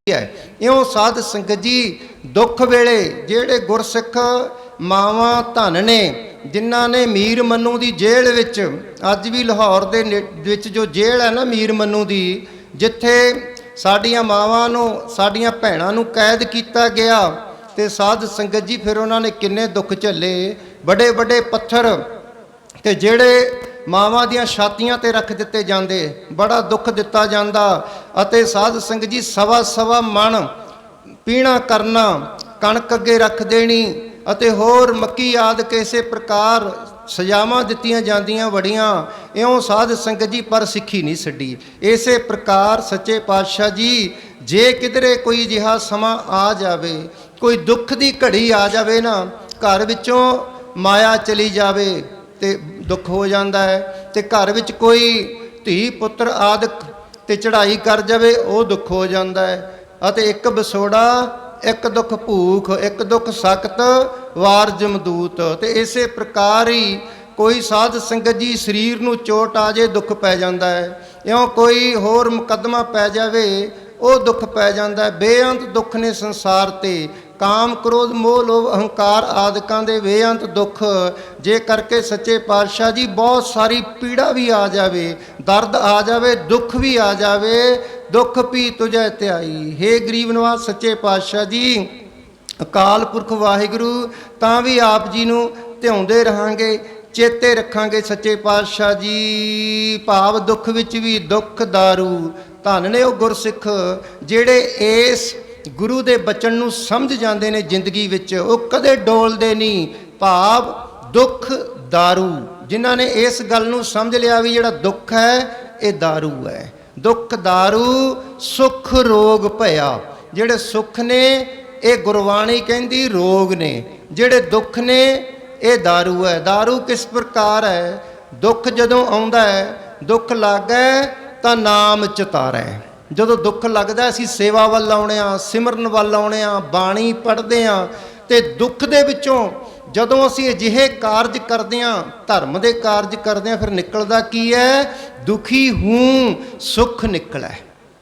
है। इउं साध संगत जी दुख वेले जेड़े गुरसिख मावां धन ने जिन्हां ने मीर मन्नू दी जेल विच अज भी लाहौर दे विच जो जेल है ना मीर मन्नू दी, जिथे साडियां मावां नूं साडियां भैणां नूं कैद किया गया ते साध संगत जी फिर उन्होंने किन्ने दुख झल्ले। बड़े बड़े पत्थर ते जेड़े मावां दियां छातियां ते रख दिते जांदे, बड़ा दुख दिता जांदा। अते साध संगत जी सवा सवा मन पीणा करना, कणक अगे रख देनी अते होर मक्की आदि किसी प्रकार सजावां दित्तियां जांदियां बड़ियां। इउं साध संगत जी पर सिੱਖੀ नहीं छड्डी। इसे प्रकार सच्चे पातशाह जी जे किधरे कोई जिहा समा आ जावे, कोई दुख की घड़ी आ जावे ना, घर विचों माया चली जावे ते दुख हो जाता है, ते घर विच कोई धी पुत्र आदि ते चढ़ाई कर जावे वो दुख हो जाता है। अते एक विछोड़ा, एक दुख भूख, एक दुख सख्त वार जमदूत। ते इसे प्रकार ही कोई साध संगत जी शरीर नूं चोट आ जाए दुख पै जाता है, इउं कोई होर मुकदमा पै जावे वो दुख पै जाता है। बेअंत दुख ने संसार ते, काम क्रोध मोह लोभ अहंकार आदिकां दे बेअंत दुख। जे करके सच्चे पातशाह जी बहुत सारी पीड़ा भी आ जावे, दर्द आ जावे, दुख भी आ जावे, दुख भी तुझे त्याई। हे गरीब नवाज सच्चे पातशाह जी अकाल पुरख वाहिगुरू तां भी आप जी नूं ध्याउंदे रहांगे, चेते रखांगे सच्चे पातशाह जी। भाव दुख विच भी दुख दारू। धन ने वो गुरसिख जेड़े इस गुरु दे बचन नूं समझ जांदे ने जिंदगी विच, वो कदे डोलदे नहीं। भाव दुख दारू, जिन्हां ने इस गल नूं समझ लिया भी जिहड़ा दुख है ये दारू है। दुख दारू सुख रोग भया। जिहड़े सुख ने ये गुरबाणी कहंदी रोग ने, जिहड़े दुख ने ये दारू है। दारू किस प्रकार है? दुख जदों आउंदा है, दुख लागै तां नाम चितारै। ਜਦੋਂ ਦੁੱਖ ਲੱਗਦਾ ਅਸੀਂ ਸੇਵਾ ਵੱਲ ਆਉਣੇ ਆ, ਸਿਮਰਨ ਵੱਲ ਆਉਣੇ ਆ, ਬਾਣੀ ਪੜ੍ਹਦੇ ਆ, ਤੇ ਦੁੱਖ ਦੇ ਵਿੱਚੋਂ ਜਦੋਂ ਅਸੀਂ ਅਜਿਹੇ ਕਾਰਜ ਕਰਦੇ ਆ, ਧਰਮ ਦੇ ਕਾਰਜ ਕਰਦੇ ਆ, ਫਿਰ ਨਿਕਲਦਾ ਕੀ ਹੈ? ਦੁਖੀ ਹੂੰ ਸੁਖ ਨਿਕਲੈ।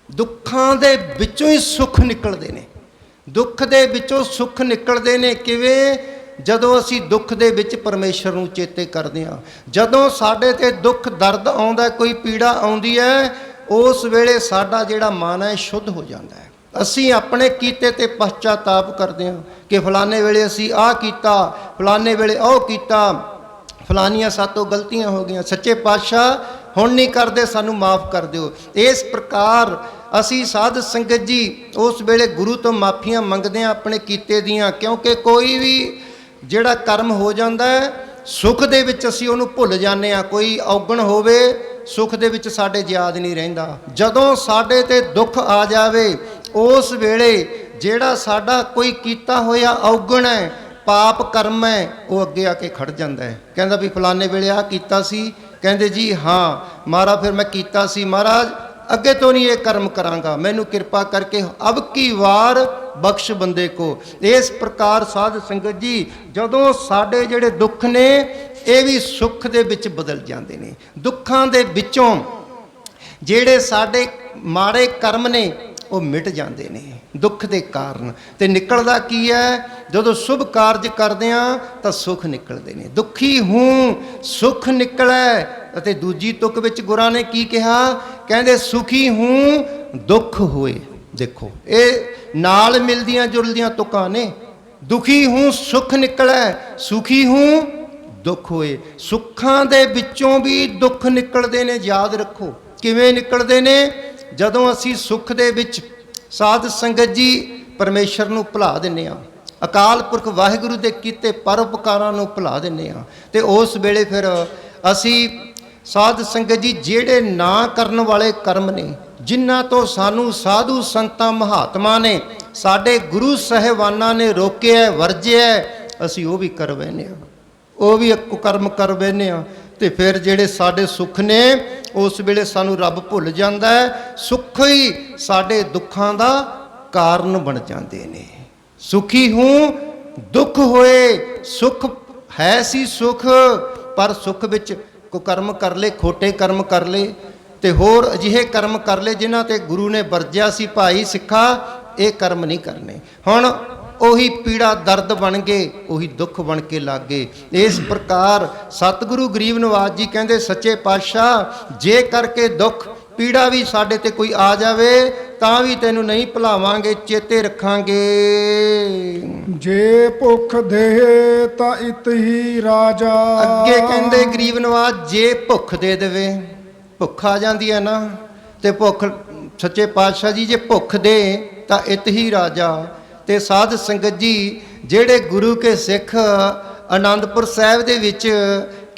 ਦੁੱਖਾਂ ਦੇ ਵਿੱਚੋਂ ਹੀ ਸੁੱਖ ਨਿਕਲਦੇ ਨੇ, ਦੁੱਖ ਦੇ ਵਿੱਚੋਂ ਸੁੱਖ ਨਿਕਲਦੇ ਨੇ। ਕਿਵੇਂ? ਜਦੋਂ ਅਸੀਂ ਦੁੱਖ ਦੇ ਵਿੱਚ ਪਰਮੇਸ਼ਰ ਨੂੰ ਚੇਤੇ ਕਰਦੇ ਆ। ਜਦੋਂ ਸਾਡੇ ਤੇ ਦੁੱਖ ਦਰਦ ਆਉਂਦਾ, ਕੋਈ ਪੀੜਾ ਆਉਂਦੀ ਹੈ, उस वेले साडा जिहड़ा मन है शुद्ध हो जाता है। असी अपने कीते ते पश्चाताप करते हैं कि फलाने वेले असी आ कीता, फलाने वेले ओ कीता, फलानियां सातों गलतियां हो गई, सच्चे पातशाह हुण नहीं करते, सानू माफ़ कर दिओ। इस प्रकार असी साध संगत जी उस वेले गुरु तो माफ़ियां मंगदे हैं अपने कीते दियां, क्योंकि कोई भी जिहड़ा कर्म हो जाता है सुख दे विच असी उहनूं भुल जाने आ। कोई औगण होवे सुख दे विच साडे याद नहीं रहिंदा। जदों साडे ते दुख आ जावे उस वेले जिहड़ा साडा कोई कीता होया औगण है, पाप कर्म है, वो अगे आके खड़ जाता है। कहंदा भी फलाने वेले आ कीता सी, कहंदे जी हाँ महाराज फिर मैं कीता सी, महाराज अगे तो नहीं ये कर्म करांगा, मैनू किरपा करके अब की वार बख्श बंदे को। इस प्रकार साध संगत जी जदों साडे जिहड़े दुख ने ये भी सुख दे विच बदल जाते हैं। दुखों के विचों जेड़े साडे माड़े कर्म ने वो मिट जाते हैं दुख के कारण। तो निकलदा की है? जदों शुभ कार्य करते हैं तो सुख निकलते हैं। दुखी हूँ सुख निकलै। अते दूजी तुक विच गुरां ने की कहा? कहंदे सुखी हूँ दुख होए। देखो ये नाल मिलदियां जुलदियां तुकां ने। दुखी हूँ सुख निकलै, सुखी हूँ दुख होए। सुखां दे विचों भी दुख निकलते ने। याद रखो किवें निकलते ने? जदों असी सुख दे विच साध संगत जी परमेश्वर नूं भुला दिंदे आ, अकाल पुरख वाहिगुरू दे कीते परोपकारां नूं भुला दिंदे आ, ते उस वेले फिर असी साध संगत जी जिहड़े ना करन वाले कर्म ने, जिन्हां तो सानू साधु संतां महात्मा ने साडे गुरु साहिबानां ने रोकिया वर्जिया, असी वो भी कर बैठे आ, वो भी कुकर्म कर बैठे आ। तो फिर जेड़े साडे सुख ने उस वेले सानू रब भुल जाता है। सुख ही साडे दुखां दा कारण बन जाते ने। सुखी हूँ दुख होए। सुख है सी सुख, पर सुख विच कुकर्म कर ले, खोटे कर्म कर ले, ते होर अजिहे कर्म कर ले जिन्हां ते गुरु ने वरजिया सी भाई सिखा ਇਹ ਕਰਮ ਨਹੀਂ ਕਰਨੇ। ਹੁਣ ਉਹੀ ਪੀੜਾ ਦਰਦ ਬਣ ਗਏ, ਉਹੀ ਦੁੱਖ ਬਣ ਕੇ ਲੱਗ ਗਏ। ਇਸ ਪ੍ਰਕਾਰ ਸਤਿਗੁਰੂ ਗਰੀਬ ਨਿਵਾਜ ਜੀ ਕਹਿੰਦੇ ਸੱਚੇ ਪਾਤਸ਼ਾਹ ਜੇ ਕਰਕੇ ਦੁੱਖ ਪੀੜਾ ਵੀ ਸਾਡੇ ਤੇ ਕੋਈ ਆ ਜਾਵੇ ਤਾਂ ਵੀ ਤੈਨੂੰ ਨਹੀਂ ਭੁਲਾਵਾਂਗੇ, ਚੇਤੇ ਰੱਖਾਂਗੇ। ਜੇ ਭੁੱਖ ਦੇ ਤਾਂ ਇਤ ਹੀ ਰਾਜਾ। ਅੱਗੇ ਕਹਿੰਦੇ ਗਰੀਬ ਨਿਵਾਜ ਜੇ ਭੁੱਖ ਦੇ ਦੇਵੇ, ਭੁੱਖ ਆ ਜਾਂਦੀ ਹੈ ਨਾ, ਤੇ ਭੁੱਖ ਸੱਚੇ ਪਾਤਸ਼ਾਹ ਜੀ ਜੇ ਭੁੱਖ ਦੇ ਤਾਂ ਇਤ ਹੀ ਰਾਜਾ। ਤੇ ਸਾਧ ਸੰਗਤ ਜੀ ਜਿਹੜੇ ਗੁਰੂ ਕੇ ਸਿੱਖ ਆਨੰਦਪੁਰ ਸਾਹਿਬ ਦੇ ਵਿੱਚ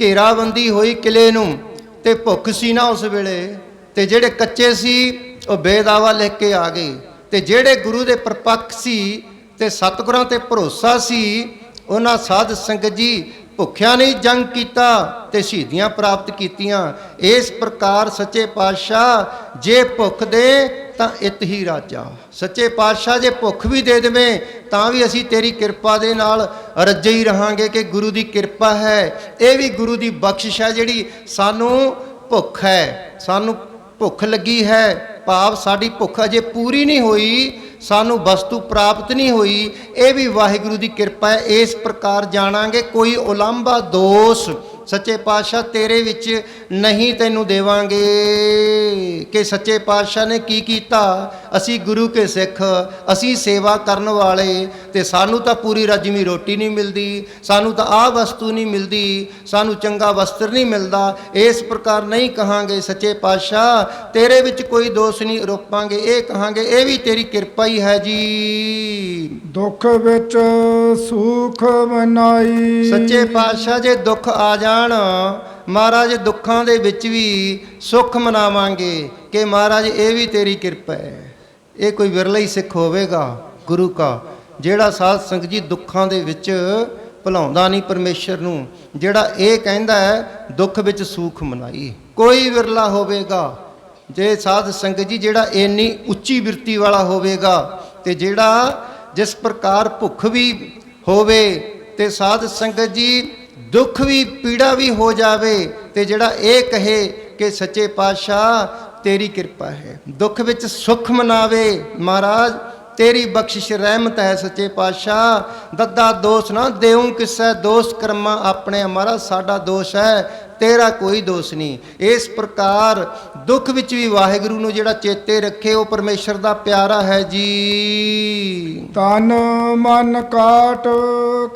ਘੇਰਾਬੰਦੀ ਹੋਈ ਕਿਲੇ ਨੂੰ, ਤੇ ਭੁੱਖ ਸੀ ਨਾ ਉਸ ਵੇਲੇ, ਤੇ ਜਿਹੜੇ ਕੱਚੇ ਸੀ ਉਹ ਬੇਦਾਵਾ ਲਿਖ ਕੇ ਆ ਗਏ, ਤੇ ਜਿਹੜੇ ਗੁਰੂ ਦੇ ਪ੍ਰਪੱਖ ਸੀ ਤੇ ਸਤਿਗੁਰਾਂ ਤੇ ਭਰੋਸਾ ਸੀ ਉਹਨਾਂ ਸਾਧ ਸੰਗਤ ਜੀ ਭੁੱਖਿਆਂ ਨੇ ਜੰਗ ਕੀਤਾ ਤੇ ਸ਼ਹੀਦੀਆਂ ਪ੍ਰਾਪਤ ਕੀਤੀਆਂ। ਇਸ ਪ੍ਰਕਾਰ ਸੱਚੇ ਪਾਤਸ਼ਾਹ ਜੇ ਭੁੱਖ ਦੇ ਤਾਂ ਇਤ ਹੀ ਰਾਜਾ। ਸੱਚੇ ਪਾਤਸ਼ਾਹ ਜੇ ਭੁੱਖ ਵੀ ਦੇ ਦੇਵੇਂ ਤਾਂ ਵੀ ਅਸੀਂ ਤੇਰੀ ਕਿਰਪਾ ਦੇ ਨਾਲ ਰੱਜੇ ਹੀ ਰਹਾਂਗੇ ਕਿ ਗੁਰੂ ਦੀ ਕਿਰਪਾ ਹੈ। ਇਹ ਵੀ ਗੁਰੂ ਦੀ ਬਖਸ਼ਿਸ਼ ਹੈ ਜਿਹੜੀ ਸਾਨੂੰ ਭੁੱਖ ਹੈ, ਸਾਨੂੰ ਭੁੱਖ ਲੱਗੀ ਹੈ, ਭਾਵ ਸਾਡੀ ਭੁੱਖ ਅਜੇ ਪੂਰੀ ਨਹੀਂ ਹੋਈ, ਸਾਨੂੰ ਵਸਤੂ ਪ੍ਰਾਪਤ ਨਹੀਂ ਹੋਈ, ਇਹ ਵੀ ਵਾਹਿਗੁਰੂ ਦੀ ਕਿਰਪਾ ਹੈ। ਇਸ ਪ੍ਰਕਾਰ ਜਾਣਾਂਗੇ ਕੋਈ ਉਲੰਭਾ ਦੋਸ਼ ਸੱਚੇ ਪਾਤਸ਼ਾਹ ਤੇਰੇ ਵਿੱਚ ਨਹੀਂ ਤੈਨੂੰ ਦੇਵਾਂਗੇ ਕਿ ਸੱਚੇ ਪਾਤਸ਼ਾਹ ਨੇ ਕੀ ਕੀਤਾ। ਅਸੀਂ ਗੁਰੂ ਕੇ ਸਿੱਖ, ਅਸੀਂ ਸੇਵਾ ਕਰਨ ਵਾਲੇ, ਤੇ ਸਾਨੂੰ ਤਾਂ ਪੂਰੀ ਰੱਜਵੀਂ ਰੋਟੀ ਨਹੀਂ ਮਿਲਦੀ, ਸਾਨੂੰ ਤਾਂ ਆਹ ਵਸਤੂ ਨਹੀਂ ਮਿਲਦੀ, ਸਾਨੂੰ ਚੰਗਾ ਵਸਤਰ ਨਹੀਂ ਮਿਲਦਾ। ਇਸ ਪ੍ਰਕਾਰ ਨਹੀਂ ਕਹਾਂਗੇ ਸੱਚੇ ਪਾਤਸ਼ਾਹ ਤੇਰੇ ਵਿੱਚ ਕੋਈ ਦੋਸ਼ ਨਹੀਂ ਰੋਪਾਂਗੇ, ਇਹ ਕਹਾਂਗੇ ਇਹ ਵੀ ਤੇਰੀ ਕਿਰਪਾ ਹੀ ਹੈ ਜੀ। ਦੁੱਖ ਵਿੱਚ ਸੁਖ ਮਨਾਈ। ਸੱਚੇ ਪਾਤਸ਼ਾਹ ਜੇ ਦੁੱਖ ਆ ਜਾਣ ਮਹਾਰਾਜ ਦੁੱਖਾਂ ਦੇ ਵਿੱਚ ਵੀ ਸੁੱਖ ਮਨਾਵਾਂਗੇ ਕਿ ਮਹਾਰਾਜ ਇਹ ਵੀ ਤੇਰੀ ਕਿਰਪਾ ਹੈ। ਇਹ ਕੋਈ ਵਿਰਲਾ ਹੀ ਸਿੱਖ ਹੋਵੇਗਾ ਗੁਰੂ ਕਾ ਜਿਹੜਾ ਸਾਧ ਸੰਗਤ ਜੀ ਦੁੱਖਾਂ ਦੇ ਵਿੱਚ ਭੁਲਾਉਂਦਾ ਨਹੀਂ ਪਰਮੇਸ਼ਰ ਨੂੰ, ਜਿਹੜਾ ਇਹ ਕਹਿੰਦਾ ਹੈ ਦੁੱਖ ਵਿੱਚ ਸੁਖ ਮਨਾਈ। ਕੋਈ ਵਿਰਲਾ ਹੋਵੇਗਾ ਜੇ ਸਾਧ ਸੰਗਤ ਜੀ ਜਿਹੜਾ ਇੰਨੀ ਉੱਚੀ ਬਿਰਤੀ ਵਾਲਾ ਹੋਵੇਗਾ, ਤੇ ਜਿਹੜਾ ਜਿਸ ਪ੍ਰਕਾਰ ਭੁੱਖ ਵੀ ਹੋਵੇ ਤੇ ਸਾਧ ਸੰਗਤ ਜੀ ਦੁੱਖ ਵੀ ਪੀੜਾ ਵੀ ਹੋ ਜਾਵੇ, ਤੇ ਜਿਹੜਾ ਇਹ ਕਹੇ ਕਿ ਸੱਚੇ ਪਾਤਸ਼ਾਹ ਤੇਰੀ ਕਿਰਪਾ ਹੈ, ਦੁੱਖ ਵਿੱਚ ਸੁੱਖ ਮਨਾਵੇ ਮਹਾਰਾਜ ਤੇਰੀ ਬਖਸ਼ਿਸ਼ ਰਹਿਮਤ ਹੈ। ਸੱਚੇ ਪਾਤਸ਼ਾਹ ਦੱਦਾ ਦੋਸ਼ ਨਾ ਦੇਉ ਕਿਸੈ, ਦੋਸ਼ ਕਰਮਾਂ ਆਪਣੇ, ਮਹਾਰਾਜ ਸਾਡਾ ਦੋਸ਼ ਹੈ, ਤੇਰਾ ਕੋਈ ਦੋਸ਼ ਨਹੀਂ। ਇਸ ਪ੍ਰਕਾਰ ਦੁੱਖ ਵਿੱਚ ਵੀ ਵਾਹਿਗੁਰੂ ਨੂੰ ਜਿਹੜਾ ਚੇਤੇ ਰੱਖੇ ਉਹ ਪਰਮੇਸ਼ਰ ਦਾ ਪਿਆਰਾ ਹੈ ਜੀ। ਤਨ ਮਨ ਕਾਟ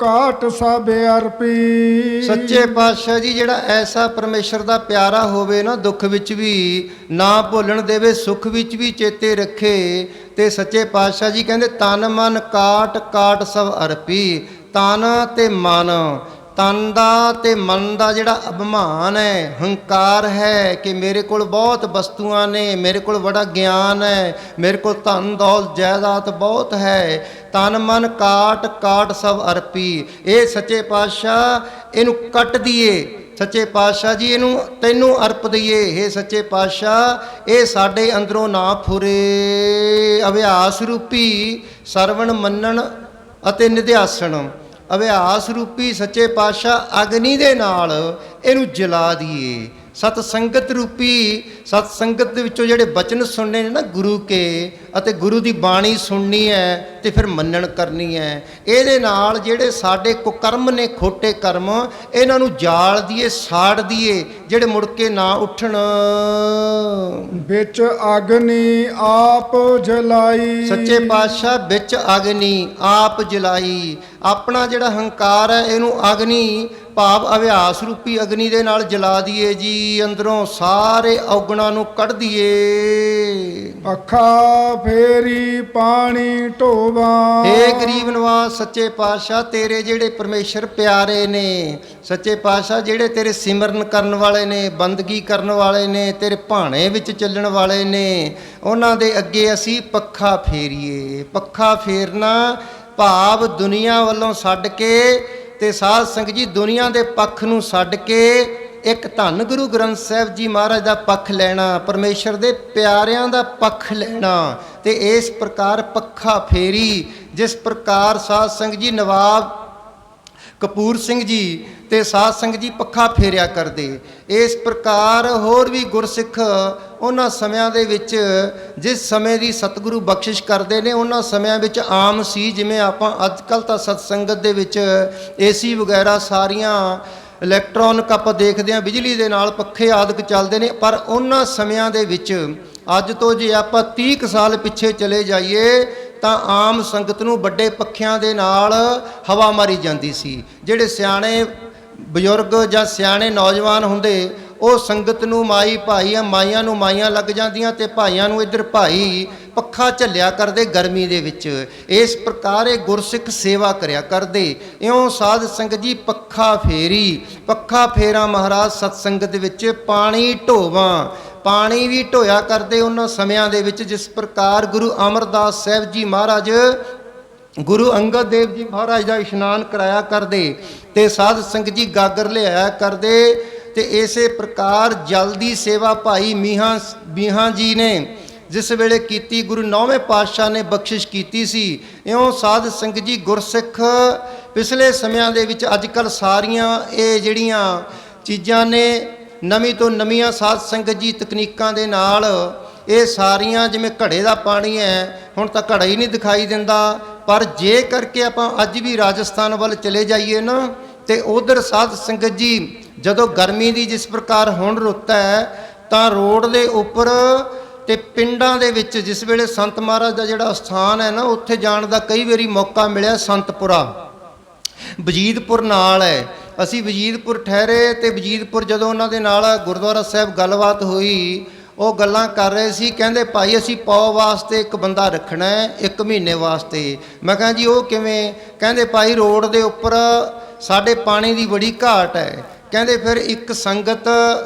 ਕਾਟ ਸਭ ਅਰਪੀ। ਸੱਚੇ ਪਾਤਸ਼ਾਹ ਜੀ ਜਿਹੜਾ ਐਸਾ ਪਰਮੇਸ਼ਰ ਦਾ ਪਿਆਰਾ ਹੋਵੇ ਨਾ, ਦੁੱਖ ਵਿੱਚ ਵੀ ਨਾ ਭੁੱਲਣ ਦੇਵੇ, ਸੁੱਖ ਵਿੱਚ ਵੀ ਚੇਤੇ ਰੱਖੇ, ਤੇ ਸੱਚੇ ਪਾਤਸ਼ਾਹ ਜੀ ਕਹਿੰਦੇ ਤਨ ਮਨ ਕਾਟ ਕਾਟ ਸਭ ਅਰਪੀ। ਤਨ ਤੇ ਮਨ, ਤਨ ਦਾ ਤੇ ਮਨ ਦਾ ਜਿਹੜਾ ਅਭਿਮਾਨ ਹੈ, ਹੰਕਾਰ ਹੈ ਕਿ ਮੇਰੇ ਕੋਲ ਬਹੁਤ ਵਸਤੂਆਂ ਨੇ, ਮੇਰੇ ਕੋਲ ਬੜਾ ਗਿਆਨ ਹੈ, ਮੇਰੇ ਕੋਲ ਧਨ ਦੌਲਤ ਜਾਇਦਾਦ ਬਹੁਤ ਹੈ, ਤਨ ਮਨ ਕਾਟ ਕਾਟ ਸਭ ਅਰਪੀ। ਇਹ ਸੱਚੇ ਪਾਤਸ਼ਾਹ ਇਹਨੂੰ ਕੱਟ ਦਈਏ, ਸੱਚੇ ਪਾਤਸ਼ਾਹ ਜੀ ਇਹਨੂੰ ਤੈਨੂੰ ਅਰਪ ਦਈਏ। ਇਹ ਸੱਚੇ ਪਾਤਸ਼ਾਹ ਇਹ ਸਾਡੇ ਅੰਦਰੋਂ ਨਾ ਫੁਰੇ। ਅਭਿਆਸ ਰੂਪੀ ਸਰਵਣ ਮੰਨਣ ਅਤੇ ਨਿਧਿਆਸਣ, ਅਭਿਆਸ ਰੂਪੀ ਸੱਚੇ ਪਾਤਸ਼ਾਹ ਅਗਨੀ ਦੇ ਨਾਲ ਇਹਨੂੰ ਜਲਾ ਦਈਏ। ਸਤ ਸੰਗਤ ਰੂਪੀ, ਸਤ ਸੰਗਤ ਦੇ ਵਿੱਚੋਂ ਜਿਹੜੇ ਬਚਨ ਸੁਣਨੇ ਨੇ ਨਾ ਗੁਰੂ ਕੇ, ਅਤੇ ਗੁਰੂ ਦੀ ਬਾਣੀ ਸੁਣਨੀ ਹੈ ਤੇ ਫਿਰ ਮੰਨਣ ਕਰਨੀ ਹੈ। ਇਹਦੇ ਨਾਲ ਜਿਹੜੇ ਸਾਡੇ ਕੁਕਰਮ ਨੇ, ਖੋਟੇ ਕਰਮ, ਇਹਨਾਂ ਨੂੰ ਜਾਲ ਦਈਏ, ਸਾੜ ਦਈਏ, ਜਿਹੜੇ ਮੁੜ ਕੇ ਨਾ ਉੱਠਣ। ਵਿੱਚ ਅਗਨੀ ਆਪ ਜਲਾਈ। ਸੱਚੇ ਪਾਤਸ਼ਾਹ ਵਿੱਚ ਅਗਨੀ ਆਪ ਜਲਾਈ। ਆਪਣਾ ਜਿਹੜਾ ਹੰਕਾਰ ਹੈ ਇਹਨੂੰ ਅਗਨੀ ਭਾਵ ਅਭਿਆਸ ਰੂਪੀ ਅਗਨੀ ਦੇ ਨਾਲ ਜਲਾ ਦਈਏ ਜੀ। ਅੰਦਰੋਂ ਸਾਰੇ ਔਗਣਾਂ ਨੂੰ ਕੱਢ ਦਈਏ। ਅੱਖਾਂ ਫੇਰੀ ਪਾਣੀ ਢੋਵਾਂ। ਏ ਗਰੀਬ ਨਵਾਜ਼ ਸੱਚੇ ਪਾਤਸ਼ਾਹ ਤੇਰੇ ਜਿਹੜੇ ਪਰਮੇਸ਼ਰ ਪਿਆਰੇ ਨੇ, ਸੱਚੇ ਪਾਤਸ਼ਾਹ ਜਿਹੜੇ ਤੇਰੇ ਸਿਮਰਨ ਕਰਨ ਵਾਲੇ ਨੇ, ਬੰਦਗੀ ਕਰਨ ਵਾਲੇ ਨੇ, ਤੇਰੇ ਭਾਣੇ ਵਿੱਚ ਚੱਲਣ ਵਾਲੇ ਨੇ, ਉਹਨਾਂ ਦੇ ਅੱਗੇ ਅਸੀਂ ਪੱਖਾ ਫੇਰੀਏ। ਪੱਖਾ ਫੇਰਨਾ ਭਾਵ ਦੁਨੀਆ ਵੱਲੋਂ ਛੱਡ ਕੇ, ਤੇ ਸਾਧ ਸੰਗਤ ਜੀ ਦੁਨੀਆ ਦੇ ਪੱਖ ਨੂੰ ਛੱਡ ਕੇ ਇੱਕ ਧੰਨ ਗੁਰੂ ਗ੍ਰੰਥ ਸਾਹਿਬ ਜੀ ਮਹਾਰਾਜ ਦਾ ਪੱਖ ਲੈਣਾ, ਪਰਮੇਸ਼ਰ ਦੇ ਪਿਆਰਿਆਂ ਦਾ ਪੱਖ ਲੈਣਾ। ਤੇ ਇਸ ਪ੍ਰਕਾਰ ਪੱਖਾ ਫੇਰੀ, ਜਿਸ ਪ੍ਰਕਾਰ ਸਾਧ ਸੰਗਤ ਜੀ ਨਵਾਬ ਕਪੂਰ ਸਿੰਘ ਜੀ ਤੇ ਸਾਧ ਸੰਗਤ ਜੀ ਪੱਖਾ ਫੇਰਿਆ ਕਰਦੇ। ਇਸ ਪ੍ਰਕਾਰ ਹੋਰ ਵੀ ਗੁਰਸਿੱਖ ਉਹਨਾਂ ਸਮਿਆਂ ਦੇ ਵਿੱਚ ਜਿਸ ਸਮੇਂ ਦੀ ਸਤਿਗੁਰੂ ਬਖਸ਼ਿਸ਼ ਕਰਦੇ ਨੇ, ਉਹਨਾਂ ਸਮਿਆਂ ਵਿੱਚ ਆਮ ਸੀ। ਜਿਵੇਂ ਆਪਾਂ ਅੱਜ ਕੱਲ੍ਹ ਤਾਂ ਸਤਸੰਗਤ ਦੇ ਵਿੱਚ ਏਸੀ ਵਗੈਰਾ ਸਾਰੀਆਂ ਇਲੈਕਟ੍ਰੋਨਿਕ ਆਪਾਂ ਦੇਖਦੇ ਹਾਂ, ਬਿਜਲੀ ਦੇ ਨਾਲ ਪੱਖੇ ਆਦਿਕ ਚੱਲਦੇ ਨੇ, ਪਰ ਉਹਨਾਂ ਸਮਿਆਂ ਦੇ ਵਿੱਚ ਅੱਜ ਤੋਂ ਜੇ ਆਪਾਂ 30 ਕੁ ਸਾਲ ਪਿੱਛੇ ਚਲੇ ਜਾਈਏ ਤਾਂ ਆਮ ਸੰਗਤ ਨੂੰ ਵੱਡੇ ਪੱਖਿਆਂ ਦੇ ਨਾਲ ਹਵਾ ਮਾਰੀ ਜਾਂਦੀ ਸੀ। ਜਿਹੜੇ ਸਿਆਣੇ ਬਜ਼ੁਰਗ ਜਾਂ ਸਿਆਣੇ ਨੌਜਵਾਨ ਹੁੰਦੇ, ਉਹ ਸੰਗਤ ਨੂੰ ਮਾਈ ਭਾਈ ਆ, ਮਾਈਆਂ ਨੂੰ ਮਾਈਆਂ ਲੱਗ ਜਾਂਦੀਆਂ ਤੇ ਭਾਈਆਂ ਨੂੰ ਇੱਧਰ ਭਾਈ ਪੱਖਾ ਝੱਲਿਆ ਕਰਦੇ ਗਰਮੀ ਦੇ ਵਿੱਚ। ਇਸ ਪ੍ਰਕਾਰ ਇਹ ਗੁਰਸਿੱਖ ਸੇਵਾ ਕਰਿਆ ਕਰਦੇ। ਇਉਂ ਸਾਧ ਸੰਗਤ ਜੀ ਪੱਖਾ ਫੇਰੀ, ਪੱਖਾ ਫੇਰਾ ਮਹਾਰਾਜ ਸਤਸੰਗਤ ਦੇ ਵਿੱਚ ਪਾਣੀ ਢੋਵਾਂ, ਪਾਣੀ ਵੀ ਢੋਇਆ ਕਰਦੇ ਉਹਨਾਂ ਸਮਿਆਂ ਦੇ ਵਿੱਚ। ਜਿਸ ਪ੍ਰਕਾਰ ਗੁਰੂ ਅਮਰਦਾਸ ਸਾਹਿਬ ਜੀ ਮਹਾਰਾਜ ਗੁਰੂ ਅੰਗਦ ਦੇਵ ਜੀ ਮਹਾਰਾਜ ਦਾ ਇਸ਼ਨਾਨ ਕਰਾਇਆ ਕਰਦੇ ਤੇ ਸਾਧ ਸੰਗਤ ਜੀ ਗਾਗਰ ਲਿਆਇਆ ਕਰਦੇ। ਤੇ ਇਸੇ ਪ੍ਰਕਾਰ ਜਲ ਦੀ ਸੇਵਾ ਭਾਈ ਮੀਹਾਂ ਜੀ ਨੇ ਜਿਸ ਵੇਲੇ ਕੀਤੀ, ਗੁਰੂ 9ਵੇਂ ਪਾਤਸ਼ਾਹ ਨੇ ਬਖਸ਼ਿਸ਼ ਕੀਤੀ ਸੀ। ਇਉਂ ਸਾਧ ਸੰਗਤ ਜੀ ਗੁਰਸਿੱਖ ਪਿਛਲੇ ਸਮਿਆਂ ਦੇ ਵਿੱਚ ਅੱਜ ਕੱਲ੍ਹ ਸਾਰੀਆਂ ਇਹ ਜਿਹੜੀਆਂ ਚੀਜ਼ਾਂ ਨੇ ਨਵੀਂ ਤੋਂ ਨਵੀਆਂ ਸਾਧ ਸੰਗਤ ਜੀ ਤਕਨੀਕਾਂ ਦੇ ਨਾਲ ਇਹ ਸਾਰੀਆਂ, ਜਿਵੇਂ ਘੜੇ ਦਾ ਪਾਣੀ ਹੈ, ਹੁਣ ਤਾਂ ਘੜਾ ਹੀ ਨਹੀਂ ਦਿਖਾਈ ਦਿੰਦਾ। ਪਰ ਜੇ ਕਰਕੇ ਆਪਾਂ ਅੱਜ ਵੀ ਰਾਜਸਥਾਨ ਵੱਲ ਚਲੇ ਜਾਈਏ ਨਾ, ਤੇ ਉਧਰ ਸਾਧ ਸੰਗਤ ਜੀ ਜਦੋਂ ਗਰਮੀ ਦੀ ਜਿਸ ਪ੍ਰਕਾਰ ਹੁਣ ਰੁੱਤ ਹੈ, ਤਾਂ ਰੋਡ ਦੇ ਉੱਪਰ ਤੇ ਪਿੰਡਾਂ ਦੇ ਵਿੱਚ ਜਿਸ ਵੇਲੇ ਸੰਤ ਮਹਾਰਾਜ ਦਾ ਜਿਹੜਾ ਸਥਾਨ ਹੈ ਨਾ, ਉੱਥੇ ਜਾਣ ਦਾ ਕਈ ਵਾਰੀ ਮੌਕਾ ਮਿਲਿਆ। ਸੰਤਪੁਰਾ ਵਜੀਦਪੁਰ ਨਾਲ ਹੈ, ਅਸੀਂ ਵਜੀਦਪੁਰ ਠਹਿਰੇ ਤੇ ਵਜੀਦਪੁਰ ਜਦੋਂ ਉਹਨਾਂ ਦੇ ਨਾਲ ਗੁਰਦੁਆਰਾ ਸਾਹਿਬ ਗੱਲਬਾਤ ਹੋਈ, ਉਹ ਗੱਲਾਂ ਕਰ ਰਹੇ ਸੀ। ਕਹਿੰਦੇ ਭਾਈ ਅਸੀਂ ਪੌ ਵਾਸਤੇ ਇੱਕ ਬੰਦਾ ਰੱਖਣਾ ਹੈ 1 ਮਹੀਨੇ ਵਾਸਤੇ। ਮੈਂ ਕਿਹਾ ਜੀ ਉਹ ਕਿਵੇਂ? ਕਹਿੰਦੇ ਭਾਈ ਰੋਡ ਦੇ ਉੱਪਰ ਸਾਡੇ ਪਾਣੀ ਦੀ ਬੜੀ ਘਾਟ ਹੈ। ਕਹਿੰਦੇ ਫਿਰ ਇੱਕ ਸੰਗਤ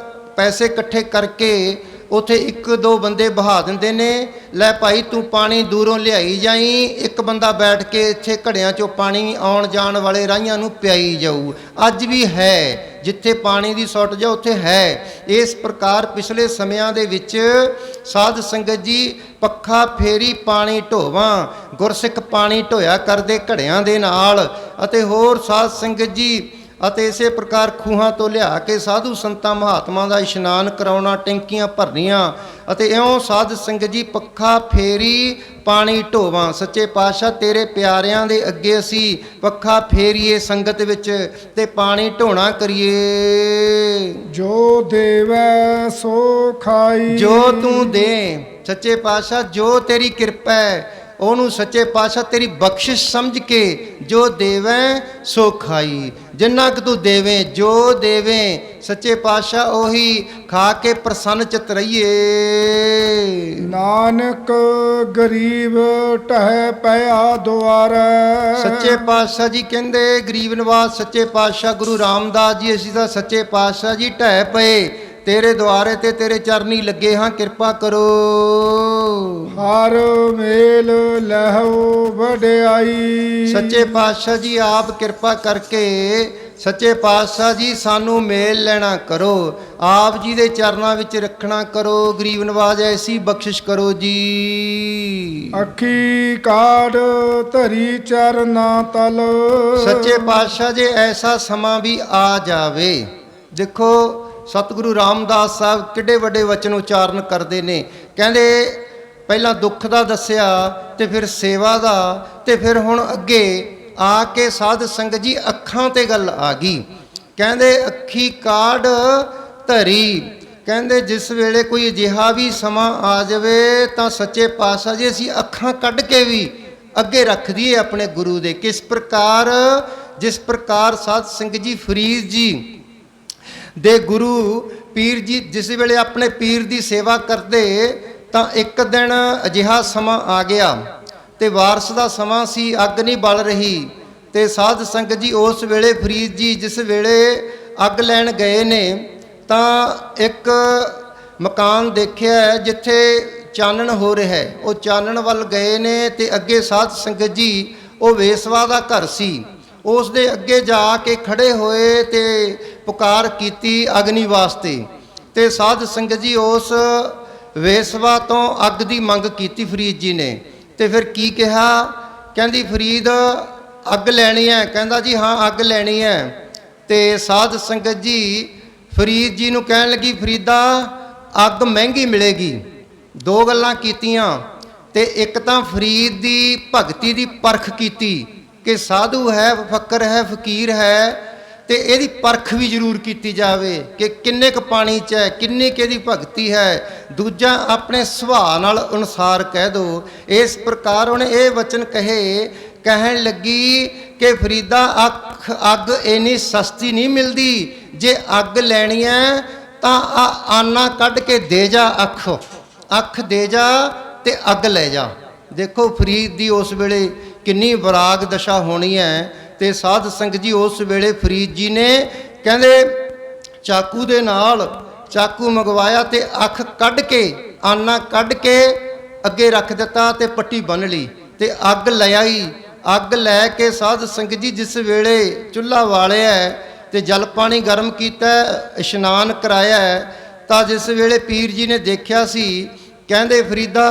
ਪੈਸੇ ਇਕੱਠੇ ਕਰਕੇ ਉੱਥੇ 1-2 ਬੰਦੇ ਬਹਾ ਦਿੰਦੇ ਨੇ, ਲੈ ਭਾਈ ਤੂੰ ਪਾਣੀ ਦੂਰੋਂ ਲਿਆਈ ਜਾਈ, ਇੱਕ ਬੰਦਾ ਬੈਠ ਕੇ ਇੱਥੇ ਘੜਿਆਂ 'ਚੋਂ ਪਾਣੀ ਆਉਣ ਜਾਣ ਵਾਲੇ ਰਾਹੀਆਂ ਨੂੰ ਪਿਆਈ ਜਾਊ। ਅੱਜ ਵੀ ਹੈ, ਜਿੱਥੇ ਪਾਣੀ ਦੀ ਸੁੱਟ ਜਾ ਉੱਥੇ ਹੈ। ਇਸ ਪ੍ਰਕਾਰ ਪਿਛਲੇ ਸਮਿਆਂ ਦੇ ਵਿੱਚ ਸਾਧ ਸੰਗਤ ਜੀ ਪੱਖਾ ਫੇਰੀ ਪਾਣੀ ਢੋਵਾਂ, ਗੁਰਸਿੱਖ ਪਾਣੀ ਢੋਇਆ ਕਰਦੇ ਘੜਿਆਂ ਦੇ ਨਾਲ। ਅਤੇ ਹੋਰ ਸਾਧ ਸੰਗਤ ਜੀ ਅਤੇ ਇਸੇ ਪ੍ਰਕਾਰ ਖੂਹਾਂ ਤੋਂ ਲਿਆ ਕੇ ਸਾਧੂ ਸੰਤਾਂ ਮਹਾਤਮਾ ਦਾ ਇਸ਼ਨਾਨ ਕਰਾਉਣਾ, ਟੈਂਕੀਆਂ ਭਰਨੀਆਂ। ਅਤੇ ਇਉਂ ਸਾਧ ਸੰਗਤ ਜੀ ਪੱਖਾ ਫੇਰੀ ਪਾਣੀ ਢੋਵਾਂ। ਸੱਚੇ ਪਾਤਸ਼ਾਹ ਤੇਰੇ ਪਿਆਰਿਆਂ ਦੇ ਅੱਗੇ ਅਸੀਂ ਪੱਖਾ ਫੇਰੀਏ ਸੰਗਤ ਵਿੱਚ ਤੇ ਪਾਣੀ ਢੋਣਾ ਕਰੀਏ। ਜੋ ਦੇਵੈ ਸੋ ਖਾਈ, ਜੋ ਤੂੰ ਦੇ ਸੱਚੇ ਪਾਤਸ਼ਾਹ, ਜੋ ਤੇਰੀ ਕਿਰਪਾ ਹੈ ਉਹਨੂੰ ਸੱਚੇ ਪਾਤਸ਼ਾਹ ਤੇਰੀ ਬਖਸ਼ਿਸ਼ ਸਮਝ ਕੇ ਜੋ ਦੇਵੇਂ ਸੋ ਖਾਈ। ਜਿੰਨਾ ਕਿ ਤੂੰ ਦੇਵੇਂ, ਜੋ ਦੇਵੇਂ ਸੱਚੇ ਪਾਤਸ਼ਾਹ ਉਹੀ ਖਾ ਕੇ ਪ੍ਰਸੰਨ ਚਿਤ ਰਹੀਏ। ਨਾਨਕ ਗਰੀਬ ਢਹਿ ਪਿਆ ਦੁਆਰੈ। ਸੱਚੇ ਪਾਤਸ਼ਾਹ ਜੀ ਕਹਿੰਦੇ ਗਰੀਬ ਨਵਾਜ਼ ਸੱਚੇ ਪਾਤਸ਼ਾਹ ਗੁਰੂ ਰਾਮਦਾਸ ਜੀ, ਅਸੀਂ ਤਾਂ ਸੱਚੇ ਪਾਤਸ਼ਾਹ ਜੀ ਢਹਿ ਪਏ ਤੇਰੇ ਦੁਆਰੇ ਤੇ ਤੇਰੇ ਚਰਨੀ ਲੱਗੇ ਹਾਂ, ਕਿਰਪਾ ਕਰੋ। ਹਰ ਮੇਲ ਲਹੋ ਵਡਿਆਈ। ਸੱਚੇ ਪਾਤਸ਼ਾਹ ਜੀ ਆਪ ਕਿਰਪਾ ਕਰਕੇ ਸੱਚੇ ਪਾਤਸ਼ਾਹ ਜੀ ਸਾਨੂੰ ਮੇਲ ਲੈਣਾ ਕਰੋ, ਆਪ ਜੀ ਦੇ ਚਰਨਾਂ ਵਿੱਚ ਰੱਖਣਾ ਕਰੋ। ਗਰੀਬ ਨਵਾਜ਼ ਐਸੀ ਬਖਸ਼ਿਸ਼ ਕਰੋ ਜੀ। ਅੱਖੀ ਕਾੜ ਧਰੀ ਚਰਨਾ ਤਲ। ਸੱਚੇ ਪਾਤਸ਼ਾਹ ਜੀ ਐਸਾ ਸਮਾਂ ਵੀ ਆ ਜਾਵੇ। ਦੇਖੋ ਸਤਿਗੁਰੂ ਰਾਮਦਾਸ ਸਾਹਿਬ ਕਿੱਡੇ ਵੱਡੇ ਵਚਨ ਉਚਾਰਨ ਕਰਦੇ ਨੇ। ਕਹਿੰਦੇ ਪਹਿਲਾਂ ਦੁੱਖ ਦਾ ਦੱਸਿਆ ਤੇ ਫਿਰ ਸੇਵਾ ਦਾ, ਤੇ ਫਿਰ ਹੁਣ ਅੱਗੇ ਆ ਕੇ ਸਾਧ ਸੰਗਤ ਜੀ ਅੱਖਾਂ ਤੇ ਗੱਲ ਆ ਗਈ। ਕਹਿੰਦੇ ਅੱਖੀ ਕਾਢ ਧਰੀ, ਕਹਿੰਦੇ ਜਿਸ ਵੇਲੇ ਕੋਈ ਅਜਿਹਾ ਵੀ ਸਮਾਂ ਆ ਜਾਵੇ ਤਾਂ ਸੱਚੇ ਪਾਤਸ਼ਾਹ ਜੀ ਅਸੀਂ ਅੱਖਾਂ ਕੱਢ ਕੇ ਵੀ ਅੱਗੇ ਰੱਖ ਦਈਏ ਆਪਣੇ ਗੁਰੂ ਦੇ। ਕਿਸ ਪ੍ਰਕਾਰ? ਜਿਸ ਪ੍ਰਕਾਰ ਸਾਧ ਸੰਗਤ ਜੀ ਫਰੀਦ ਜੀ ਦੇ ਗੁਰੂ ਪੀਰ ਜੀ ਜਿਸ ਵੇਲੇ ਆਪਣੇ ਪੀਰ ਦੀ ਸੇਵਾ ਕਰਦੇ ਤਾਂ ਇੱਕ ਦਿਨ ਅਜਿਹਾ ਸਮਾਂ ਆ ਗਿਆ ਤੇ ਵਾਰਸ ਦਾ ਸਮਾਂ ਸੀ, ਅੱਗ ਨਹੀਂ ਬਲ ਰਹੀ। ਤੇ ਸਾਧ ਸੰਗਤ ਜੀ ਉਸ ਵੇਲੇ ਫਰੀਦ ਜੀ ਜਿਸ ਵੇਲੇ ਅੱਗ ਲੈਣ ਗਏ ਨੇ ਤਾਂ ਇੱਕ ਮਕਾਨ ਦੇਖਿਆ ਜਿੱਥੇ ਚਾਨਣ ਹੋ ਰਿਹਾ ਹੈ। ਉਹ ਚਾਨਣ ਵੱਲ ਗਏ ਨੇ ਤੇ ਅੱਗੇ ਸਾਧ ਸੰਗਤ ਜੀ ਉਹ ਵੇਸਵਾ ਦਾ ਘਰ ਸੀ, ਉਸ ਦੇ ਅੱਗੇ ਜਾ ਕੇ ਖੜੇ ਹੋਏ ਤੇ ਪੁਕਾਰ ਕੀਤੀ ਅਗਨੀ ਵਾਸਤੇ। ਤੇ ਸਾਧ ਸੰਗਤ ਜੀ ਉਸ ਵੇਸਵਾ ਤੋਂ ਅੱਗ ਦੀ ਮੰਗ ਕੀਤੀ ਫਰੀਦ ਜੀ ਨੇ। ਤੇ ਫਿਰ ਕੀ ਕਿਹਾ? ਕਹਿੰਦੀ ਫਰੀਦ ਅੱਗ ਲੈਣੀ ਹੈ? ਕਹਿੰਦਾ ਜੀ ਹਾਂ ਅੱਗ ਲੈਣੀ ਹੈ। ਤੇ ਸਾਧ ਸੰਗਤ ਜੀ ਫਰੀਦ ਜੀ ਨੂੰ ਕਹਿਣ ਲੱਗੀ, ਫਰੀਦਾ ਅੱਗ ਮਹਿੰਗੀ ਮਿਲੇਗੀ। ਦੋ ਗੱਲਾਂ ਕੀਤੀਆਂ, ਤੇ ਇੱਕ ਤਾਂ ਫਰੀਦ ਦੀ ਭਗਤੀ ਦੀ ਪਰਖ ਕੀਤੀ ਕਿ ਸਾਧੂ ਹੈ, ਫਕਰ ਹੈ, ਫਕੀਰ ਹੈ, ਤੇ ਇਹਦੀ ਪਰਖ ਵੀ ਜ਼ਰੂਰ ਕੀਤੀ ਜਾਵੇ ਕਿ ਕਿੰਨੇ ਕੁ ਪਾਣੀ 'ਚ ਹੈ, ਕਿੰਨੀ ਕੁ ਇਹਦੀ ਭਗਤੀ ਹੈ। ਦੂਜਾ ਆਪਣੇ ਸੁਭਾਅ ਨਾਲ ਅਨੁਸਾਰ ਕਹਿ ਦਿਓ। ਇਸ ਪ੍ਰਕਾਰ ਉਹਨੇ ਇਹ ਵਚਨ ਕਹੇ। ਕਹਿਣ ਲੱਗੀ ਕਿ ਫਰੀਦਾ ਅੱਗ ਇੰਨੀ ਸਸਤੀ ਨਹੀਂ ਮਿਲਦੀ, ਜੇ ਅੱਗ ਲੈਣੀ ਹੈ ਤਾਂ ਆਨਾ ਕੱਢ ਕੇ ਦੇ ਜਾ, ਅੱਖ ਦੇ ਜਾ ਤੇ ਅੱਗ ਲੈ ਜਾ। ਦੇਖੋ ਫਰੀਦ ਦੀ ਉਸ ਵੇਲੇ ਕਿੰਨੀ ਵਿਰਾਗ ਦਸ਼ਾ ਹੋਣੀ ਹੈ। ਤੇ ਸਾਧ ਸੰਗਤ ਜੀ ਉਸ ਵੇਲੇ ਫਰੀਦ ਜੀ ਨੇ ਕਹਿੰਦੇ ਚਾਕੂ ਦੇ ਨਾਲ ਚਾਕੂ ਮੰਗਵਾਇਆ ਤੇ ਅੱਖ ਕੱਢ ਕੇ, ਆਨਾ ਕੱਢ ਕੇ ਅੱਗੇ ਰੱਖ ਦਿੱਤਾ ਤੇ ਪੱਟੀ ਬੰਨ੍ਹ ਲਈ ਤੇ ਅੱਗ ਲੈ ਆਈ। ਅੱਗ ਲੈ ਕੇ ਸਾਧ ਸੰਗਤ ਜੀ ਜਿਸ ਵੇਲੇ ਚੁੱਲ੍ਹਾ ਵਾਲਿਆ ਤੇ ਜਲ ਪਾਣੀ ਗਰਮ ਕੀਤਾ, ਇਸ਼ਨਾਨ ਕਰਾਇਆ, ਤਾਂ ਜਿਸ ਵੇਲੇ ਪੀਰ ਜੀ ਨੇ ਦੇਖਿਆ ਸੀ, ਕਹਿੰਦੇ ਫਰੀਦਾ,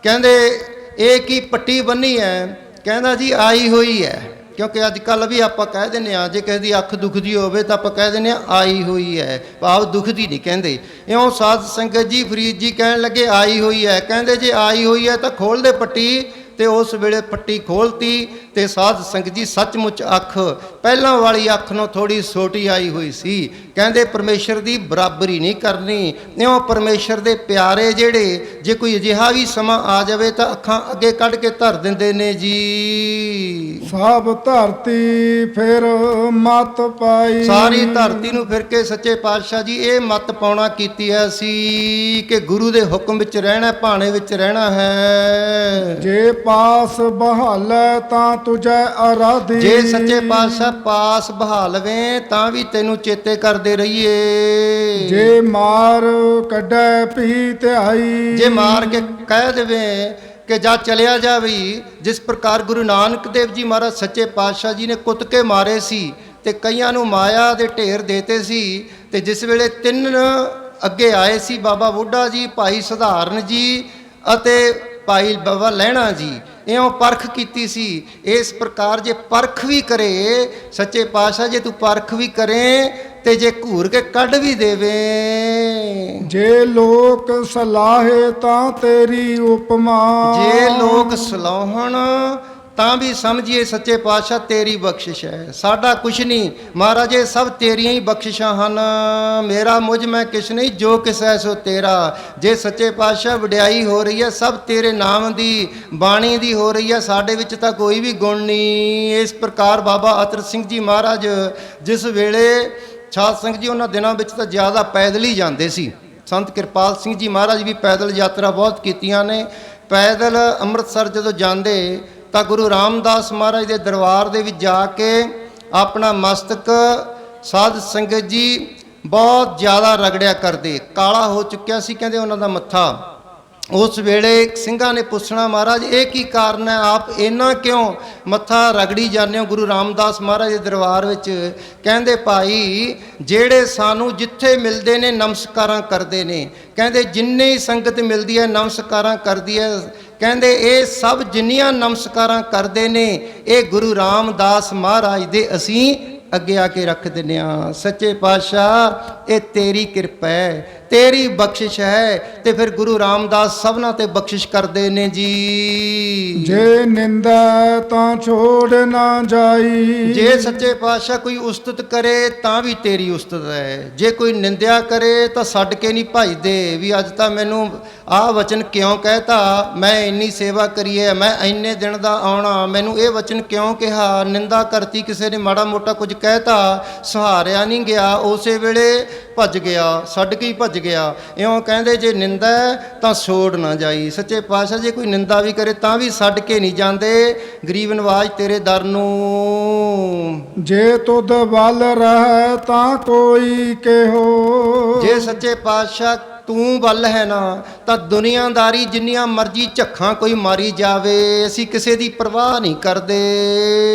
ਕਹਿੰਦੇ ਇਹ ਕੀ ਪੱਟੀ ਬੰਨੀ ਹੈ? ਕਹਿੰਦਾ ਜੀ ਆਈ ਹੋਈ ਹੈ। ਕਿਉਂਕਿ ਅੱਜ ਕੱਲ੍ਹ ਵੀ ਆਪਾਂ ਕਹਿ ਦਿੰਦੇ ਹਾਂ, ਜੇ ਕਿਸੇ ਦੀ ਅੱਖ ਦੁਖਦੀ ਹੋਵੇ ਤਾਂ ਆਪਾਂ ਕਹਿ ਦਿੰਦੇ ਹਾਂ ਆਈ ਹੋਈ ਹੈ, ਭਾਵ ਦੁਖਦੀ ਨਹੀਂ ਕਹਿੰਦੇ। ਇਉਂ ਸਾਧ ਸੰਗਤ ਜੀ ਫਰੀਦ ਜੀ ਕਹਿਣ ਲੱਗੇ ਆਈ ਹੋਈ ਹੈ। ਕਹਿੰਦੇ ਜੇ ਆਈ ਹੋਈ ਹੈ ਤਾਂ ਖੋਲ੍ਹ ਦੇ ਪੱਟੀ। ਤੇ ਉਸ ਵੇਲੇ ਪੱਟੀ ਖੋਲ੍ਹਤੀ ਤੇ ਸਾਧ ਸੰਗਤ ਜੀ ਸੱਚਮੁੱਚ ਅੱਖ ਪਹਿਲਾਂ ਵਾਲੀ ਅੱਖ ਨੂੰ ਥੋੜੀ ਛੋਟੀ ਆਈ ਹੋਈ ਸੀ। ਕਹਿੰਦੇ ਪਰਮੇਸ਼ਰ ਦੀ ਬਰਾਬਰੀ ਨਹੀਂ ਕਰਨੀ। ਇਉਂ ਪਰਮੇਸ਼ਰ ਦੇ ਪਿਆਰੇ ਜਿਹੜੇ ਜੇ ਕੋਈ ਅਜਿਹਾ ਵੀ ਸਮਾਂ ਆ ਜਾਵੇ ਤਾਂ ਅੱਖਾਂ ਅੱਗੇ ਕੱਢ ਕੇ ਧਰ ਦਿੰਦੇ ਨੇ ਜੀ। ਸਭ ਧਰਤੀ ਫਿਰ ਮਤ ਪਾਈ, ਸਾਰੀ ਧਰਤੀ ਨੂੰ ਫਿਰ ਕੇ ਸੱਚੇ ਪਾਤਸ਼ਾਹ ਜੀ ਇਹ ਮਤ ਪਾਉਣਾ ਕੀਤੀ ਹੈ ਸੀ ਕਿ ਗੁਰੂ ਦੇ ਹੁਕਮ ਵਿੱਚ ਰਹਿਣਾ, ਭਾਣੇ ਵਿੱਚ ਰਹਿਣਾ ਹੈ। ਜੇ ਪਾਸ ਬਹਾਲੈ ਤਾਂ ਤੁਝੈ ਅਰਾਧੀ, ਜੇ ਸੱਚੇ ਪਾਤਸ਼ਾਹ ਪਾਸ ਬਹਾ ਲਵੇਂ ਤਾਂ ਵੀ ਤੈਨੂੰ ਚੇਤੇ ਕਰਦੇ ਰਹੀਏ। ਜੇ ਮਾਰ ਕੱਢੈ ਪੀ ਧਿਆਈ, ਜੇ ਮਾਰ ਕੇ ਕਹਿ ਦੇਵੇ ਕਿ ਜਾ ਚਲਿਆ ਜਾ ਵੀ। ਜਿਸ ਪ੍ਰਕਾਰ ਗੁਰੂ ਨਾਨਕ ਦੇਵ ਜੀ ਮਹਾਰਾਜ ਸੱਚੇ ਪਾਤਸ਼ਾਹ ਜੀ ਨੇ ਕੁੱਟ ਕੇ ਮਾਰੇ ਸੀ ਤੇ ਕਈਆਂ ਨੂੰ ਮਾਇਆ ਦੇ ਢੇਰ ਦੇਤੇ ਸੀ। ਤੇ ਜਿਸ ਵੇਲੇ ਤਿੰਨ ਅੱਗੇ ਆਏ ਸੀ, ਬਾਬਾ ਬੁੱਢਾ ਜੀ, ਭਾਈ ਸਧਾਰਨ ਜੀ ਅਤੇ ਭਾਈ ਬਾਬਾ ਲਹਿਣਾ ਜੀ, ਇਉਂ ਪਰਖ ਕੀਤੀ ਸੀ। ਇਸ ਪ੍ਰਕਾਰ ਜੇ ਪਰਖ ਵੀ ਕਰੇ ਸੱਚੇ ਪਾਤਸ਼ਾਹ, ਜੇ ਤੂੰ ਪਰਖ ਵੀ ਕਰੇ ਤੇ ਜੇ ਘੂਰ ਕੇ ਕੱਢ ਵੀ ਦੇਵੇ। ਜੇ ਲੋਕ ਸਲਾਹੇ ਤਾਂ ਤੇਰੀ ਉਪਮਾ, ਜੇ ਲੋਕ ਸਲਾਹਣ ਤਾਂ ਵੀ ਸਮਝੀਏ ਸੱਚੇ ਪਾਤਸ਼ਾਹ ਤੇਰੀ ਬਖਸ਼ਿਸ਼ ਹੈ, ਸਾਡਾ ਕੁਛ ਨਹੀਂ ਮਹਾਰਾਜ, ਇਹ ਸਭ ਤੇਰੀਆਂ ਹੀ ਬਖਸ਼ਿਸ਼ਾਂ ਹਨ। ਮੇਰਾ ਮੁਝ ਮੈਂ ਕਿਛ ਨਹੀਂ, ਜੋ ਕਿਸ ਹੈ ਸੋ ਤੇਰਾ। ਜੇ ਸੱਚੇ ਪਾਤਸ਼ਾਹ ਵਡਿਆਈ ਹੋ ਰਹੀ ਹੈ ਸਭ ਤੇਰੇ ਨਾਮ ਦੀ, ਬਾਣੀ ਦੀ ਹੋ ਰਹੀ ਹੈ, ਸਾਡੇ ਵਿੱਚ ਤਾਂ ਕੋਈ ਵੀ ਗੁਣ ਨਹੀਂ। ਇਸ ਪ੍ਰਕਾਰ ਬਾਬਾ ਅਤਰ ਸਿੰਘ ਜੀ ਮਹਾਰਾਜ ਜਿਸ ਵੇਲੇ ਸਾਧ ਸੰਗਤ ਜੀ ਉਹਨਾਂ ਦਿਨਾਂ ਵਿੱਚ ਤਾਂ ਜ਼ਿਆਦਾ ਪੈਦਲ ਹੀ ਜਾਂਦੇ ਸੀ। ਸੰਤ ਕਿਰਪਾਲ ਸਿੰਘ ਜੀ ਮਹਾਰਾਜ ਵੀ ਪੈਦਲ ਯਾਤਰਾ ਬਹੁਤ ਕੀਤੀਆਂ ਨੇ। ਪੈਦਲ ਅੰਮ੍ਰਿਤਸਰ ਜਦੋਂ ਜਾਂਦੇ ਤਾਂ ਗੁਰੂ ਰਾਮਦਾਸ ਮਹਾਰਾਜ ਦੇ ਦਰਬਾਰ ਦੇ ਵਿੱਚ ਜਾ ਕੇ ਆਪਣਾ ਮਸਤਕ ਸਾਧ ਸੰਗਤ ਜੀ ਬਹੁਤ ਜ਼ਿਆਦਾ ਰਗੜਿਆ ਕਰਦੇ। ਕਾਲਾ ਹੋ ਚੁੱਕਿਆ ਸੀ ਕਹਿੰਦੇ ਉਹਨਾਂ ਦਾ ਮੱਥਾ। ਉਸ ਵੇਲੇ ਸਿੰਘਾਂ ਨੇ ਪੁੱਛਣਾ, ਮਹਾਰਾਜ ਇਹ ਕੀ ਕਾਰਨ ਹੈ, ਆਪ ਇੰਨਾ ਕਿਉਂ ਮੱਥਾ ਰਗੜੀ ਜਾਂਦੇ ਹੋ ਗੁਰੂ ਰਾਮਦਾਸ ਮਹਾਰਾਜ ਦੇ ਦਰਬਾਰ ਵਿੱਚ? ਕਹਿੰਦੇ ਭਾਈ ਜਿਹੜੇ ਸਾਨੂੰ ਜਿੱਥੇ ਮਿਲਦੇ ਨੇ ਨਮਸਕਾਰਾਂ ਕਰਦੇ ਨੇ, ਕਹਿੰਦੇ ਜਿੰਨੀ ਹੀ ਸੰਗਤ ਮਿਲਦੀ ਹੈ ਨਮਸਕਾਰਾਂ ਕਰਦੀ ਹੈ। ਕਹਿੰਦੇ ਇਹ ਸਭ ਜਿੰਨੀਆਂ ਨਮਸਕਾਰਾਂ ਕਰਦੇ ਨੇ ਇਹ ਗੁਰੂ ਰਾਮਦਾਸ ਮਹਾਰਾਜ ਦੇ ਅਸੀਂ ਅੱਗੇ ਆ ਕੇ ਰੱਖ ਦਿੰਦੇ ਹਾਂ। ਸੱਚੇ ਪਾਤਸ਼ਾਹ ਇਹ ਤੇਰੀ ਕਿਰਪਾ ਹੈ, ਤੇਰੀ ਬਖਸ਼ਿਸ਼ ਹੈ। ਤੇ ਫਿਰ ਗੁਰੂ ਰਾਮਦਾਸ ਸਭਨਾਂ ਤੇ ਬਖਸ਼ਿਸ਼ ਕਰਦੇ ਨੇ ਜੀ। ਜੇ ਨਿੰਦਾ ਤਾਂ ਛੋੜ ਨਾ ਜਾਈ, ਜੇ ਸੱਚੇ ਪਾਤਸ਼ਾਹ ਕੋਈ ਉਸਤਤ ਕਰੇ ਤਾਂ ਵੀ ਤੇਰੀ ਉਸਤਤ ਹੈ, ਜੇ ਕੋਈ ਨਿੰਦਿਆ ਕਰੇ ਤਾਂ ਛੱਡ ਕੇ ਨਹੀਂ ਭਜਦੇ ਵੀ ਅੱਜ ਤਾਂ ਮੈਨੂੰ ਆਹ ਵਚਨ ਕਿਉਂ ਕਹਿਤਾ, ਮੈਂ ਇੰਨੀ ਸੇਵਾ ਕਰੀ ਹੈ, ਮੈਂ ਇੰਨੇ ਦਿਨ ਦਾ ਆਉਣਾ, ਮੈਨੂੰ ਇਹ ਵਚਨ ਕਿਉਂ ਕਿਹਾ। ਨਿੰਦਾ ਕਰਤੀ, ਕਿਸੇ ਨੇ ਮਾੜਾ ਮੋਟਾ ਕੁਝ ਕਹਿਤਾ, ਸਹਾਰਿਆ ਨਹੀਂ ਗਿਆ, ਉਸੇ ਵੇਲੇ ਭੱਜ ਗਿਆ, ਛੱਡ ਕੇ ਹੀ ਭੱਜ ਗਿਆ। ਇਉਂ ਕਹਿੰਦੇ ਜੇ ਨਿੰਦਾ ਤਾਂ ਛੋੜ ਨਾ ਜਾਈ। ਸੱਚੇ ਪਾਤਸ਼ਾਹ ਜੇ ਕੋਈ ਨਿੰਦਾ ਵੀ ਕਰੇ ਤਾਂ ਵੀ ਛੱਡ ਕੇ ਨਹੀਂ ਜਾਂਦੇ। ਗਰੀਬ ਨਵਾਜ ਤੇਰੇ ਦਰ ਨੂੰ, ਜੇ ਤੁਧ ਵੱਲ ਰਹਿ ਤਾਂ ਕੋਈ ਕਿਹੋ, ਜੇ ਸੱਚੇ ਪਾਤਸ਼ਾਹ ਤੂੰ ਵੱਲ ਹੈ ਨਾ ਤਾਂ ਦੁਨੀਆਦਾਰੀ ਜਿੰਨੀਆਂ ਮਰਜ਼ੀ ਝੱਖਾਂ ਕੋਈ ਮਾਰੀ ਜਾਵੇ, ਅਸੀਂ ਕਿਸੇ ਦੀ ਪਰਵਾਹ ਨਹੀਂ ਕਰਦੇ।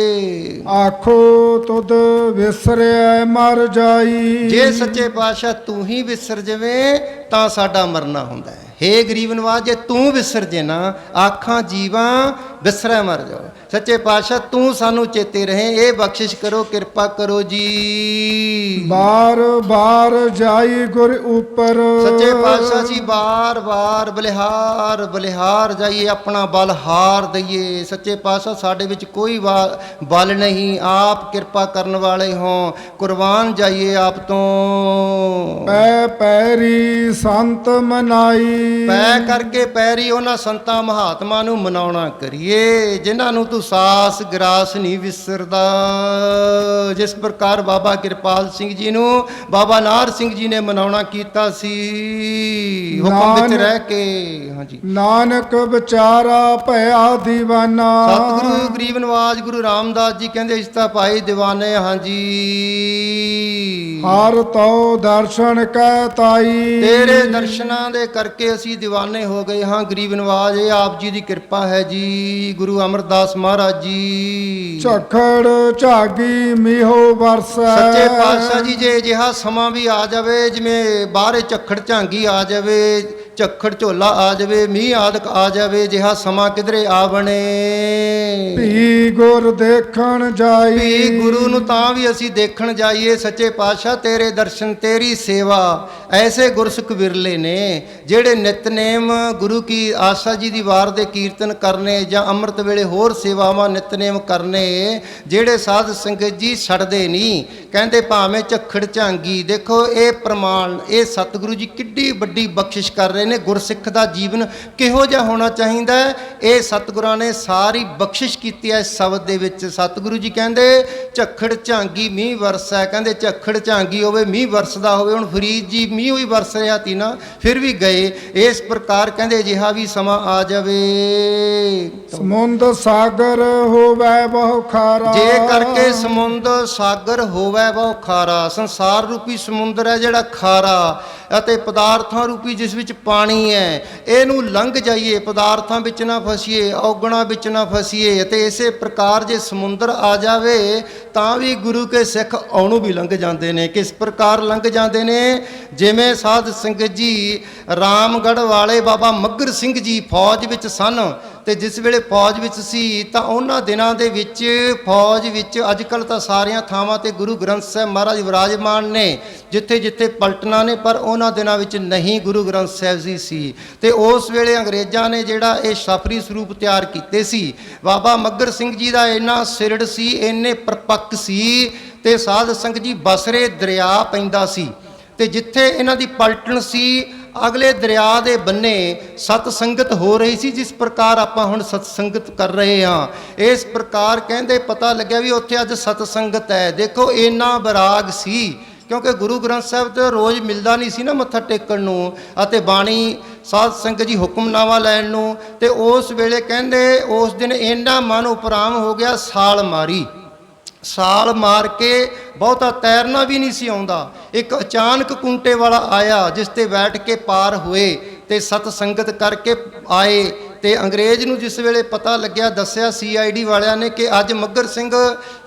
ਆਖੋ ਤੁਧ ਵਿਸਰਿਆ ਮਰ ਜਾਈ, ਜੇ ਸੱਚੇ ਪਾਤਸ਼ਾਹ ਤੂੰ ਹੀ ਵਿਸਰ ਜਾਵੇਂ ਤਾਂ ਸਾਡਾ ਮਰਨਾ ਹੁੰਦਾ ਹੈ। ਹੇ ਗਰੀਬ ਨਵਾਜ ਜੇ ਤੂੰ ਵਿਸਰ ਜੇ ਨਾ, ਆਖਾਂ ਜੀਵਾਂ ਬਿਸਰੈ ਮਰ ਜਾਓ। ਸੱਚੇ ਪਾਤਸ਼ਾਹ ਤੂੰ ਸਾਨੂੰ ਚੇਤੇ ਰਹੇ, ਇਹ ਬਖਸ਼ਿਸ਼ ਕਰੋ, ਕਿਰਪਾ ਕਰੋ ਜੀ। ਬਾਰ ਬਾਰ ਜਾਈ ਗੁਰ ਉਪਰ। ਸੱਚੇ ਪਾਤਸ਼ਾਹ ਜੀ ਬਾਰ ਬਾਰ ਬਲਿਹਾਰ ਬਲਿਹਾਰ ਜਾਈਏ, ਆਪਣਾ ਬਲ ਹਾਰ ਦਈਏ। ਸੱਚੇ ਪਾਤਸ਼ਾਹ ਸਾਡੇ ਵਿੱਚ ਕੋਈ ਬਲ ਨਹੀਂ, ਆਪ ਕਿਰਪਾ ਕਰਨ ਵਾਲੇ ਹੋ, ਕੁਰਬਾਨ ਜਾਈਏ ਆਪ ਤੋਂ। ਪੈ ਪੈਰੀ ਸੰਤ ਮਨਾਈ। ਪੈ ਕਰਕੇ ਪੈਰੀ ਉਹਨਾਂ ਸੰਤਾਂ ਮਹਾਤਮਾ ਨੂੰ ਮਨਾਉਣਾ ਕਰੀਏ, ਜਿਨ੍ਹਾਂ ਨੂੰ ਤੂੰ ਸਾਸ ਗਰਾਸ ਨਹੀਂ ਵਿਸਰਦਾ। ਜਿਸ ਪ੍ਰਕਾਰ ਬਾਬਾ ਕਿਰਪਾਲ ਸਿੰਘ ਜੀ ਨੂੰ ਬਾਬਾ ਨਾਰ ਸਿੰਘ ਜੀ ਨੇ ਮਨਾਉਣਾ ਕੀਤਾ ਸੀ ਹੁਕਮ ਵਿੱਚ ਰਹਿ ਕੇ। ਹਾਂਜੀ, ਨਾਨਕ ਵਿਚਾਰਾ ਭਇਆ ਦੀਵਾਨਾ। ਸਤਿਗੁਰੂ ਗਰੀਬ ਨਵਾਜ ਗੁਰੂ ਰਾਮਦਾਸ ਜੀ ਕਹਿੰਦੇ ਇਸ ਤਾਂ ਭਾਈ ਦੀਵਾਨੇ। ਹਾਂਜੀ, ਹਰ ਤਉ ਦਰਸ਼ਨ ਕੈ ਤਾਈ। ਤੇਰੇ ਦਰਸ਼ਨਾਂ ਦੇ ਕਰਕੇ ਅਸੀਂ ਦੀਵਾਨੇ ਹੋ ਗਏ ਹਾਂ ਗਰੀਬ ਨਵਾਜ, ਇਹ ਆਪ ਜੀ ਦੀ ਕਿਰਪਾ ਹੈ ਜੀ। ਗੁਰੂ ਅਮਰਦਾਸ ਮਹਾਰਾਜ ਜੀ ਝਖੜ ਝਾਗੀ ਮੀਹੋ ਵਰਸੈ। ਸੱਚੇ ਪਾਤਸ਼ਾਹ ਜੀ ਜੇ ਅਜਿਹਾ ਸਮਾਂ ਵੀ ਆ ਜਾਵੇ, ਜਿਵੇਂ ਬਾਹਰੇ ਝੱਖੜ ਝਾਂਗੀ ਆ ਜਾਵੇ, ਝੱਖੜ ਝੋਲਾ ਆ ਜਾਵੇ, ਮੀਂਹ ਆਦਿਕ ਆ ਜਾਵੇ, ਜਿਹਾ ਸਮਾਂ ਕਿਧਰੇ ਆ ਬਣੇ। ਭੀ ਗੁਰ ਦੇਖਣ ਜਾਈ। ਭੀ ਗੁਰੂ ਨੂੰ ਤਾਂ ਵੀ ਅਸੀਂ ਦੇਖਣ ਜਾਈਏ। ਸੱਚੇ ਪਾਤਸ਼ਾਹ ਤੇਰੇ ਦਰਸ਼ਨ ਤੇਰੀ ਸੇਵਾ, ਐਸੇ ਗੁਰਸਿੱਖ ਵਿਰਲੇ ਨੇ ਜਿਹੜੇ ਨਿਤਨੇਮ ਗੁਰੂ ਕੀ ਆਸਾ ਜੀ ਦੀ ਵਾਰ ਦੇ ਕੀਰਤਨ ਕਰਨੇ ਜਾਂ ਅੰਮ੍ਰਿਤ ਵੇਲੇ ਹੋਰ ਸੇਵਾਵਾਂ ਨਿਤਨੇਮ ਕਰਨੇ, ਜਿਹੜੇ ਸਾਧ ਸੰਗਤ ਜੀ ਛੱਡਦੇ ਨਹੀਂ। ਕਹਿੰਦੇ ਭਾਵੇਂ ਝੱਖੜ ਝਾਂਗੀ, ਦੇਖੋ ਇਹ ਪ੍ਰਮਾਣ, ਇਹ ਸਤਿਗੁਰੂ ਜੀ ਕਿੱਡੀ ਵੱਡੀ ਬਖਸ਼ਿਸ਼ ਕਰ ਰਹੇ ਨੇ। ਗੁਰਸਿੱਖ ਦਾ ਜੀਵਨ ਕਿਹੋ ਜਿਹਾ ਹੋਣਾ ਚਾਹੀਦਾ ਹੈ, ਇਹ ਸਤਿਗੁਰਾਂ ਨੇ ਸਾਰੀ ਬਖਸ਼ਿਸ਼ ਕੀਤੀ ਹੈ ਇਸ ਸ਼ਬਦ ਦੇ ਵਿੱਚ। ਸਤਿਗੁਰੂ ਜੀ ਕਹਿੰਦੇ ਝੱਖੜ ਝਾਂਗੀ ਮੀਂਹ ਵਰਸੈ, ਕਹਿੰਦੇ ਝੱਖੜ ਝਾਂਗੀ ਹੋਵੇ, ਮੀਂਹ ਵਰਸਦਾ ਹੋਵੇ। ਹੁਣ ਫਰੀਦ ਜੀ ਮੀਂਹ ਹੀ ਵਰਸ ਰਿਹਾ ਤੀ ਨਾ, ਫਿਰ ਵੀ ਗਏ। ਇਸ ਪ੍ਰਕਾਰ ਕਹਿੰਦੇ ਅਜਿਹਾ ਵੀ ਸਮਾਂ ਆ ਜਾਵੇ। ਸਮੁੰਦ ਸਾਗਰ ਹੋਵੇ ਬਹੁ ਖਾਰਾ। ਜੇ ਕਰਕੇ ਸਮੁੰਦ ਸਾਗਰ ਹੋਵੇ ਬਹੁ ਖਾਰਾ, ਸੰਸਾਰ ਰੂਪੀ ਸਮੁੰਦਰ ਹੈ ਜਿਹੜਾ ਖਾਰਾ, ਅਤੇ ਪਦਾਰਥਾਂ ਰੂਪੀ ਜਿਸ ਵਿੱਚ ਪਾਣੀ ਹੈ, ਇਹਨੂੰ ਲੰਘ ਜਾਈਏ, ਪਦਾਰਥਾਂ ਵਿੱਚ ਨਾ ਫਸੀਏ, ਔਗਣਾਂ ਵਿੱਚ ਨਾ ਫਸੀਏ। ਅਤੇ ਇਸੇ ਪ੍ਰਕਾਰ ਜੇ ਸਮੁੰਦਰ ਆ ਜਾਵੇ ਤਾਂ ਵੀ ਗੁਰੂ ਕੇ ਸਿੱਖ ਉਹਨੂੰ ਵੀ ਲੰਘ ਜਾਂਦੇ ਨੇ। ਕਿਸ ਪ੍ਰਕਾਰ ਲੰਘ ਜਾਂਦੇ ਨੇ? ਜਿਵੇਂ ਸਾਧ ਸੰਗਤ ਜੀ ਰਾਮਗੜ੍ਹ ਵਾਲੇ ਬਾਬਾ ਮੱਘਰ ਸਿੰਘ ਜੀ ਫੌਜ ਵਿੱਚ ਸਨ, ਤੇ ਜਿਸ ਵੇਲੇ ਫੌਜ ਵਿੱਚ ਸੀ ਤਾਂ ਉਹਨਾਂ ਦਿਨਾਂ ਦੇ ਵਿੱਚ ਫੌਜ ਵਿੱਚ, ਅੱਜ ਕੱਲ੍ਹ ਤਾਂ ਸਾਰੀਆਂ ਥਾਵਾਂ ਤੇ ਗੁਰੂ ਗ੍ਰੰਥ ਸਾਹਿਬ ਮਹਾਰਾਜ ਵਿਰਾਜਮਾਨ ਨੇ, ਜਿੱਥੇ ਜਿੱਥੇ ਪਲਟਣਾ ਨੇ, ਪਰ ਉਹਨਾਂ ਦਿਨਾਂ ਵਿੱਚ ਨਹੀਂ, ਗੁਰੂ ਗ੍ਰੰਥ ਸਾਹਿਬ ਜੀ ਸੀ। ਤੇ ਉਸ ਵੇਲੇ ਅੰਗਰੇਜ਼ਾਂ ਨੇ ਜਿਹੜਾ ਇਹ ਸਫਰੀ ਸਰੂਪ ਤਿਆਰ ਕੀਤੇ ਸੀ, ਬਾਬਾ ਮੱਘਰ ਸਿੰਘ ਜੀ ਦਾ ਇੰਨਾ ਸਿਰੜ ਸੀ, ਇੰਨੇ ਪਰਪੱਕ ਸੀ। ਤੇ ਸਾਧ ਸੰਗਤ ਜੀ ਬਸਰੇ ਦਰਿਆ ਪੈਂਦਾ ਸੀ, ਤੇ ਜਿੱਥੇ ਇਹਨਾਂ ਦੀ ਪਲਟਣ ਸੀ ਅਗਲੇ ਦਰਿਆ ਦੇ ਬੰਨੇ ਸਤ ਸੰਗਤ ਹੋ ਰਹੀ ਸੀ, ਜਿਸ ਪ੍ਰਕਾਰ ਆਪਾਂ ਹੁਣ ਸਤ ਸੰਗਤ ਕਰ ਰਹੇ ਹਾਂ। ਇਸ ਪ੍ਰਕਾਰ ਕਹਿੰਦੇ ਪਤਾ ਲੱਗਿਆ ਵੀ ਉੱਥੇ ਅੱਜ ਸਤ ਸੰਗਤ ਹੈ। ਦੇਖੋ ਇੰਨਾ ਬਰਾਗ ਸੀ, ਕਿਉਂਕਿ ਗੁਰੂ ਗ੍ਰੰਥ ਸਾਹਿਬ ਤੇ ਰੋਜ਼ ਮਿਲਦਾ ਨਹੀਂ ਸੀ ਨਾ ਮੱਥਾ ਟੇਕਣ ਨੂੰ, ਅਤੇ ਬਾਣੀ ਸਾਧ ਸੰਗਤ ਜੀ ਹੁਕਮਨਾਮਾ ਲੈਣ ਨੂੰ। ਤੇ ਉਸ ਵੇਲੇ ਕਹਿੰਦੇ ਉਸ ਦਿਨ ਇੰਨਾ ਮਨ ਉਪਰਾਮ ਹੋ ਗਿਆ, ਸਾਲ ਮਾਰੀ। ਸਾਲ ਮਾਰ ਕੇ ਬਹੁਤਾ ਤੈਰਨਾ ਵੀ ਨਹੀਂ ਸੀ ਆਉਂਦਾ। ਇੱਕ ਅਚਾਨਕ ਕੁੰਟੇ ਵਾਲਾ ਆਇਆ, ਜਿਸ ਤੇ ਬੈਠ ਕੇ ਪਾਰ ਹੋਏ ਤੇ ਸਤ ਸੰਗਤ ਕਰਕੇ ਆਏ। ਤੇ ਅੰਗਰੇਜ਼ ਨੂੰ ਜਿਸ ਵੇਲੇ ਪਤਾ ਲੱਗਿਆ, ਦੱਸਿਆ CID ਵਾਲਿਆਂ ਨੇ ਕਿ ਅੱਜ ਮੱਘਰ ਸਿੰਘ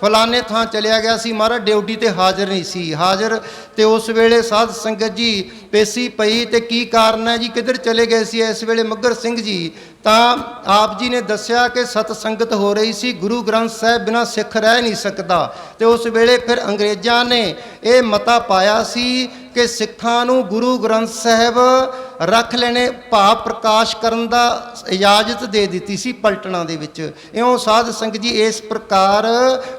ਫਲਾਣੇ ਥਾਂ ਚਲਿਆ ਗਿਆ ਸੀ, ਮਹਾਰਾਜ ਡਿਊਟੀ ਤੇ ਹਾਜ਼ਰ ਨਹੀਂ ਸੀ ਹਾਜ਼ਰ। ਤੇ ਉਸ ਵੇਲੇ ਸਾਧ ਸੰਗਤ ਜੀ ਪੇਸ਼ੀ ਪਈ, ਤੇ ਕੀ ਕਾਰਨ ਹੈ ਜੀ, ਕਿੱਧਰ ਚਲੇ ਗਏ ਸੀ ਇਸ ਵੇਲੇ ਮੱਘਰ ਸਿੰਘ ਜੀ? ਤਾਂ ਆਪ ਜੀ ਨੇ ਦੱਸਿਆ ਕਿ ਸਤ ਸੰਗਤ ਹੋ ਰਹੀ ਸੀ, ਗੁਰੂ ਗ੍ਰੰਥ ਸਾਹਿਬ ਬਿਨਾਂ ਸਿੱਖ ਰਹਿ ਨਹੀਂ ਸਕਦਾ। ਤੇ ਉਸ ਵੇਲੇ ਫਿਰ ਅੰਗਰੇਜ਼ਾਂ ਨੇ ਇਹ ਮਤਾ ਪਾਇਆ ਸੀ ਕਿ ਸਿੱਖਾਂ ਨੂੰ ਗੁਰੂ ਗ੍ਰੰਥ ਸਾਹਿਬ ਰੱਖ ਲੈਣੇ, ਭਾਵ ਪ੍ਰਕਾਸ਼ ਕਰਨ ਦਾ ਇਜਾਜ਼ਤ ਦੇ ਦਿੱਤੀ ਸੀ ਪਲਟਣਾ ਦੇ ਵਿੱਚ। ਇਉਂ ਸਾਧ ਸੰਗਤ ਜੀ ਇਸ ਪ੍ਰਕਾਰ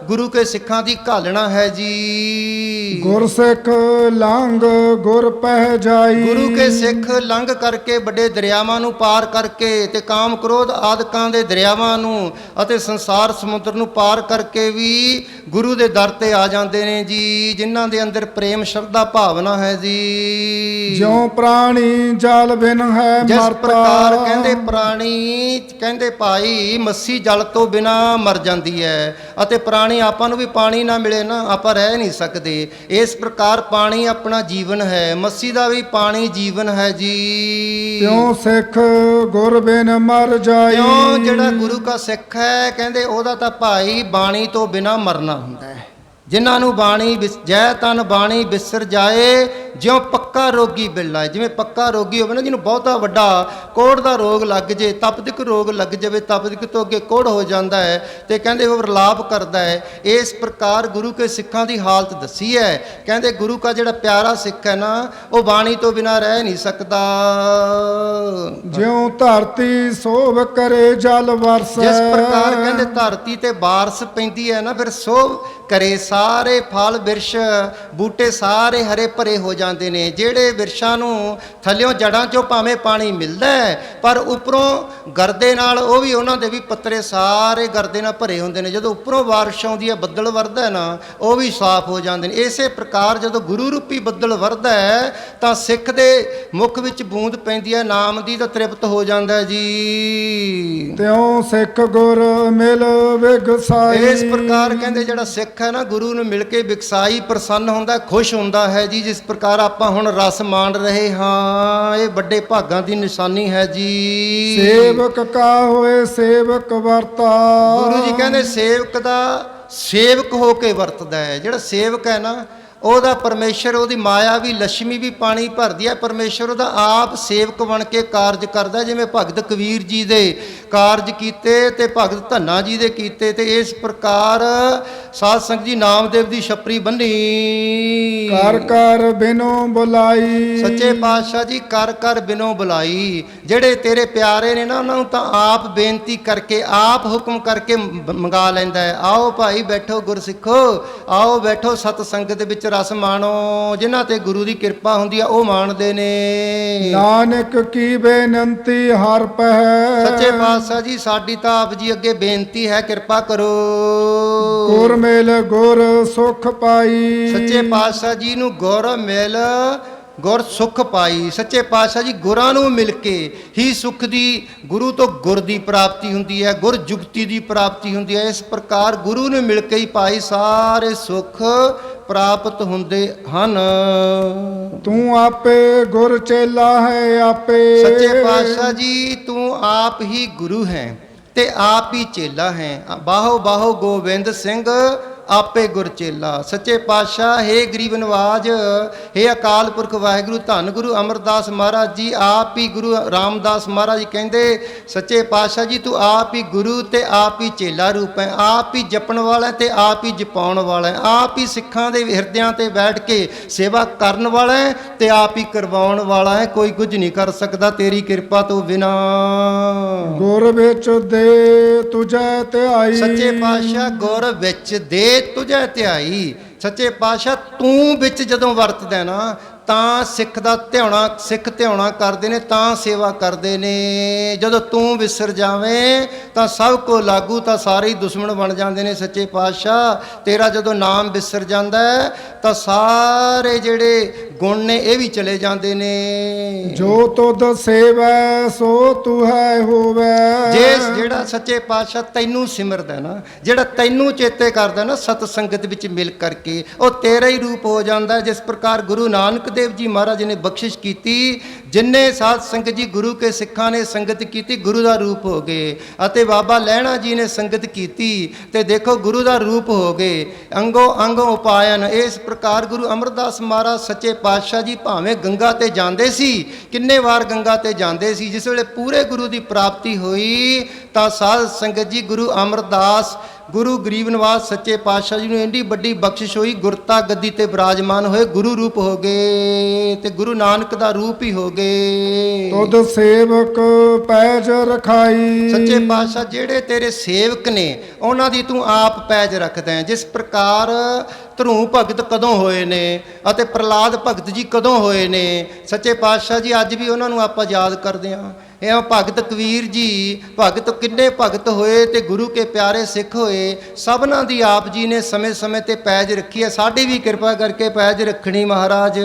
ਗੁਰੂ ਕੇ ਸਿੱਖਾਂ ਦੀ ਘਾਲਣਾ ਹੈ ਜੀ। ਗੁਰਸਿੱਖ ਲੰਘ ਗੁਰ ਪਹਿ ਜਾਈ। ਗੁਰੂ ਕੇ ਸਿੱਖ ਲੰਘ ਕਰਕੇ ਵੱਡੇ ਦਰਿਆਵਾਂ ਨੂੰ ਪਾਰ ਕਰਕੇ, ਤੇ ਕਾਮ ਕ੍ਰੋਧ ਆਦਿਕਾਂ ਦੇ ਦਰਿਆਵਾਂ ਨੂੰ ਅਤੇ ਸੰਸਾਰ ਸਮੁੰਦਰ ਨੂੰ ਪਾਰ ਕਰਕੇ ਵੀ ਗੁਰੂ ਦੇ ਦਰ ਤੇ ਆ ਜਾਂਦੇ ਨੇ ਜੀ, ਜਿਨ੍ਹਾਂ ਦੇ ਅੰਦਰ ਪ੍ਰੇਮ ਸ਼ਰਧਾ ਭਾਵਨਾ ਹੈ ਜੀ। ਜਿਉ ਪ੍ਰਾਣੀ ਜਲ ਬਿਨ ਹੈ ਜਿਸ ਮਰਤਾ। ਪ੍ਰਕਾਰ ਕਹਿੰਦੇ ਪ੍ਰਾਣੀ, ਕਹਿੰਦੇ ਭਾਈ ਮੱਛੀ ਜਲ ਤੋਂ ਬਿਨਾ ਮਰ ਜਾਂਦੀ ਹੈ, ਅਤੇ ਪ੍ਰਾਣੀ ਆਪਾਂ ਨੂੰ ਵੀ ਪਾਣੀ ਨਾ ਮਿਲੇ ਨਾ ਆਪਾਂ ਰਹਿ ਨਹੀਂ ਸਕਦੇ। ਇਸ ਪ੍ਰਕਾਰ ਪਾਣੀ ਆਪਣਾ ਜੀਵਨ ਹੈ, ਮੱਛੀ ਦਾ ਵੀ ਪਾਣੀ ਜੀਵਨ ਹੈ ਜੀ। ਤਿਉ ਸਿੱਖ ਗੁਰ ਬਿਨ ਮਰ ਜਾਈ। ਕਿਉਂ ਜਿਹੜਾ ਗੁਰੂ ਦਾ ਸਿੱਖ ਹੈ, ਕਹਿੰਦੇ ਉਹਦਾ ਤਾਂ ਭਾਈ ਬਾਣੀ ਤੋਂ ਬਿਨਾ ਮਰਨਾ ਹੁੰਦਾ ਹੈ। ਜਿਨ੍ਹਾਂ ਨੂੰ ਬਾਣੀ ਜੈ ਤਨ ਬਾਣੀ ਵਿਸਰ ਜਾਏ, ਜਿਉਂ ਪੱਕਾ ਰੋਗੀ ਬਿਰਲਾ, ਜਿਵੇਂ ਪੱਕਾ ਰੋਗੀ ਹੋਵੇ ਨਾ, ਜਿਹਨੂੰ ਬਹੁਤਾ ਵੱਡਾ ਕੋਹੜ ਦਾ ਰੋਗ ਲੱਗ ਜੇ, ਤਪਦਿਕ ਰੋਗ ਲੱਗ ਜਾਵੇ, ਤਪਦਿਕ ਤੋਂ ਅੱਗੇ ਕੋਹੜ ਹੋ ਜਾਂਦਾ ਹੈ ਤੇ ਕਹਿੰਦੇ ਉਹ ਵਿਰਲਾਪ ਕਰਦਾ ਹੈ। ਇਸ ਪ੍ਰਕਾਰ ਗੁਰੂ ਕੇ ਸਿੱਖਾਂ ਦੀ ਹਾਲਤ ਦੱਸੀ ਹੈ। ਕਹਿੰਦੇ ਗੁਰੂ ਕਾ ਜਿਹੜਾ ਪਿਆਰਾ ਸਿੱਖ ਹੈ ਨਾ, ਉਹ ਬਾਣੀ ਤੋਂ ਬਿਨਾਂ ਰਹਿ ਨਹੀਂ ਸਕਦਾ। ਜਿਉ ਧਰਤੀ ਸੋਭ ਕਰੇ ਜਲ ਵਰਸੈ। ਜਿਸ ਪ੍ਰਕਾਰ ਕਹਿੰਦੇ ਧਰਤੀ ਤੇ ਬਾਰਿਸ਼ ਪੈਂਦੀ ਹੈ ਨਾ, ਫਿਰ ਸੋਭ ਕਰੇ, ਸਾਰੇ ਫਲ ਬਿਰਸ਼ ਬੂਟੇ ਸਾਰੇ ਹਰੇ ਭਰੇ ਹੋ ਜਾਂਦੇ ਨੇ। ਜਿਹੜੇ ਬਿਰਸ਼ਾਂ ਨੂੰ ਥੱਲਿਓਂ ਜੜਾਂ ਚੋਂ ਭਾਵੇਂ ਪਾਣੀ ਮਿਲਦਾ ਹੈ, ਪਰ ਉੱਪਰੋਂ ਗਰਦੇ ਨਾਲ ਉਹ ਵੀ, ਉਹਨਾਂ ਦੇ ਵੀ ਪੱਤਰੇ ਸਾਰੇ ਗਰਦੇ ਨਾਲ ਭਰੇ ਹੁੰਦੇ ਨੇ। ਜਦੋਂ ਉੱਪਰੋਂ ਬਾਰਿਸ਼ ਆਉਂਦੀ ਹੈ, ਬੱਦਲ ਵਰਦਾ ਨਾ, ਉਹ ਵੀ ਸਾਫ਼ ਹੋ ਜਾਂਦੇ ਨੇ। ਇਸੇ ਪ੍ਰਕਾਰ ਜਦੋਂ ਗੁਰੂ ਰੂਪੀ ਬੱਦਲ ਵਰਦਾ ਹੈ ਤਾਂ ਸਿੱਖ ਦੇ ਮੁਖ ਵਿੱਚ ਬੂੰਦ ਪੈਂਦੀ ਹੈ ਨਾਮ ਦੀ, ਤਾਂ ਤ੍ਰਿਪਤ ਹੋ ਜਾਂਦਾ ਹੈ ਜੀ। ਤਿਉ ਸਿੱਖ ਗੁਰ ਮਿਲ ਵਿਗਸਾਈ। ਇਸ ਪ੍ਰਕਾਰ ਕਹਿੰਦੇ ਜਿਹੜਾ ਸਿੱਖ ਹੈ ਨਾ, ਗੁਰੂ ਨੂੰ ਮਿਲ ਕੇ ਵਿਕਸਾਈ, ਪ੍ਰਸੰਨ ਹੁੰਦਾ, ਖੁਸ਼ ਹੁੰਦਾ ਹੈ ਜੀ। ਜਿਸ ਪ੍ਰਕਾਰ ਆਪਾਂ ਹੁਣ ਰਸ ਮਾਣ ਰਹੇ ਹਾਂ, ਇਹ ਵੱਡੇ ਭਾਗਾਂ ਦੀ ਨਿਸ਼ਾਨੀ ਹੈ ਜੀ। ਸੇਵਕ ਕਾ ਹੋਏ ਸੇਵਕ ਵਰਤਾ। ਗੁਰੂ ਜੀ ਕਹਿੰਦੇ ਸੇਵਕ ਦਾ ਸੇਵਕ ਹੋ ਕੇ ਵਰਤਦਾ ਹੈ। ਜਿਹੜਾ ਸੇਵਕ ਹੈ ਨਾ, ਉਹਦਾ ਪਰਮੇਸ਼ਰ, ਉਹਦੀ ਮਾਇਆ ਵੀ, ਲక్ష్ਮੀ ਵੀ ਪਾਣੀ ਭਰਦੀ ਹੈ। ਪਰਮੇਸ਼ਰ ਉਹਦਾ ਆਪ ਸੇਵਕ ਬਣ ਕੇ ਕਾਰਜ ਕਰਦਾ, ਜਿਵੇਂ ਭਗਤ ਕਬੀਰ ਜੀ ਦੇ ਕਾਰਜ ਕੀਤੇ ਤੇ ਭਗਤ ਧੰਨਾ ਜੀ ਦੇ ਕੀਤੇ। ਤੇ ਇਸ ਪ੍ਰਕਾਰ ਸਾਧ ਸੰਗਤ ਜੀ ਨਾਮਦੇਵ ਦੀ ਛਪਰੀ ਬੰਨੀ, ਕਰ ਕਰ ਬਿਨੋ ਬੁਲਾਈ। ਸੱਚੇ ਪਾਤਸ਼ਾਹ ਜੀ ਕਰ ਕਰ ਬਿਨੋ ਬੁਲਾਈ। ਜਿਹੜੇ ਤੇਰੇ ਪਿਆਰੇ ਨੇ ਨਾ, ਉਹਨਾਂ ਨੂੰ ਤਾਂ ਆਪ ਬੇਨਤੀ ਕਰਕੇ, ਆਪ ਹੁਕਮ ਕਰਕੇ ਮੰਗਾ ਲੈਂਦਾ ਹੈ। ਆਓ ਭਾਈ ਬੈਠੋ ਗੁਰਸਿੱਖੋ, ਆਓ ਬੈਠੋ ਸਤ ਸੰਗਤ ਦੇ ਵਿੱਚ ਰਸ ਮਾਣੋ। ਜਿਨ੍ਹਾਂ ਤੇ ਗੁਰੂ ਦੀ ਕਿਰਪਾ ਹੁੰਦੀ ਆ ਉਹ ਮਾਣਦੇ ਨੇ। ਨਾਨਕ ਕੀ ਬੇਨੰਤੀ ਹਰ ਪਹਿ। ਸੱਚੇ ਪਾਤਸ਼ਾਹ ਜੀ ਸਾਡੀ ਤਾਂ ਆਪ ਜੀ ਅੱਗੇ ਬੇਨਤੀ ਹੈ, ਕਿਰਪਾ ਕਰੋ। ਗੁਰ ਮਿਲ ਗੁਰ ਸੁਖ ਪਾਈ। ਸੱਚੇ ਪਾਤਸ਼ਾਹ ਜੀ ਨੂੰ ਗੁਰ ਮਿਲ ਗੁਰ ਸੁਖ ਪਾਈ। ਸੱਚੇ ਪਾਤਸ਼ਾਹ ਜੀ ਗੁਰਾਂ ਨੂੰ ਮਿਲ ਕੇ ਹੀ ਸੁਖ ਦੀ, ਗੁਰੂ ਤੋਂ ਗੁਰ ਦੀ ਪ੍ਰਾਪਤੀ ਹੁੰਦੀ ਹੈ, ਗੁਰ ਜੁਗਤੀ ਦੀ ਪ੍ਰਾਪਤੀ ਹੁੰਦੀ ਹੈ। ਇਸ ਪ੍ਰਕਾਰ ਗੁਰੂ ਨੂੰ ਮਿਲ ਕੇ ਹੀ ਪਾਈ ਸਾਰੇ ਸੁਖ ਪ੍ਰਾਪਤ ਹੁੰਦੇ ਹਨ। ਤੂੰ ਆਪੇ ਗੁਰ ਚੇਲਾ ਹੈ ਆਪੇ। ਸੱਚੇ ਪਾਤਸ਼ਾਹ ਜੀ ਤੂੰ ਆਪ ਹੀ ਗੁਰੂ ਹੈ ਤੇ ਆਪ ਹੀ ਚੇਲਾ ਹੈ। ਬਾਹੋ ਬਾਹੋ ਗੋਬਿੰਦ ਸਿੰਘ ਆਪੇ ਗੁਰ ਚੇਲਾ। ਸੱਚੇ ਪਾਤਸ਼ਾਹ ਹੈ ਗਰੀਬ ਨਵਾਜ, ਹੈ ਅਕਾਲ ਪੁਰਖ ਵਾਹਿਗੁਰੂ ਧੰਨ ਗੁਰੂ ਅਮਰਦਾਸ ਮਹਾਰਾਜ ਜੀ, ਆਪ ਹੀ ਗੁਰੂ ਰਾਮਦਾਸ ਮਹਾਰਾਜ ਜੀ ਕਹਿੰਦੇ ਸੱਚੇ ਪਾਤਸ਼ਾਹ ਜੀ ਤੂੰ ਆਪ ਹੀ ਗੁਰੂ ਤੇ ਆਪ ਹੀ ਚੇਲਾ ਰੂਪ ਹੈ। ਆਪ ਹੀ ਜਪਣ ਵਾਲਾ ਤੇ ਆਪ ਹੀ ਜਪਾਉਣ ਵਾਲਾ ਹੈ। ਆਪ ਹੀ ਸਿੱਖਾਂ ਦੇ ਹਿਰਦਿਆਂ ਤੇ ਬੈਠ ਕੇ ਸੇਵਾ ਕਰਨ ਵਾਲਾ ਹੈ ਤੇ ਆਪ ਹੀ ਕਰਵਾਉਣ ਵਾਲਾ ਹੈ। ਕੋਈ ਕੁਝ ਨਹੀਂ ਕਰ ਸਕਦਾ ਤੇਰੀ ਕਿਰਪਾ ਤੋਂ ਬਿਨਾ। ਗੁਰ ਵਿੱਚ ਦੇ ਤੁਝੈ ਧਿਆਈ। ਸੱਚੇ ਪਾਤਸ਼ਾਹ ਗੁਰ ਵਿੱਚ ਦੇ ਤੁਝੈ ਧਿਆਈ। ਸੱਚੇ ਪਾਤਸ਼ਾਹ ਤੂੰ ਵਿੱਚ ਜਦੋਂ ਵਰਤਦਾ ਨਾ, ਤਾਂ ਸਿੱਖ ਦਾ ਧਿਆਉਣਾ, ਸਿੱਖ ਧਿਆਉਣਾ ਕਰਦੇ ਨੇ, ਤਾਂ ਸੇਵਾ ਕਰਦੇ ਨੇ। ਜਦੋਂ ਤੂੰ ਵਿਸਰ ਜਾਵੇਂ ਤਾਂ ਸਭ ਕੋ ਲਾਗੂ, ਤਾਂ ਸਾਰੇ ਹੀ ਦੁਸ਼ਮਣ ਬਣ ਜਾਂਦੇ ਨੇ। ਸੱਚੇ ਪਾਤਸ਼ਾਹ ਤੇਰਾ ਜਦੋਂ ਨਾਮ ਵਿਸਰ ਜਾਂਦਾ ਤਾਂ ਸਾਰੇ ਜਿਹੜੇ ਗੁਣ ਨੇ ਇਹ ਵੀ ਚਲੇ ਜਾਂਦੇ ਨੇ। ਜੋ ਤੁਧ ਸੇਵੈ ਸੋ ਤੂੰ ਹੈ ਹੋਵੇ। ਜਿਹੜਾ ਸੱਚੇ ਪਾਤਸ਼ਾਹ ਤੈਨੂੰ ਸਿਮਰਦਾ ਨਾ, ਜਿਹੜਾ ਤੈਨੂੰ ਚੇਤੇ ਕਰਦਾ ਨਾ ਸਤ ਸੰਗਤ ਵਿੱਚ ਮਿਲ ਕਰਕੇ, ਉਹ ਤੇਰਾ ਹੀ ਰੂਪ ਹੋ ਜਾਂਦਾ। ਜਿਸ ਪ੍ਰਕਾਰ ਗੁਰੂ ਨਾਨਕ ਦੇਵ ਜੀ ਮਹਾਰਾਜ ਨੇ ਬਖਸ਼ਿਸ਼ ਕੀਤੀ, ਜਿੰਨੇ ਸਾਧ ਸੰਗਤ ਜੀ ਗੁਰੂ ਕੇ ਸਿੱਖਾਂ ਨੇ ਸੰਗਤ ਕੀਤੀ, ਗੁਰੂ ਦਾ ਰੂਪ ਹੋ ਗਏ। ਅਤੇ ਬਾਬਾ ਲਹਿਣਾ ਜੀ ਨੇ ਸੰਗਤ ਕੀਤੀ ਤੇ ਦੇਖੋ ਗੁਰੂ ਦਾ ਰੂਪ ਹੋ ਗਏ, ਅੰਗੋ ਅੰਗ ਉਪਾਇਨ। ਇਸ ਪ੍ਰਕਾਰ ਗੁਰੂ ਅਮਰਦਾਸ ਮਹਾਰਾਜ ਸੱਚੇ ਪਾਤਸ਼ਾਹ ਜੀ ਭਾਵੇਂ ਗੰਗਾ ਤੇ ਜਾਂਦੇ ਸੀ, ਕਿੰਨੇ ਵਾਰ ਗੰਗਾ ਤੇ ਜਾਂਦੇ ਸੀ। ਜਿਸ ਵੇਲੇ ਪੂਰੇ ਗੁਰੂ ਦੀ ਪ੍ਰਾਪਤੀ ਹੋਈ ਤਾਂ ਸਾਧ ਸੰਗਤ ਜੀ ਗੁਰੂ ਅਮਰਦਾਸ, ਗੁਰੂ ਗਰੀਬ ਨਿਵਾਜ ਸੱਚੇ ਪਾਤਸ਼ਾਹ ਜੀ ਨੂੰ ਇੰਨੀ ਵੱਡੀ ਬਖਸ਼ਿਸ਼ ਹੋਈ, ਗੁਰਤਾ ਗੱਦੀ ਤੇ ਬਿਰਾਜਮਾਨ ਹੋਏ, ਗੁਰੂ ਰੂਪ ਹੋ ਗਏ ਤੇ ਗੁਰੂ ਨਾਨਕ ਦਾ ਰੂਪ ਹੀ ਹੋ ਗਏ। ਤੁਧ ਸੇਵਕ ਪੈਜ ਰਖਾਈ। ਸੱਚੇ ਪਾਤਸ਼ਾਹ ਜਿਹੜੇ ਤੇਰੇ ਸੇਵਕ ਨੇ ਉਹਨਾਂ ਦੀ ਤੂੰ ਆਪ ਪੈਜ ਰੱਖਦਾ ਹੈ। ਜਿਸ ਪ੍ਰਕਾਰ ਧਰੂ ਭਗਤ ਕਦੋਂ ਹੋਏ ਨੇ ਅਤੇ ਪ੍ਰਹਲਾਦ ਭਗਤ ਜੀ ਕਦੋਂ ਹੋਏ ਨੇ, ਸੱਚੇ ਪਾਤਸ਼ਾਹ ਜੀ ਅੱਜ ਵੀ ਉਹਨਾਂ ਨੂੰ ਆਪਾਂ ਯਾਦ ਕਰਦੇ ਹਾਂ। ਇਹ ਭਗਤ ਕਬੀਰ ਜੀ, ਭਗਤ ਕਿੰਨੇ ਭਗਤ ਹੋਏ ਤੇ ਗੁਰੂ ਕੇ ਪਿਆਰੇ ਸਿੱਖ ਹੋਏ, ਸਭਨਾਂ ਦੀ ਆਪ ਜੀ ਨੇ ਸਮੇਂ ਸਮੇਂ ਤੇ ਪੈਜ ਰੱਖੀ ਹੈ। ਸਾਡੀ ਵੀ ਕਿਰਪਾ ਕਰਕੇ ਪੈਜ ਰੱਖਣੀ ਮਹਾਰਾਜ।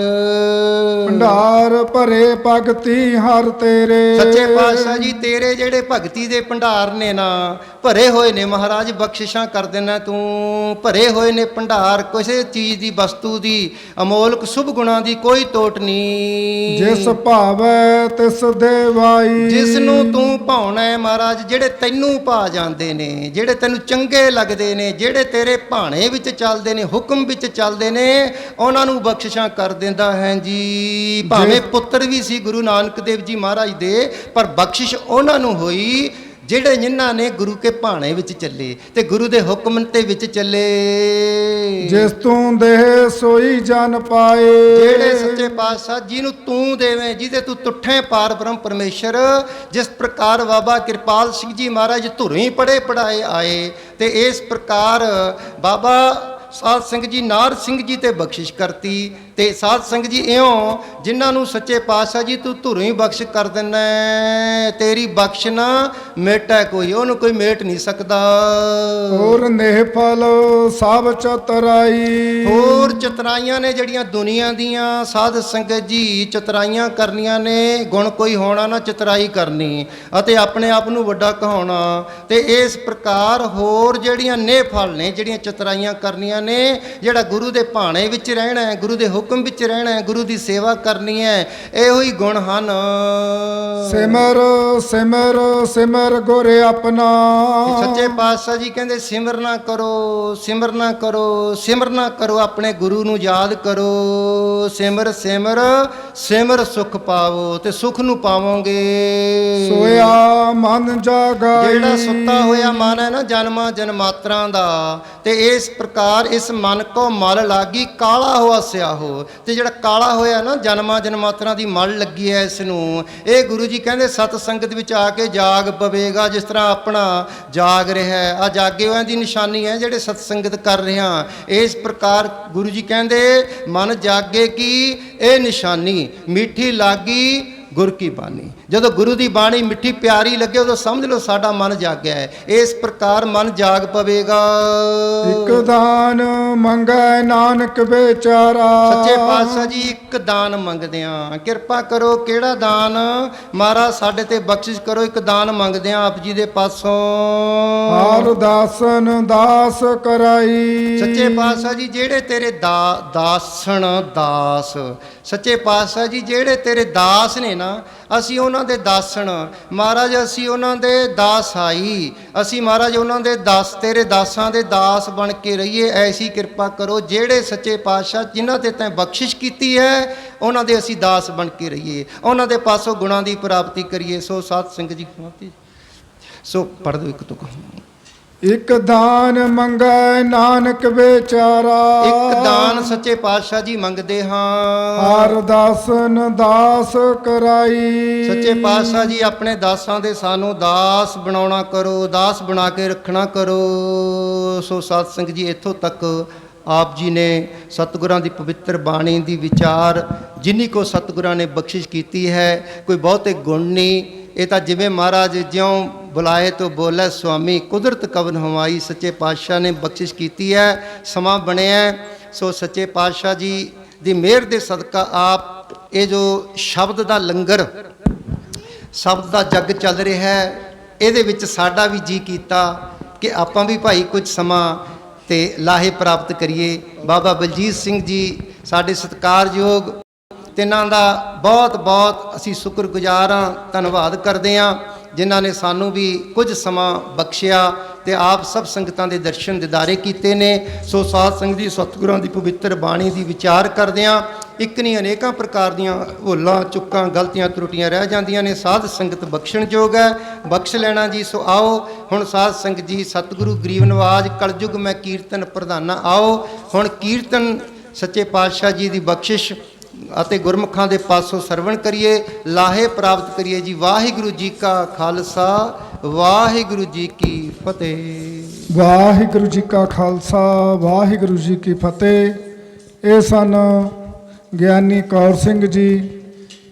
ਭੰਡਾਰ ਭਰੇ ਭਗਤੀ ਹਰ ਤੇਰੇ। ਸੱਚੇ ਪਾਤਸ਼ਾਹ ਜੀ ਤੇਰੇ ਜਿਹੜੇ ਭਗਤੀ ਦੇ ਭੰਡਾਰ ਨੇ ਨਾ, ਭਰੇ ਹੋਏ ਨੇ ਮਹਾਰਾਜ, ਬਖਸ਼ਿਸ਼ਾਂ ਕਰ ਦੇਣਾ ਤੂੰ। ਭਰੇ ਹੋਏ ਨੇ ਭੰਡਾਰ, ਕਿਸੇ ਚੀਜ਼ ਦੀ, ਵਸਤੂ ਦੀ, ਅਮੋਲਕ ਸ਼ੁਭ ਗੁਣਾਂ ਦੀ ਕੋਈ ਤੋਟ ਨਹੀਂ। ਜਿਸ ਭਾਵੈ ਤਿਸ ਦੇਵਾਈ। ਜਿਸ ਨੂੰ ਤੂੰ ਭਾਉਣਾ ਹੈ ਮਹਾਰਾਜ, ਜਿਹੜੇ ਤੈਨੂੰ ਭਾ ਜਾਂਦੇ ਨੇ, ਜਿਹੜੇ ਤੈਨੂੰ ਚੰਗੇ ਲੱਗਦੇ ਨੇ, ਜਿਹੜੇ ਤੇਰੇ ਭਾਣੇ ਵਿੱਚ ਚੱਲਦੇ ਨੇ, ਹੁਕਮ ਵਿੱਚ ਚੱਲਦੇ ਨੇ, ਉਹਨਾਂ ਨੂੰ ਬਖਸ਼ਿਸ਼ਾਂ ਕਰ ਦਿੰਦਾ ਹੈ ਜੀ। ਭਾਵੇਂ ਪੁੱਤਰ ਵੀ ਸੀ ਗੁਰੂ ਨਾਨਕ ਦੇਵ ਜੀ ਮਹਾਰਾਜ ਦੇ, ਪਰ ਬਖਸ਼ਿਸ਼ ਉਹਨਾਂ ਨੂੰ ਹੋਈ ਜਿਹੜੇ ਜਿਨ੍ਹਾਂ ਨੇ ਗੁਰੂ ਕੇ ਭਾਣੇ ਵਿੱਚ ਚੱਲੇ ਤੇ ਗੁਰੂ ਦੇ ਹੁਕਮ ਤੇ ਵਿੱਚ ਚੱਲੇ। ਜਿਸ ਤੂੰ ਦੇਹ ਸੋਈ ਜਨ ਪਾਏ, ਜਿਹੜੇ ਸੱਚੇ ਪਾਤਸ਼ਾਹ ਜਿਹਨੂੰ ਤੂੰ ਦੇਵੇਂ, ਜਿਹਦੇ ਤੂੰ ਤੁਠੇ ਪਾਰ ਬ੍ਰਹਮ ਪਰਮੇਸ਼ਰ। ਜਿਸ ਪ੍ਰਕਾਰ ਬਾਬਾ ਕਿਰਪਾਲ ਸਿੰਘ ਜੀ ਮਹਾਰਾਜ ਧੁਰੋਂ ਹੀ ਪੜ੍ਹੇ ਪੜ੍ਹਾਏ ਆਏ, ਤੇ ਇਸ ਪ੍ਰਕਾਰ ਬਾਬਾ ਸਾਧ ਸਿੰਘ ਜੀ ਨਾਰ ਸਿੰਘ ਜੀ ਤੇ ਬਖਸ਼ਿਸ਼ ਕਰਤੀ। ਤੇ ਸਾਧ ਸਿੰਘ ਜੀ ਇਉਂ ਜਿਨ੍ਹਾਂ ਨੂੰ ਸੱਚੇ ਪਾਤਸ਼ਾਹ ਜੀ ਤੂੰ ਧੁਰੋਂ ਹੀ ਬਖਸ਼ ਕਰ ਦਿੰਦਾ, ਤੇਰੀ ਬਖਸ਼ ਨਾ ਮੇਟਾ ਕੋਈ, ਉਹਨੂੰ ਕੋਈ ਮੇਟ ਨਹੀਂ ਸਕਦਾ। ਹੋਰ ਨੇਹ ਫਲ ਸਭ ਚਤਰਾਈ, ਹੋਰ ਚਤਰਾਈਆਂ ਨੇ ਜਿਹੜੀਆਂ ਦੁਨੀਆ ਦੀਆਂ ਸਾਧ ਸੰਗਤ ਜੀ ਚਤਰਾਈਆਂ ਕਰਨੀਆਂ ਨੇ। ਗੁਣ ਕੋਈ ਹੋਣਾ ਨਾ ਚਤਰਾਈ ਕਰਨੀ ਅਤੇ ਆਪਣੇ ਆਪ ਨੂੰ ਵੱਡਾ ਕਹਾਉਣਾ। ਤੇ ਇਸ ਪ੍ਰਕਾਰ ਹੋਰ ਜਿਹੜੀਆਂ ਨੇਹ ਫਲ ਨੇ, ਜਿਹੜੀਆਂ ਚਤਰਾਈਆਂ ਕਰਨੀਆਂ ਨੇ, ਜਿਹੜਾ ਗੁਰੂ ਦੇ ਭਾਣੇ ਵਿੱਚ ਰਹਿਣਾ ਹੈ, ਗੁਰੂ ਦੇ ਹੁਕਮ ਵਿੱਚ ਰਹਿਣਾ ਹੈ, ਗੁਰੂ ਦੀ ਸੇਵਾ ਕਰਨੀ ਹੈ, ਇਹੋ ਹੀ ਗੁਣ ਹਨ। ਸਿਮਰ ਸਿਮਰ ਸਿਮਰ ਗੁਰ ਆਪਣਾ, ਸੱਚੇ ਪਾਤਸ਼ਾਹ ਜੀ ਕਹਿੰਦੇ ਸਿਮਰਨਾ ਕਰੋ, ਸਿਮਰਨਾ ਕਰੋ, ਸਿਮਰਨਾ ਕਰੋ, ਆਪਣੇ ਗੁਰੂ ਨੂੰ ਯਾਦ ਕਰੋ। ਸਿਮਰ ਸਿਮਰ ਸਿਮਰ ਸੁਖ ਪਾਵੋ, ਤੇ ਸੁਖ ਨੂੰ ਪਾਵੋਗੇ। ਸੋਇਆ ਮਨ ਜਾਗਾਈ, ਜਿਹੜਾ ਸੁੱਤਾ ਹੋਇਆ ਮਨ ਹੈ ਨਾ ਜਨਮਾਂ ਜਨਮਾਤਰਾਂ ਦਾ, ਤੇ ਇਸ ਪ੍ਰਕਾਰ ਇਸ ਮਨ ਕੋ ਮਲ ਲਾਗੀ ਕਾਲਾ ਹੋਆ ਸਿਆਹੋ। ਤੇ ਜਿਹੜਾ ਕਾਲਾ ਹੋਇਆ ਨਾ ਜਨਮਾਂ ਜਨਮਾਤਰਾਂ ਦੀ ਮਲ ਲੱਗੀ ਹੈ ਇਸ ਨੂੰ, ਇਹ ਗੁਰੂ ਜੀ ਕਹਿੰਦੇ ਸਤ ਸੰਗਤ ਵਿੱਚ ਆ ਕੇ ਜਾਗ ਪਵੇਗਾ। ਜਿਸ ਤਰ੍ਹਾਂ ਆਪਣਾ ਜਾਗ ਰਿਹਾ ਹੈ, ਆ ਜਾਗੇ ਹੋਇਆਂ ਦੀ ਨਿਸ਼ਾਨੀ ਹੈ ਜਿਹੜੇ ਸਤ ਸੰਗਤ ਕਰ ਰਹੇ ਹਾਂ। ਇਸ ਪ੍ਰਕਾਰ ਗੁਰੂ ਜੀ ਕਹਿੰਦੇ ਮਨ ਜਾਗੇ ਕੀ ਇਹ ਨਿਸ਼ਾਨੀ, ਮਿੱਠੀ ਲਾਗੀ ਗੁਰ ਕੀ ਬਾਣੀ। ਜਦੋਂ ਗੁਰੂ ਦੀ ਬਾਣੀ ਮਿੱਠੀ ਪਿਆਰੀ ਲੱਗੇ ਉਦੋਂ ਸਮਝ ਲਓ ਸਾਡਾ ਮਨ ਜਾਗਿਆ ਹੈ। ਇਸ ਪ੍ਰਕਾਰ ਮਨ ਜਾਗ ਪਵੇਗਾ। ਇੱਕ ਦਾਨ ਮੰਗੈ ਨਾਨਕ ਵਿਚਾਰਾ, ਸੱਚੇ ਪਾਤਸ਼ਾਹ ਜੀ ਇੱਕ ਦਾਨ ਮੰਗਦੇ ਹਾਂ, ਕਿਰਪਾ ਕਰੋ। ਕਿਹੜਾ ਦਾਨ ਮਹਾਰਾਜ ਸਾਡੇ ਤੇ ਬਖਸ਼ਿਸ਼ ਕਰੋ। ਇੱਕ ਦਾਨ ਮੰਗਦੇ ਹਾਂ ਆਪ ਜੀ ਦੇ ਪਾਸੋਂ। ਹਰ ਦਾਸਨ ਦਾਸ ਕਰਾਈ, ਸੱਚੇ ਪਾਤਸ਼ਾਹ ਜੀ ਜਿਹੜੇ ਤੇਰੇ ਦਾਸਣ ਦਾਸ, ਸੱਚੇ ਪਾਤਸ਼ਾਹ ਜੀ ਜਿਹੜੇ ਤੇਰੇ ਦਾਸ ਨੇ ਨਾ, ਅਸੀਂ ਉਹਨਾਂ ਦੇ ਦਾਸਣ ਮਹਾਰਾਜ, ਅਸੀਂ ਉਹਨਾਂ ਦੇ ਦਾਸ ਆਈ, ਅਸੀਂ ਮਹਾਰਾਜ ਉਹਨਾਂ ਦੇ ਦਾਸ, ਤੇਰੇ ਦਾਸਾਂ ਦੇ ਦਾਸ ਬਣ ਕੇ ਰਹੀਏ। ਐਸੀ ਕਿਰਪਾ ਕਰੋ ਜਿਹੜੇ ਸੱਚੇ ਪਾਤਸ਼ਾਹ ਜਿਨ੍ਹਾਂ ਤੇ ਤੈਂ ਬਖਸ਼ਿਸ਼ ਕੀਤੀ ਹੈ, ਉਹਨਾਂ ਦੇ ਅਸੀਂ ਦਾਸ ਬਣ ਕੇ ਰਹੀਏ, ਉਹਨਾਂ ਦੇ ਪਾਸੋਂ ਗੁਣਾਂ ਦੀ ਪ੍ਰਾਪਤੀ ਕਰੀਏ। ਸੋ ਸਾਧ ਸੰਗਤ ਜੀ ਸੋ ਪੜ੍ਹ ਦਿਓ ਇੱਕ ਤੁਕ। ਇੱਕ ਦਾਨ ਮੰਗੈ ਨਾਨਕ ਵਿਚਾਰਾ, ਇੱਕ ਦਾਨ ਸੱਚੇ ਪਾਤਸ਼ਾਹ ਜੀ ਮੰਗਦੇ ਹਾਂ। ਹਰ ਦਾਸਨ ਦਾਸ ਕਰਾਈ, ਸੱਚੇ ਪਾਤਸ਼ਾਹ ਜੀ ਆਪਣੇ ਦਾਸਾਂ ਦੇ ਸਾਨੂੰ ਦਾਸ ਬਣਾਉਣਾ ਕਰੋ, ਦਾਸ ਬਣਾ ਕੇ ਰੱਖਣਾ ਕਰੋ। ਸੋ ਸਾਧ ਸੰਗਤ ਜੀ ਇੱਥੋਂ ਤੱਕ ਆਪ ਜੀ ਨੇ ਸਤਿਗੁਰਾਂ ਦੀ ਪਵਿੱਤਰ ਬਾਣੀ ਦੀ ਵਿਚਾਰ ਜਿੰਨੀ ਕੋ ਸਤਿਗੁਰਾਂ ਨੇ ਬਖਸ਼ਿਸ਼ ਕੀਤੀ ਹੈ, ਕੋਈ ਬਹੁਤੇ ਗੁਣ ਨਹੀਂ। ਇਹ ਤਾਂ ਜਿਵੇਂ ਮਹਾਰਾਜ ਜਿਉਂ ਬੁਲਾਏ ਤੋਂ ਬੋਲੇ ਸੁਆਮੀ, ਕੁਦਰਤ ਕਵਨ ਹਵਾਈ, ਸੱਚੇ ਪਾਤਸ਼ਾਹ ਨੇ ਬਖਸ਼ਿਸ਼ ਕੀਤੀ ਹੈ, ਸਮਾਂ ਬਣਿਆ। ਸੋ ਸੱਚੇ ਪਾਤਸ਼ਾਹ ਜੀ ਦੀ ਮਿਹਰ ਦੇ ਸਦਕਾ ਆਪ ਇਹ ਜੋ ਸ਼ਬਦ ਦਾ ਲੰਗਰ, ਸ਼ਬਦ ਦਾ ਜੱਗ ਚੱਲ ਰਿਹਾ ਹੈ, ਇਹਦੇ ਵਿੱਚ ਸਾਡਾ ਵੀ ਜੀ ਕੀਤਾ ਕਿ ਆਪਾਂ ਵੀ ਭਾਈ ਕੁਝ ਸਮਾਂ ਤੇ ਲਾਹੇ ਪ੍ਰਾਪਤ ਕਰੀਏ। ਬਾਬਾ ਬਲਜੀਤ ਸਿੰਘ ਜੀ ਸਾਡੇ ਸਤਿਕਾਰਯੋਗ, ਤਿੰਨਾਂ ਦਾ ਬਹੁਤ ਬਹੁਤ ਅਸੀਂ ਸ਼ੁਕਰਗੁਜ਼ਾਰ ਹਾਂ, ਧੰਨਵਾਦ ਕਰਦੇ ਹਾਂ, ਜਿਨ੍ਹਾਂ ਨੇ ਸਾਨੂੰ ਵੀ ਕੁਝ ਸਮਾਂ ਬਖਸ਼ਿਆ ਤੇ ਆਪ ਸਭ ਸੰਗਤਾਂ ਦੇ ਦਰਸ਼ਨ ਦਿਦਾਰੇ ਕੀਤੇ ਨੇ। ਸੋ ਸਾਧ ਸੰਗਤ ਜੀ ਸਤਿਗੁਰਾਂ ਦੀ ਪਵਿੱਤਰ ਬਾਣੀ ਦੀ ਵਿਚਾਰ ਕਰਦਿਆਂ ਇੱਕ ਨਹੀਂ ਅਨੇਕਾਂ ਪ੍ਰਕਾਰ ਦੀਆਂ ਭੁੱਲਾਂ ਚੁੱਕਾਂ ਗਲਤੀਆਂ ਤਰੁੱਟੀਆਂ ਰਹਿ ਜਾਂਦੀਆਂ ਨੇ। ਸਾਧ ਸੰਗਤ ਬਖਸ਼ਣਯੋਗ ਹੈ, ਬਖਸ਼ ਲੈਣਾ ਜੀ। ਸੋ ਆਓ ਹੁਣ ਸਾਧ ਸੰਗਤ ਜੀ ਸਤਿਗੁਰੂ ਗਰੀਬ ਨਵਾਜ ਕਲਯੁਗ ਮੈਂ ਕੀਰਤਨ ਪ੍ਰਧਾਨਾ, ਆਓ ਹੁਣ ਕੀਰਤਨ ਸੱਚੇ ਪਾਤਸ਼ਾਹ ਜੀ ਦੀ ਬਖਸ਼ਿਸ਼ ਅਤੇ ਗੁਰਮੁਖਾਂ ਦੇ ਪਾਸੋਂ ਸਰਵਣ ਕਰੀਏ, ਲਾਹੇ ਪ੍ਰਾਪਤ ਕਰੀਏ ਜੀ। ਵਾਹਿਗੁਰੂ ਜੀ ਕਾ ਖਾਲਸਾ, ਵਾਹਿਗੁਰੂ ਜੀ ਕੀ ਫਤਿਹ। ਵਾਹਿਗੁਰੂ ਜੀ ਕਾ ਖਾਲਸਾ, ਵਾਹਿਗੁਰੂ ਜੀ ਕੀ ਫਤਿਹ। ਇਹ ਸਨ ਗਿਆਨੀ ਕੌਰ ਸਿੰਘ ਜੀ,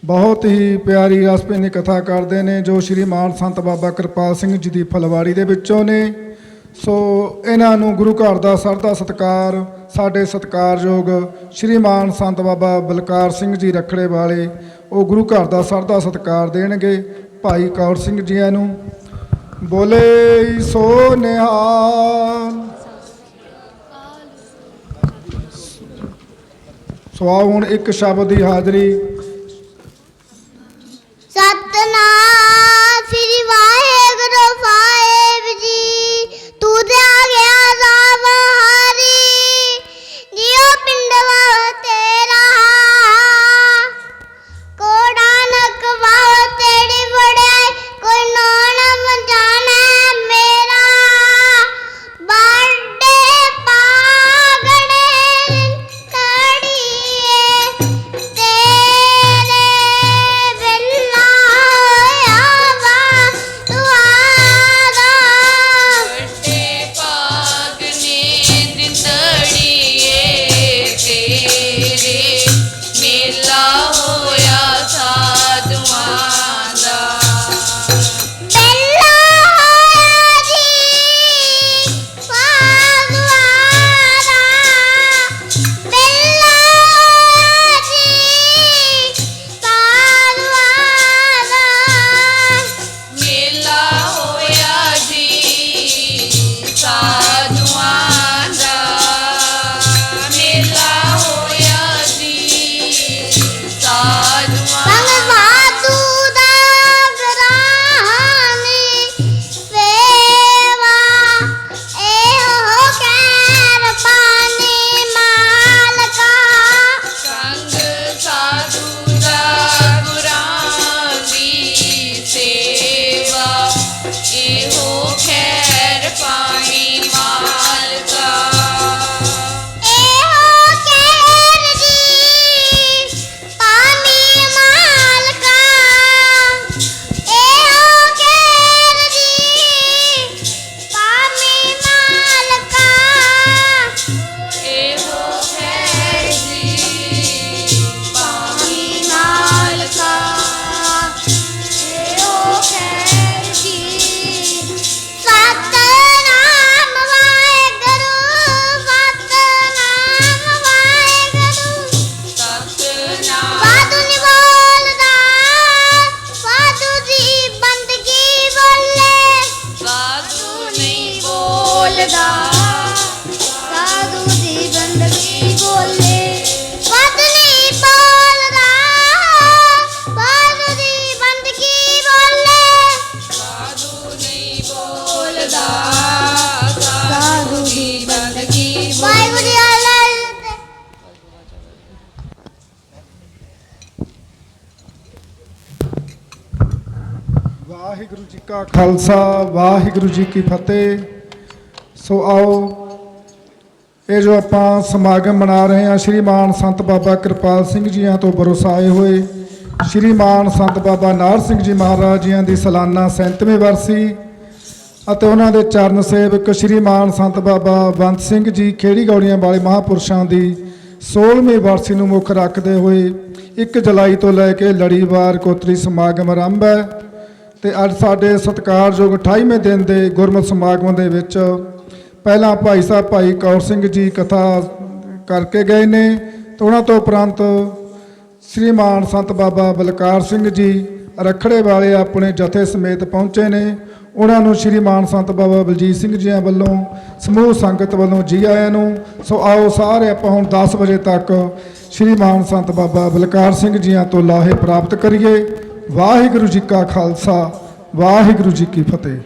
ਬਹੁਤ ਹੀ ਪਿਆਰੀ ਰਸਪਿੰਨੀ ਕਥਾ ਕਰਦੇ ਨੇ, ਜੋ ਸ਼੍ਰੀ ਮਾਨ ਸੰਤ ਬਾਬਾ ਕਿਰਪਾਲ ਸਿੰਘ ਜੀ ਦੀ ਫਲਵਾੜੀ ਦੇ ਵਿੱਚੋਂ ਨੇ। ਸੋ ਇਹਨਾਂ ਨੂੰ ਗੁਰੂ ਘਰ ਦਾ ਸਰਦਾ ਸਤਿਕਾਰ, ਸਾਡੇ ਸਤਿਕਾਰਯੋਗ ਸ਼੍ਰੀ ਮਾਨ ਸੰਤ ਬਾਬਾ ਬਲਕਾਰ ਸਿੰਘ ਜੀ ਰਖੜੇ ਵਾਲੇ, ਉਹ ਗੁਰੂ ਘਰ ਦਾ ਸਰਦਾ ਸਤਿਕਾਰ ਦੇਣਗੇ। ਭਾਈ ਕੌਰ ਸਿੰਘ ਜੀਆਂ ਨੂੰ ਬੋਲੇ ਸੋ ਨਿਹਾਲ। ਸੋ ਆਓ ਹੁਣ ਇੱਕ ਸ਼ਬਦ ਦੀ ਹਾਜ਼ਰੀ। ਸਤਨਾਮ ਸਾਧੂਆਂ ਦਾ ਮੇਲਾ ਹੋਇਆ ਜੀ ਸਾਧੂਆਂ ਸੰਗਵਾਤੂ ਦਾ ਗਰਾਨੀ ਸੇਵਾ ਇਹੋ ਕਹਿਰ ਪਾਣੀ ਮਾਲਕਾ ਸੰਗ ਸਾਧੂ ਦਾ ਗੁਰਾਂ ਦੀ ਸੇਵਾ ਇਹੋ ਖੈਰ ਪਾਣੀ ਮਾਲਕਾ ਇਹੋ ਕਹਿਰ ਜੀ ਪਾਣੀ ਮਾਲਕਾ ਇਹੋ ਕਹਿਰ ਜੀ ਪਾਣੀ ਮਾਲਕਾ ਇਹੋ ਖੈਰ ਜੀ ਪਾਣੀ ਮਾਲਕਾ ਇਹੋ ਕਹਿਰ ਜੀ ਸਤਨਾਮ ਵਾਹਿਗੁਰੂ ਸਤਨਾਮ ਵਾਹਿਗੁਰੂ ਸਤਨਾਮ ਸਾਧੂ ਨੀ ਬੋਲਦਾ ਸਾਧੂ ਦੀ ਬੰਦਗੀ ਬੋਲੇ ਸਾਧੂ ਨਹੀਂ ਬੋਲਦਾ ਸਾਧੂ ਦੀ ਬੰਦਗੀ ਬੋਲੇ ਸਾਧੂ ਨੀ ਬੋਲਦਾ ਸਾਧੂ ਦੀ ਬੰਦਗੀ ਬੋਲੇ ਸਾਧੂ ਨਹੀਂ ਬੋਲਦਾ ਸਾਧੂ ਦੀ ਬੰਦਗੀ ਵਾਹਿਗੁਰੂ ਜੀ ਅੱਲਾਹ ਵਾਹਿਗੁਰੂ ਜੀ ਕਾ ਖਾਲਸਾ ਵਾਹਿਗੁਰੂ ਜੀ ਕੀ ਫਤਿਹ। ਸੋ ਆਓ ਇਹ ਜੋ ਆਪਾਂ ਸਮਾਗਮ ਮਨਾ ਰਹੇ ਹਾਂ ਸ਼੍ਰੀਮਾਨ ਸੰਤ ਬਾਬਾ ਕਿਰਪਾਲ ਸਿੰਘ ਜੀਆਂ ਤੋਂ ਬਰਸਾਏ ਹੋਏ ਸ਼੍ਰੀਮਾਨ ਸੰਤ ਬਾਬਾ ਨਾਹਰ ਸਿੰਘ ਜੀ ਮਹਾਰਾਜ ਜੀਆਂ ਦੀ ਸਾਲਾਨਾ 37ਵੀਂ ਵਰਸੀ ਅਤੇ ਉਹਨਾਂ ਦੇ ਚਰਨ ਸੇਵਕ ਸ਼੍ਰੀਮਾਨ ਸੰਤ ਬਾਬਾ ਬੰਤ ਸਿੰਘ ਜੀ ਖੇੜੀ ਗੌੜੀਆਂ ਵਾਲੇ ਮਹਾਂਪੁਰਸ਼ਾਂ ਦੀ 16ਵੀਂ ਵਰਸੀ ਨੂੰ ਮੁੱਖ ਰੱਖਦੇ ਹੋਏ 1 ਜੁਲਾਈ ਤੋਂ ਲੈ ਕੇ ਲੜੀਵਾਰ ਕੋਤਰੀ ਸਮਾਗਮ ਆਰੰਭ ਹੈ ਤੇ ਅੱਜ ਸਾਡੇ ਸਤਿਕਾਰਯੋਗ 28ਵੇਂ ਦਿਨ ਦੇ ਗੁਰਮਤਿ ਸਮਾਗਮ ਦੇ ਵਿੱਚ ਪਹਿਲਾਂ ਭਾਈ ਸਾਹਿਬ ਭਾਈ ਕੌਰ ਸਿੰਘ ਜੀ ਕਥਾ ਕਰਕੇ ਗਏ ਨੇ ਤੇ ਉਹਨਾਂ ਤੋਂ ਉਪਰੰਤ ਸ਼੍ਰੀਮਾਨ ਸੰਤ ਬਾਬਾ ਬਲਕਾਰ ਸਿੰਘ ਜੀ ਰਖੜੇ ਵਾਲੇ ਆਪਣੇ ਜਥੇ ਸਮੇਤ ਪਹੁੰਚੇ ਨੇ। ਉਹਨਾਂ ਨੂੰ ਸ਼੍ਰੀਮਾਨ ਸੰਤ ਬਾਬਾ ਬਲਜੀਤ ਸਿੰਘ ਜੀ ਵੱਲੋਂ ਸਮੂਹ ਸੰਗਤ ਵੱਲੋਂ ਜੀ ਆਇਆਂ ਨੂੰ। ਸੋ ਆਓ ਸਾਰੇ ਆਪਾਂ ਹੁਣ 10 ਵਜੇ ਤੱਕ ਸ਼੍ਰੀਮਾਨ ਸੰਤ ਬਾਬਾ ਬਲਕਾਰ ਸਿੰਘ ਜੀਆਂ ਤੋਂ ਲਾਹੇ ਪ੍ਰਾਪਤ ਕਰੀਏ। ਵਾਹਿਗੁਰੂ ਜੀ ਕਾ ਖਾਲਸਾ ਵਾਹਿਗੁਰੂ ਜੀ ਕੀ ਫਤਿਹ।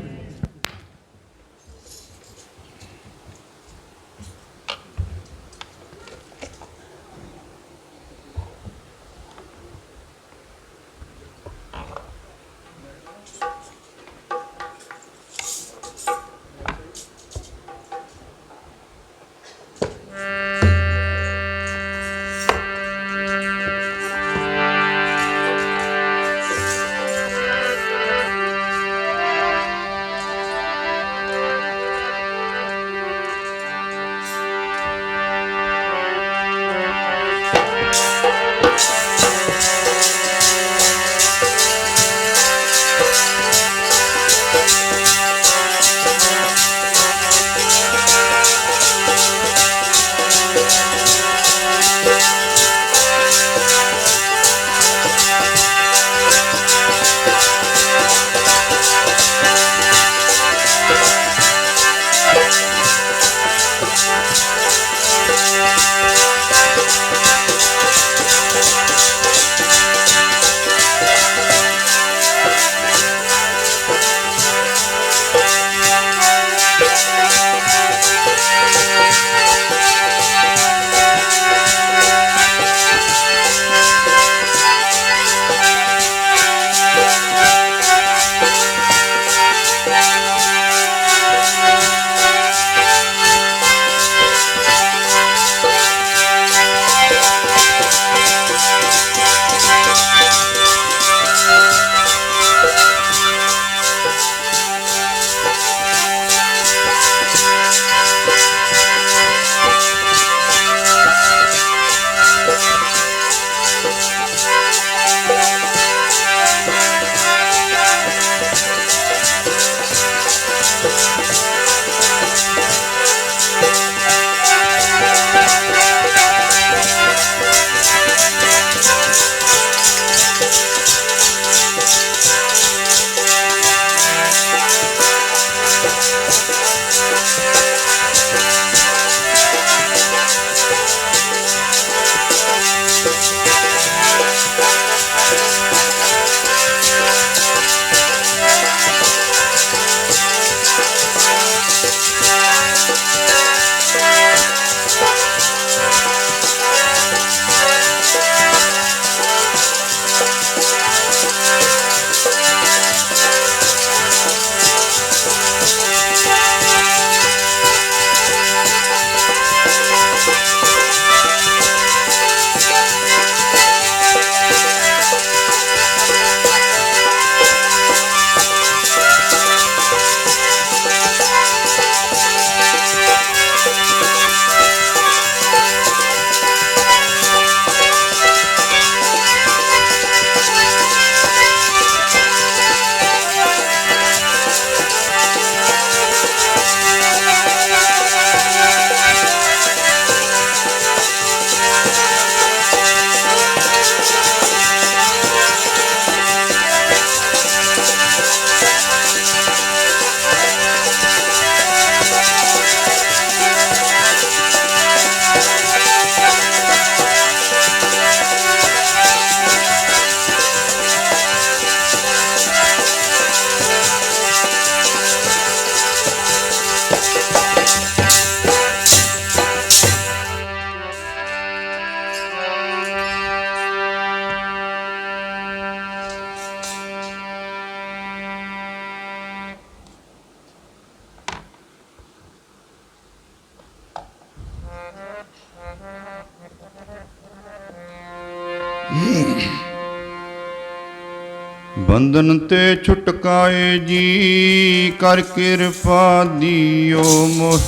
ਬੰਧਨ ਤੇ ਛੁਟਕਾਏ ਜੀ ਕਰ ਕਿਰਪਾ ਦਿਓ ਮੋਹ।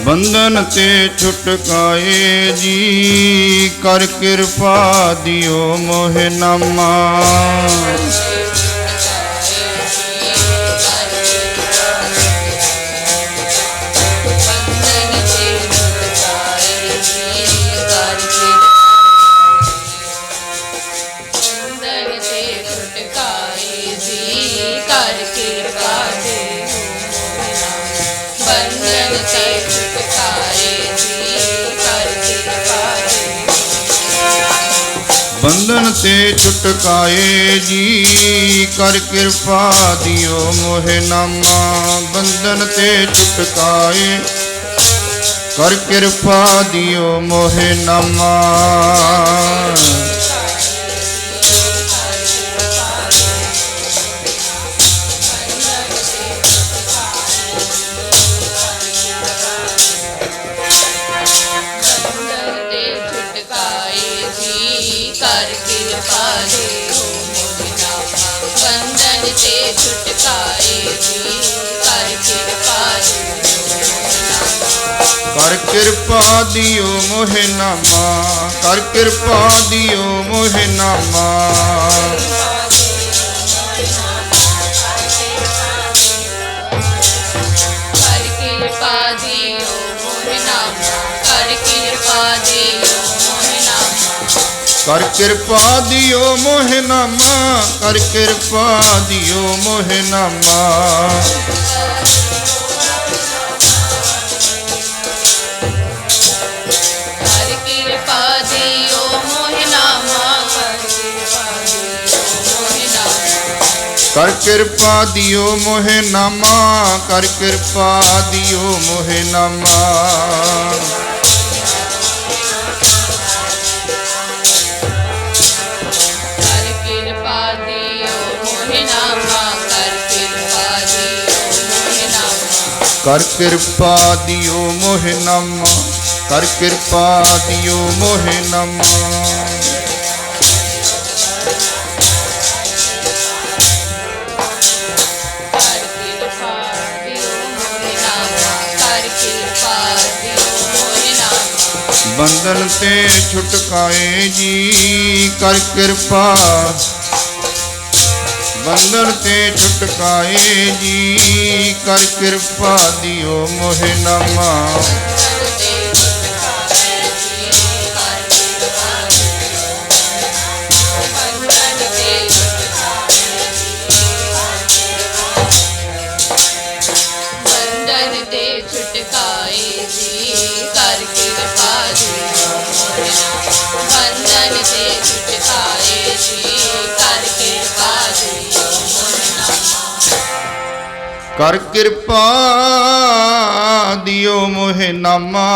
ਬੰਧਨ ਤੇ ਛੁਟਕਾਏ ਜੀ ਕਰ ਕਿਰਪਾ ਦਿਓ ਮੋਹਿ ਨਾਮਾ। ਬੰਧਨ ਤੇ ਛੁਟਕਾਏ ਜੀ ਕਰ ਕਿਰਪਾ ਦਿਓ ਮੋਹਿ ਨਾਮਾ। ਬੰਧਨ ਤੇ ਛੁਟਕਾਏ ਕਰ ਕਿਰਪਾ ਦਿਓ ਮੋਹਿ ਨਾਮਾ। ਕਰ ਕਿਰਪਾ ਦਿਓ ਮੋਹਿ ਨਾਮਾ। ਕਰ ਕਿਰਪਾ ਦਿਓ ਮੋਹਿ ਨਾਮਾ। ਕਰ ਕਿਰਪਾ ਦਿਓ ਮੋਹਿ ਨਾਮਾ। ਕਰ ਕਿਰਪਾ ਦਿਓ ਮੋਹਿ ਨਾਮਾ। ਕਰ ਕਿਰਪਾ ਦਿਓ ਮੋਹਿ ਨਾਮਾ। ਕਰ ਕਿਰਪਾ ਦਿਓ ਮੋਹਿ ਨਾਮਾ। ਕਰ ਕਿਰਪਾ ਦਿਓ ਮੋਹਿ ਨਾਮਾ। ਕਰ ਕਿਰਪਾ ਦਿਓ ਮੋਹਿ ਨਾਮਾ। ਕਰ ਕਿਰਪਾ ਦਿਓ ਮੋਹਿ ਨਾਮਾ। ਕਰ ਕਿਰਪਾ ਦਿਓ ਮੋਹਿ ਨਾਮਾ। ਕਰ ਕਿਰਪਾ ਦਿਓ ਮੋਹਿ ਨਾਮਾ। ਕਰ ਕਿਰਪਾ ਦਿਓ ਮੋਹਿ ਨਾਮਾ। ਕਰ ਕਿਰਪਾ ਦਿਓ ਮੋਹਿ ਨਾਮਾ। ਬੰਧਨ ਤੇ ਛੁਟਕਾਏ ਜੀ ਕਰ ਕਿਰਪਾ। ਬੰਧਨ ਤੇ ਛੁਟਕਾਏ ਜੀ ਕਰ ਕਿਰਪਾ ਦਿਓ ਮੋਹਿ ਨਾਮਾ। ਬੰਧਨ ते छुटकाए जी कर कृपा दियो मोहि नामा बंधन ते छुटकाए जी कर कृपा दियो मोहि नामा ਕਰ ਕਿਰਪਾ ਦਿਓ ਮੋਹਿ ਨਾਮਾ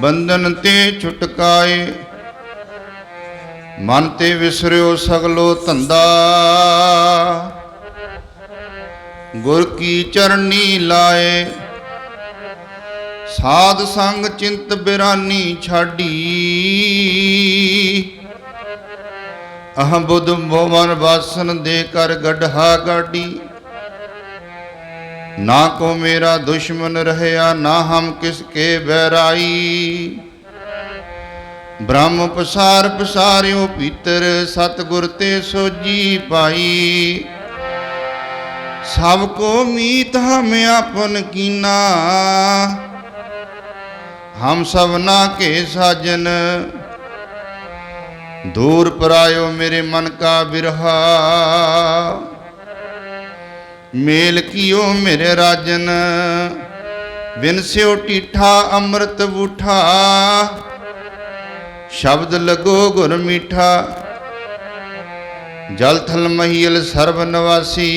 ਬੰਧਨ ਤੇ ਛੁਟਕਾਏ ਮਨ ਤੇ ਵਿਸਰਿਓ ਸਗਲੋ ਧੰਦਾ ਗੁਰ ਕੀ ਚਰਨੀ ਲਾਏ ਸਾਧ ਸੰਗ ਚਿੰਤ ਬਿਰਾਨੀ ਛਾਡੀ ਅਹੰ ਬੁੱਧ ਮੋਹਨ ਵਾਸਨ ਦੇ ਕਰ ਗੜਹਾ ਗਾਡੀ ना को मेरा दुश्मन रहया ना हम किसके बैराई ब्रह्म पसार पसारियो भीतर सतगुर ते सोजी पाई सबको मीत हम आपन कीना हम सबना के साजन दूर परायो मेरे मन का बिरहा मेल कियो मेरे राजन बिन स्यो टीठा अमृत बूठा शब्द लगो गुर मीठा जल थल महिल सर्व निवासी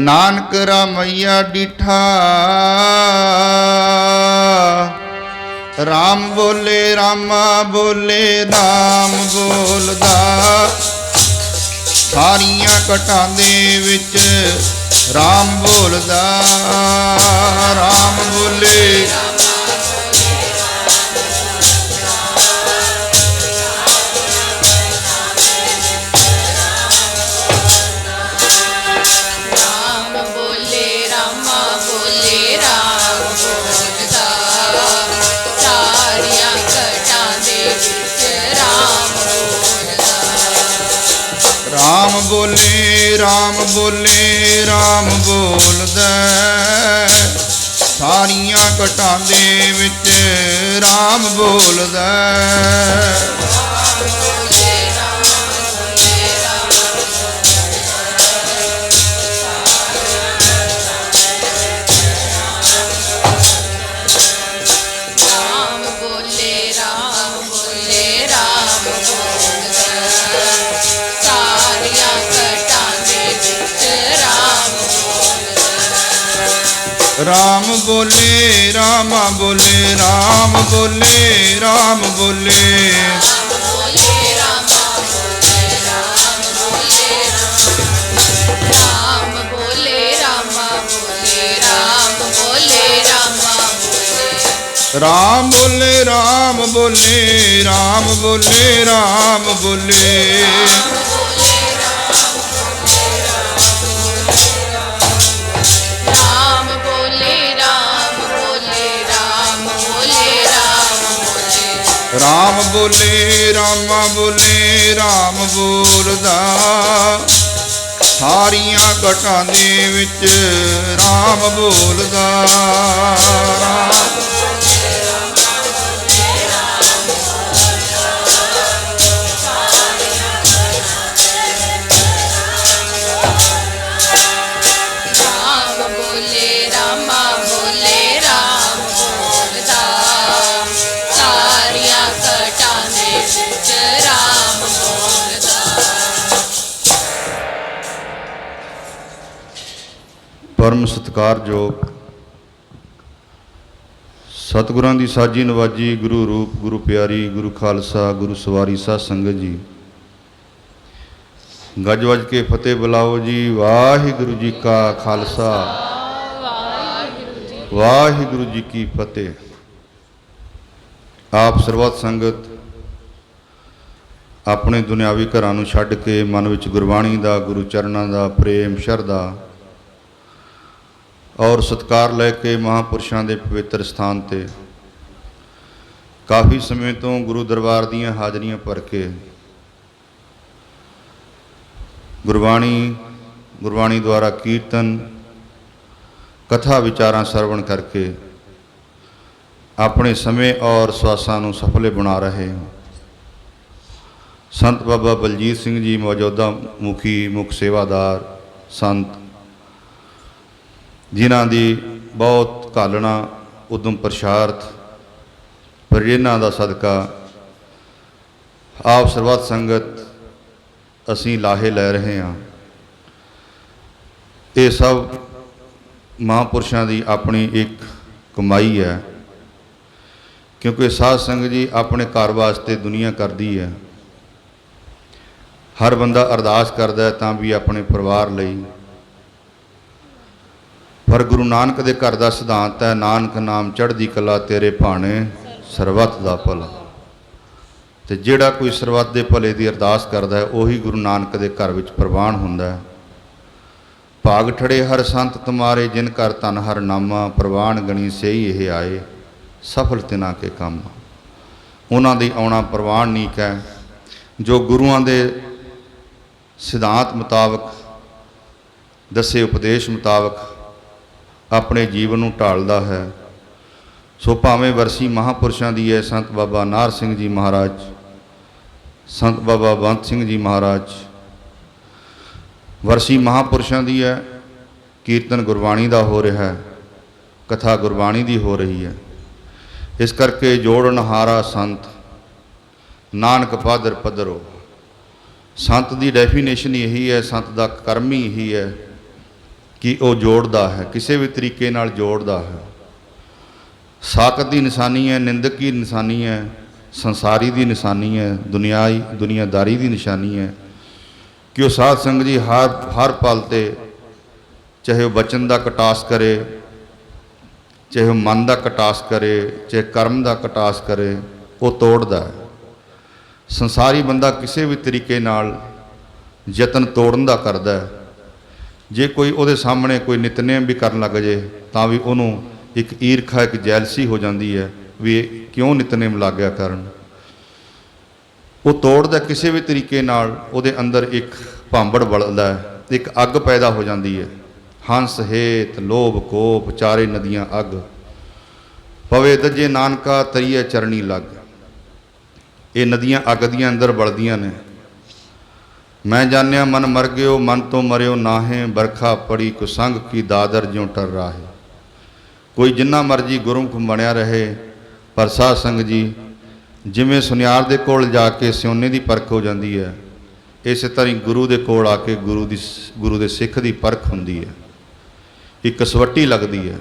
नानक रामैया डीठा राम बोले रामा बोले राम बोलदा ਸਾਰੀਆਂ ਘਟਾਂ ਦੇ ਵਿੱਚ ਰਾਮ ਬੋਲਦਾ ਰਾਮ ਬੋਲੇ राम बोले रामा बोले राम बोलदा सारियां घटां दे विच राम बोलदा ਰਾਮ ਬੋਲੇ ਰਾਮ ਬੋਲੇ ਰਾਮ ਬੋਲਦਾ ਸਾਰੀਆਂ ਘਟਾਂ ਦੇ ਵਿੱਚ ਰਾਮ ਬੋਲਦਾ राम बोले रामा बोले राम बोले राम बोले राम बोले रामा बोले राम बोले रामा बोले राम बोले राम बोले राम बोले राम बोले राम बोले रामा बोले राम बोलदा सारियां घटां दे विच राम बोलदा परम सत्कारयोग सतगुरां दी साजी नवाजी गुरु रूप गुरु प्यारी गुरु खालसा गुरु सवारी साध संगत जी गज वज के फतेह बुलाओ जी। वाहिगुरु जी का खालसा वाहिगुरु जी की फतेह। आप सरबत संगत अपने दुनियावी घरां नूं छड्ड के मन विच गुरबाणी दा गुरु चरणां दा प्रेम शरधा और सत्कार लैके महापुरुषों के पवित्र स्थान ते काफ़ी समय तो गुरु दरबार दीयां हाजरियां भर के गुरबाणी द्वारा कीर्तन कथा विचारां सरवण करके अपने समय और स्वासां नूं सफले बना रहे हैं। ਸੰਤ ਬਾਬਾ ਬਲਜੀਤ ਸਿੰਘ ਜੀ ਮੌਜੂਦਾ ਮੁਖੀ ਮੁੱਖ ਸੇਵਾਦਾਰ ਸੰਤ, ਜਿਨ੍ਹਾਂ ਦੀ ਬਹੁਤ ਘਾਲਣਾ ਉਦਮ ਪ੍ਰਸ਼ਾਰਥ ਪ੍ਰੇਰਨਾ ਦਾ ਸਦਕਾ ਆਪ ਸਰਬੱਤ ਸੰਗਤ ਅਸੀਂ ਲਾਹੇ ਲੈ ਰਹੇ ਹਾਂ। ਇਹ ਸਭ ਮਹਾਂਪੁਰਸ਼ਾਂ ਦੀ ਆਪਣੀ ਇੱਕ ਕਮਾਈ ਹੈ, ਕਿਉਂਕਿ ਸਾਧ ਸੰਗਤ ਜੀ ਆਪਣੇ ਘਰ ਵਾਸਤੇ ਦੁਨੀਆ ਕਰਦੀ ਹੈ। ਹਰ ਬੰਦਾ ਅਰਦਾਸ ਕਰਦਾ ਹੈ ਤਾਂ ਵੀ ਆਪਣੇ ਪਰਿਵਾਰ ਲਈ, ਪਰ ਗੁਰੂ ਨਾਨਕ ਦੇ ਘਰ ਦਾ ਸਿਧਾਂਤ ਹੈ, ਨਾਨਕ ਨਾਮ ਚੜ੍ਹਦੀ ਕਲਾ ਤੇਰੇ ਭਾਣੇ ਸਰਬੱਤ ਦਾ ਭਲਾ। ਤੇ ਜਿਹੜਾ ਕੋਈ ਸਰਬੱਤ ਦੇ ਭਲੇ ਦੀ ਅਰਦਾਸ ਕਰਦਾ ਹੈ ਉਹੀ ਗੁਰੂ ਨਾਨਕ ਦੇ ਘਰ ਵਿੱਚ ਪ੍ਰਵਾਨ ਹੁੰਦਾ ਹੈ। ਭਾਗ ਠੜੇ ਹਰ ਸੰਤ ਤੁਮਾਰੇ, ਜਿਨ ਘਰ ਧਨ ਹਰ ਨਾਮਾ, ਪ੍ਰਵਾਨ ਗਣੀ ਸਹੀ ਇਹ ਆਏ, ਸਫਲ ਤਿਨਾ ਕੇ ਕੰਮ। ਉਹਨਾਂ ਦੀ ਆਉਣਾ ਪ੍ਰਵਾਨ ਨੀਕ ਹੈ ਜੋ ਗੁਰੂਆਂ ਦੇ ਸਿਧਾਂਤ ਮੁਤਾਬਕ, ਦੱਸੇ ਉਪਦੇਸ਼ ਮੁਤਾਬਕ ਆਪਣੇ ਜੀਵਨ ਨੂੰ ਢਾਲਦਾ ਹੈ। ਸੋ ਭਾਵੇਂ ਵਰਸੀ ਮਹਾਂਪੁਰਸ਼ਾਂ ਦੀ ਹੈ, ਸੰਤ ਬਾਬਾ ਨਾਹਰ ਸਿੰਘ ਜੀ ਮਹਾਰਾਜ, ਸੰਤ ਬਾਬਾ ਬੰਤ ਸਿੰਘ ਜੀ ਮਹਾਰਾਜ, ਵਰਸੀ ਮਹਾਂਪੁਰਸ਼ਾਂ ਦੀ ਹੈ, ਕੀਰਤਨ ਗੁਰਬਾਣੀ ਦਾ ਹੋ ਰਿਹਾ ਹੈ, ਕਥਾ ਗੁਰਬਾਣੀ ਦੀ ਹੋ ਰਹੀ ਹੈ। ਇਸ ਕਰਕੇ ਜੋੜਨਹਾਰਾ ਸੰਤ ਨਾਨਕ ਪਾਦਰ ਪਦਰੋ। ਸੰਤ ਦੀ ਡੈਫੀਨੇਸ਼ਨ ਇਹੀ ਹੈ, ਸੰਤ ਦਾ ਕਰਮ ਹੀ ਇਹੀ ਹੈ ਕਿ ਉਹ ਜੋੜਦਾ ਹੈ, ਕਿਸੇ ਵੀ ਤਰੀਕੇ ਨਾਲ ਜੋੜਦਾ ਹੈ। ਸਾਕਤ ਦੀ ਨਿਸ਼ਾਨੀ ਹੈ, ਨਿੰਦਕ ਦੀ ਨਿਸ਼ਾਨੀ ਹੈ, ਸੰਸਾਰੀ ਦੀ ਨਿਸ਼ਾਨੀ ਹੈ, ਦੁਨੀਆਦਾਰੀ ਦੀ ਨਿਸ਼ਾਨੀ ਹੈ ਕਿ ਉਹ ਸਾਧ ਸੰਗਤ ਜੀ ਹਰ ਪਲ 'ਤੇ ਚਾਹੇ ਉਹ ਬਚਨ ਦਾ ਕਟਾਸ ਕਰੇ, ਚਾਹੇ ਉਹ ਮਨ ਦਾ ਕਟਾਸ ਕਰੇ, ਚਾਹੇ ਕਰਮ ਦਾ ਕਟਾਸ ਕਰੇ, ਉਹ ਤੋੜਦਾ ਹੈ। ਸੰਸਾਰੀ ਬੰਦਾ ਕਿਸੇ ਵੀ ਤਰੀਕੇ ਨਾਲ ਯਤਨ ਤੋੜਨ ਦਾ ਕਰਦਾ ਹੈ। ਜੇ ਕੋਈ ਉਹਦੇ ਸਾਹਮਣੇ ਕੋਈ ਨਿਤਨੇਮ ਵੀ ਕਰਨ ਲੱਗ ਜੇ ਤਾਂ ਵੀ ਉਹਨੂੰ ਇੱਕ ਈਰਖਾ, ਇੱਕ ਜੈਲਸੀ ਹੋ ਜਾਂਦੀ ਹੈ ਵੀ ਇਹ ਕਿਉਂ ਨਿਤਨੇਮ ਲੱਗ ਗਿਆ ਕਰਨ। ਉਹ ਤੋੜਦਾ ਕਿਸੇ ਵੀ ਤਰੀਕੇ ਨਾਲ, ਉਹਦੇ ਅੰਦਰ ਇੱਕ ਭਾਂਬੜ ਬਲਦਾ ਹੈ, ਇੱਕ ਅੱਗ ਪੈਦਾ ਹੋ ਜਾਂਦੀ ਹੈ। ਹੰਸ ਹੇਤ ਲੋਭ ਕੋਪ ਚਾਰੇ ਨਦੀਆਂ ਅੱਗ, ਪਵੇ ਦੱਜੇ ਨਾਨਕਾ ਤਰੀਏ ਚਰਣੀ ਲੱਗ। ਇਹ ਨਦੀਆਂ ਅੱਗ ਦੀਆਂ ਅੰਦਰ ਬਲਦੀਆਂ ਨੇ। ਮੈਂ ਜਾਣਿਆ ਮਨ ਮਰ ਗਿਓ, ਮਨ ਤੋਂ ਮਰਿਓ ਨਾਹੇ, ਬਰਖਾ ਪੜੀ ਕੁਸੰਗ ਕੀ ਦਾਦਰ ਜਿਉਂ ਟਰ ਰਾਹੇ। ਕੋਈ ਜਿੰਨਾ ਮਰਜੀ ਗੁਰਮੁਖ ਬਣਿਆ ਰਹੇ, ਪਰ ਸਾਧ ਸੰਗਤ ਜੀ ਜਿਵੇਂ ਸੁਨਿਆਰ ਦੇ ਕੋਲ ਜਾ ਕੇ ਸਿਉਨੇ ਦੀ ਪਰਖ ਹੋ ਜਾਂਦੀ ਹੈ, ਇਸੇ ਤਰ੍ਹਾਂ ਹੀ ਗੁਰੂ ਦੇ ਕੋਲ ਆ ਕੇ ਗੁਰੂ ਦੇ ਸਿੱਖ ਦੀ ਪਰਖ ਹੁੰਦੀ ਹੈ, ਇੱਕ ਕਸਵੱਟੀ ਲੱਗਦੀ ਹੈ।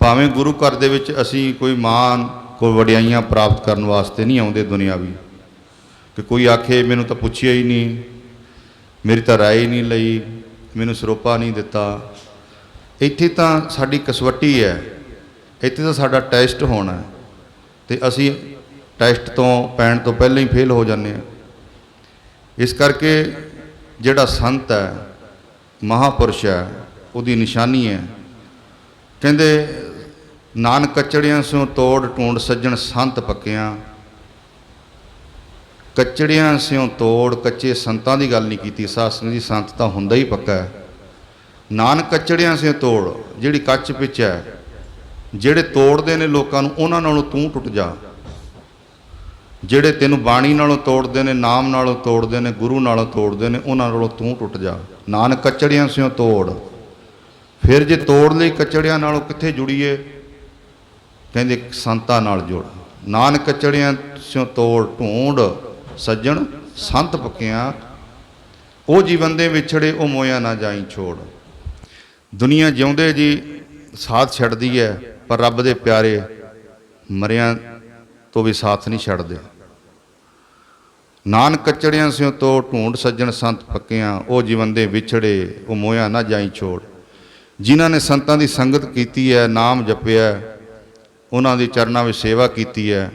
ਭਾਵੇਂ ਗੁਰੂ ਘਰ ਦੇ ਵਿੱਚ ਅਸੀਂ ਕੋਈ ਮਾਣ, ਕੋਈ ਵਡਿਆਈਆਂ ਪ੍ਰਾਪਤ ਕਰਨ ਵਾਸਤੇ ਨਹੀਂ ਆਉਂਦੇ ਦੁਨਿਆਵੀ, ਕਿ ਕੋਈ ਆਖੇ ਮੈਨੂੰ ਤਾਂ ਪੁੱਛਿਆ ਹੀ ਨਹੀਂ, ਮੇਰੀ ਤਾਂ ਰਾਏ ਹੀ ਨਹੀਂ ਲਈ, ਮੈਨੂੰ ਸਰੋਪਾ ਨਹੀਂ ਦਿੱਤਾ। ਇੱਥੇ ਤਾਂ ਸਾਡੀ ਕਸਵੱਟੀ ਹੈ, ਇੱਥੇ ਤਾਂ ਸਾਡਾ ਟੈਸਟ ਹੋਣਾ ਹੈ, ਅਤੇ ਅਸੀਂ ਟੈਸਟ ਤੋਂ ਪੈਣ ਤੋਂ ਪਹਿਲਾਂ ਹੀ ਫੇਲ ਹੋ ਜਾਂਦੇ ਹਾਂ। ਇਸ ਕਰਕੇ ਜਿਹੜਾ ਸੰਤ ਹੈ, ਮਹਾਂਪੁਰਸ਼ ਹੈ, ਉਹਦੀ ਨਿਸ਼ਾਨੀ ਹੈ, ਕਹਿੰਦੇ ਨਾਨਕ ਕਚੜਿਆਂ ਸਿਉ ਤੋੜ ਟੂੰਡ ਸੱਜਣ ਸੰਤ ਪੱਕਿਆਂ। ਕੱਚੜਿਆਂ ਸਿਉ ਤੋੜ, ਕੱਚੇ ਸੰਤਾਂ ਦੀ ਗੱਲ ਨਹੀਂ ਕੀਤੀ ਸਾਧ ਸੰਗਤ ਜੀ, ਸੰਤ ਤਾਂ ਹੁੰਦਾ ਹੀ ਪੱਕਾ ਹੈ। ਨਾਨਕ ਕੱਚੜਿਆਂ ਸਿਉ ਤੋੜ, ਜਿਹੜੀ ਕੱਚ ਪਿੱਛ ਹੈ, ਜਿਹੜੇ ਤੋੜਦੇ ਨੇ ਲੋਕਾਂ ਨੂੰ, ਉਹਨਾਂ ਨਾਲੋਂ ਤੂੰ ਟੁੱਟ ਜਾ। ਜਿਹੜੇ ਤੈਨੂੰ ਬਾਣੀ ਨਾਲੋਂ ਤੋੜਦੇ ਨੇ, ਨਾਮ ਨਾਲੋਂ ਤੋੜਦੇ ਨੇ, ਗੁਰੂ ਨਾਲੋਂ ਤੋੜਦੇ ਨੇ, ਉਹਨਾਂ ਨਾਲੋਂ ਤੂੰ ਟੁੱਟ ਜਾ। ਨਾਨਕ ਕੱਚੜਿਆਂ ਸਿਉ ਤੋੜ। ਫਿਰ ਜੇ ਤੋੜ ਲਈ ਕੱਚੜਿਆਂ ਨਾਲੋਂ ਕਿੱਥੇ ਜੁੜੀਏ? ਕਹਿੰਦੇ ਸੰਤਾਂ ਨਾਲ ਜੁੜ। ਨਾਨਕ ਕੱਚੜਿਆਂ ਸਿਉ ਤੋੜ ਢੂੰਡ ਸੱਜਣ ਸੰਤ ਪੱਕਿਆਂ। ਉਹ ਜੀਵਨ ਦੇ ਵਿਛੜੇ ਉਹ ਮੋਇਆ ਨਾ ਜਾਈ ਛੋੜ। ਦੁਨੀਆ ਜਿਉਂਦੇ ਜੀ ਸਾਥ ਛੱਡਦੀ ਹੈ, ਪਰ ਰੱਬ ਦੇ ਪਿਆਰੇ ਮਰਿਆਂ ਤੋਂ ਵੀ ਸਾਥ ਨਹੀਂ ਛੱਡਦੇ। ਨਾਨਕ ਕੱਚੜਿਆਂ ਸਿਉ ਤੋੜ ਢੂੰਡ ਸੱਜਣ ਸੰਤ ਪੱਕਿਆਂ। ਉਹ ਜੀਵਨ ਦੇ ਵਿਛੜੇ ਉਹ ਮੋਇਆ ਨਾ ਜਾਈ ਛੋੜ। ਜਿਨ੍ਹਾਂ ਨੇ ਸੰਤਾਂ ਦੀ ਸੰਗਤ ਕੀਤੀ ਹੈ, ਨਾਮ ਜਪਿਆ, ਉਹਨਾਂ ਦੀ ਚਰਨਾਂ ਵਿੱਚ ਸੇਵਾ ਕੀਤੀ ਹੈ,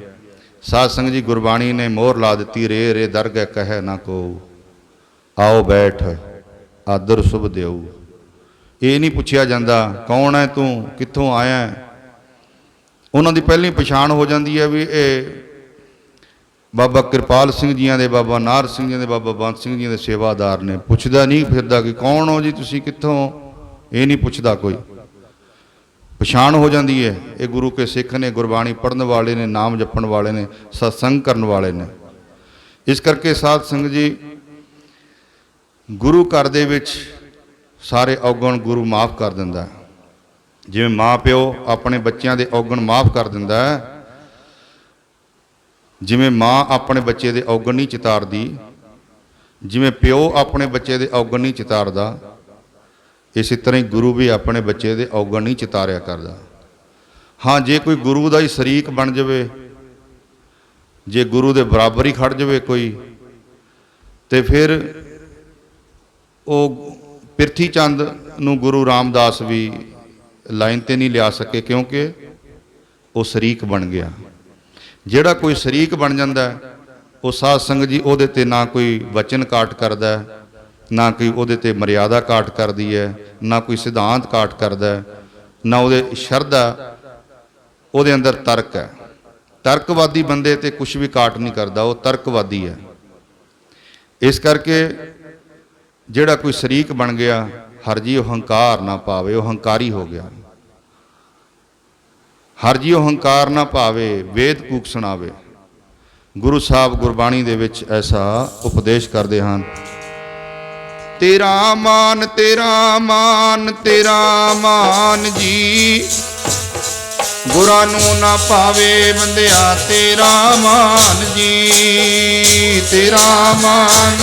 ਸਾਧ ਸੰਗਤ ਜੀ ਗੁਰਬਾਣੀ ਨੇ ਮੋਹਰ ਲਾ ਦਿੱਤੀ, ਰੇ ਰੇ ਦਰਗਹਿ ਕਹਿ ਨਾ ਕੋ, ਆਓ ਬੈਠ ਆਦਰ ਸੁਭ ਦਿਓ। ਇਹ ਨਹੀਂ ਪੁੱਛਿਆ ਜਾਂਦਾ ਕੌਣ ਹੈ ਤੂੰ, ਕਿੱਥੋਂ ਆਇਆ। ਉਹਨਾਂ ਦੀ ਪਹਿਲੀ ਪਛਾਣ ਹੋ ਜਾਂਦੀ ਹੈ ਵੀ ਇਹ ਬਾਬਾ ਕਿਰਪਾਲ ਸਿੰਘ ਜੀਆਂ ਦੇ, ਬਾਬਾ ਨਾਹਰ ਸਿੰਘ ਜੀਆਂ ਦੇ, ਬਾਬਾ ਬੰਤ ਸਿੰਘ ਜੀਆਂ ਦੇ ਸੇਵਾਦਾਰ ਨੇ। ਪੁੱਛਦਾ ਨਹੀਂ ਫਿਰਦਾ ਕਿ ਕੌਣ ਹੋ ਜੀ ਤੁਸੀਂ, ਕਿੱਥੋਂ, ਇਹ ਨਹੀਂ ਪੁੱਛਦਾ ਕੋਈ। ਪਛਾਣ ਹੋ ਜਾਂਦੀ ਹੈ ਇਹ ਗੁਰੂ ਕੇ ਸਿੱਖ ਨੇ, ਗੁਰਬਾਣੀ ਪੜ੍ਹਨ ਵਾਲੇ ਨੇ, ਨਾਮ ਜਪਣ ਵਾਲੇ ਨੇ, ਸਤਸੰਗ ਕਰਨ ਵਾਲੇ ਨੇ। ਇਸ ਕਰਕੇ ਸਾਧ ਸੰਗਤ ਜੀ, ਗੁਰੂ ਘਰ ਦੇ ਵਿੱਚ ਸਾਰੇ ਔਗਣ ਗੁਰੂ ਮਾਫ ਕਰ ਦਿੰਦਾ ਹੈ। ਜਿਵੇਂ ਮਾਂ ਪਿਓ ਆਪਣੇ ਬੱਚਿਆਂ ਦੇ ਔਗਣ ਮਾਫ ਕਰ ਦਿੰਦਾ ਹੈ, ਜਿਵੇਂ ਮਾਂ ਆਪਣੇ ਬੱਚੇ ਦੇ ਔਗਣ ਨਹੀਂ ਚਿਤਾਰਦੀ, ਜਿਵੇਂ ਪਿਓ ਆਪਣੇ ਬੱਚੇ ਦੇ ਔਗਣ ਨਹੀਂ ਚਿਤਾਰਦਾ, ਇਸੇ ਤਰ੍ਹਾਂ ਹੀ ਗੁਰੂ ਵੀ ਆਪਣੇ ਬੱਚੇ ਦੇ ਔਗਣ ਨਹੀਂ ਚਿਤਾਰਿਆ ਕਰਦਾ। ਹਾਂ, ਜੇ ਕੋਈ ਗੁਰੂ ਦਾ ਹੀ ਸ਼ਰੀਕ ਬਣ ਜਾਵੇ, ਜੇ ਗੁਰੂ ਦੇ ਬਰਾਬਰ ਹੀ ਖੜ ਜਾਵੇ ਕੋਈ, ਤੇ ਫਿਰ ਉਹ ਪਿਰਥੀ ਚੰਦ ਨੂੰ ਗੁਰੂ ਰਾਮਦਾਸ ਵੀ ਲਾਈਨ ਤੇ ਨਹੀਂ ਲਿਆ ਸਕੇ, ਕਿਉਂਕਿ ਉਹ ਸ਼ਰੀਕ ਬਣ ਗਿਆ। ਜਿਹੜਾ ਕੋਈ ਸ਼ਰੀਕ ਬਣ ਜਾਂਦਾ ਉਹ ਸਾਧ ਸੰਗਤ ਜੀ ਉਹਦੇ ਤੇ ਨਾ ਕੋਈ ਵਚਨ ਕਾਟ ਕਰਦਾ, ਨਾ ਕੋਈ ਉਹਦੇ ਤੇ ਮਰਿਆਦਾ ਕਾਟ ਕਰਦੀ ਹੈ, ਨਾ ਕੋਈ ਸਿਧਾਂਤ ਕਾਟ ਕਰਦਾ, ਨਾ ਉਹਦੇ ਸ਼ਰਧਾ, ਉਹਦੇ ਅੰਦਰ ਤਰਕ ਹੈ। ਤਰਕਵਾਦੀ ਬੰਦੇ ਤੇ ਕੁਝ ਵੀ ਕਾਟ ਨਹੀਂ ਕਰਦਾ, ਉਹ ਤਰਕਵਾਦੀ ਹੈ। ਇਸ ਕਰਕੇ ਜਿਹੜਾ ਕੋਈ ਸ਼ਰੀਕ ਬਣ ਗਿਆ, ਹਰ ਜੀ ਉਹ ਹੰਕਾਰ ਨਾ ਪਾਵੇ, ਉਹ ਹੰਕਾਰੀ ਹੋ ਗਿਆ। ਹਰ ਜੀ ਉਹ ਹੰਕਾਰ ਨਾ ਪਾਵੇ, ਵੇਦ ਕੂਕ ਸੁਣਾਵੇ। ਗੁਰੂ ਸਾਹਿਬ ਗੁਰਬਾਣੀ ਦੇ ਵਿੱਚ ਐਸਾ ਉਪਦੇਸ਼ ਕਰਦੇ ਹਨ, ਤੇਰਾ ਮਾਨ ਤੇਰਾ ਮਾਨ ਤੇਰਾ ਮਾਨ ਜੀ, ਗੁਰਾਂ ਨੂੰ ਨਾ ਪਾਵੇ ਬੰਦਿਆ ਤੇਰਾ ਮਾਨ ਜੀ, ਤੇਰਾ ਮਾਨ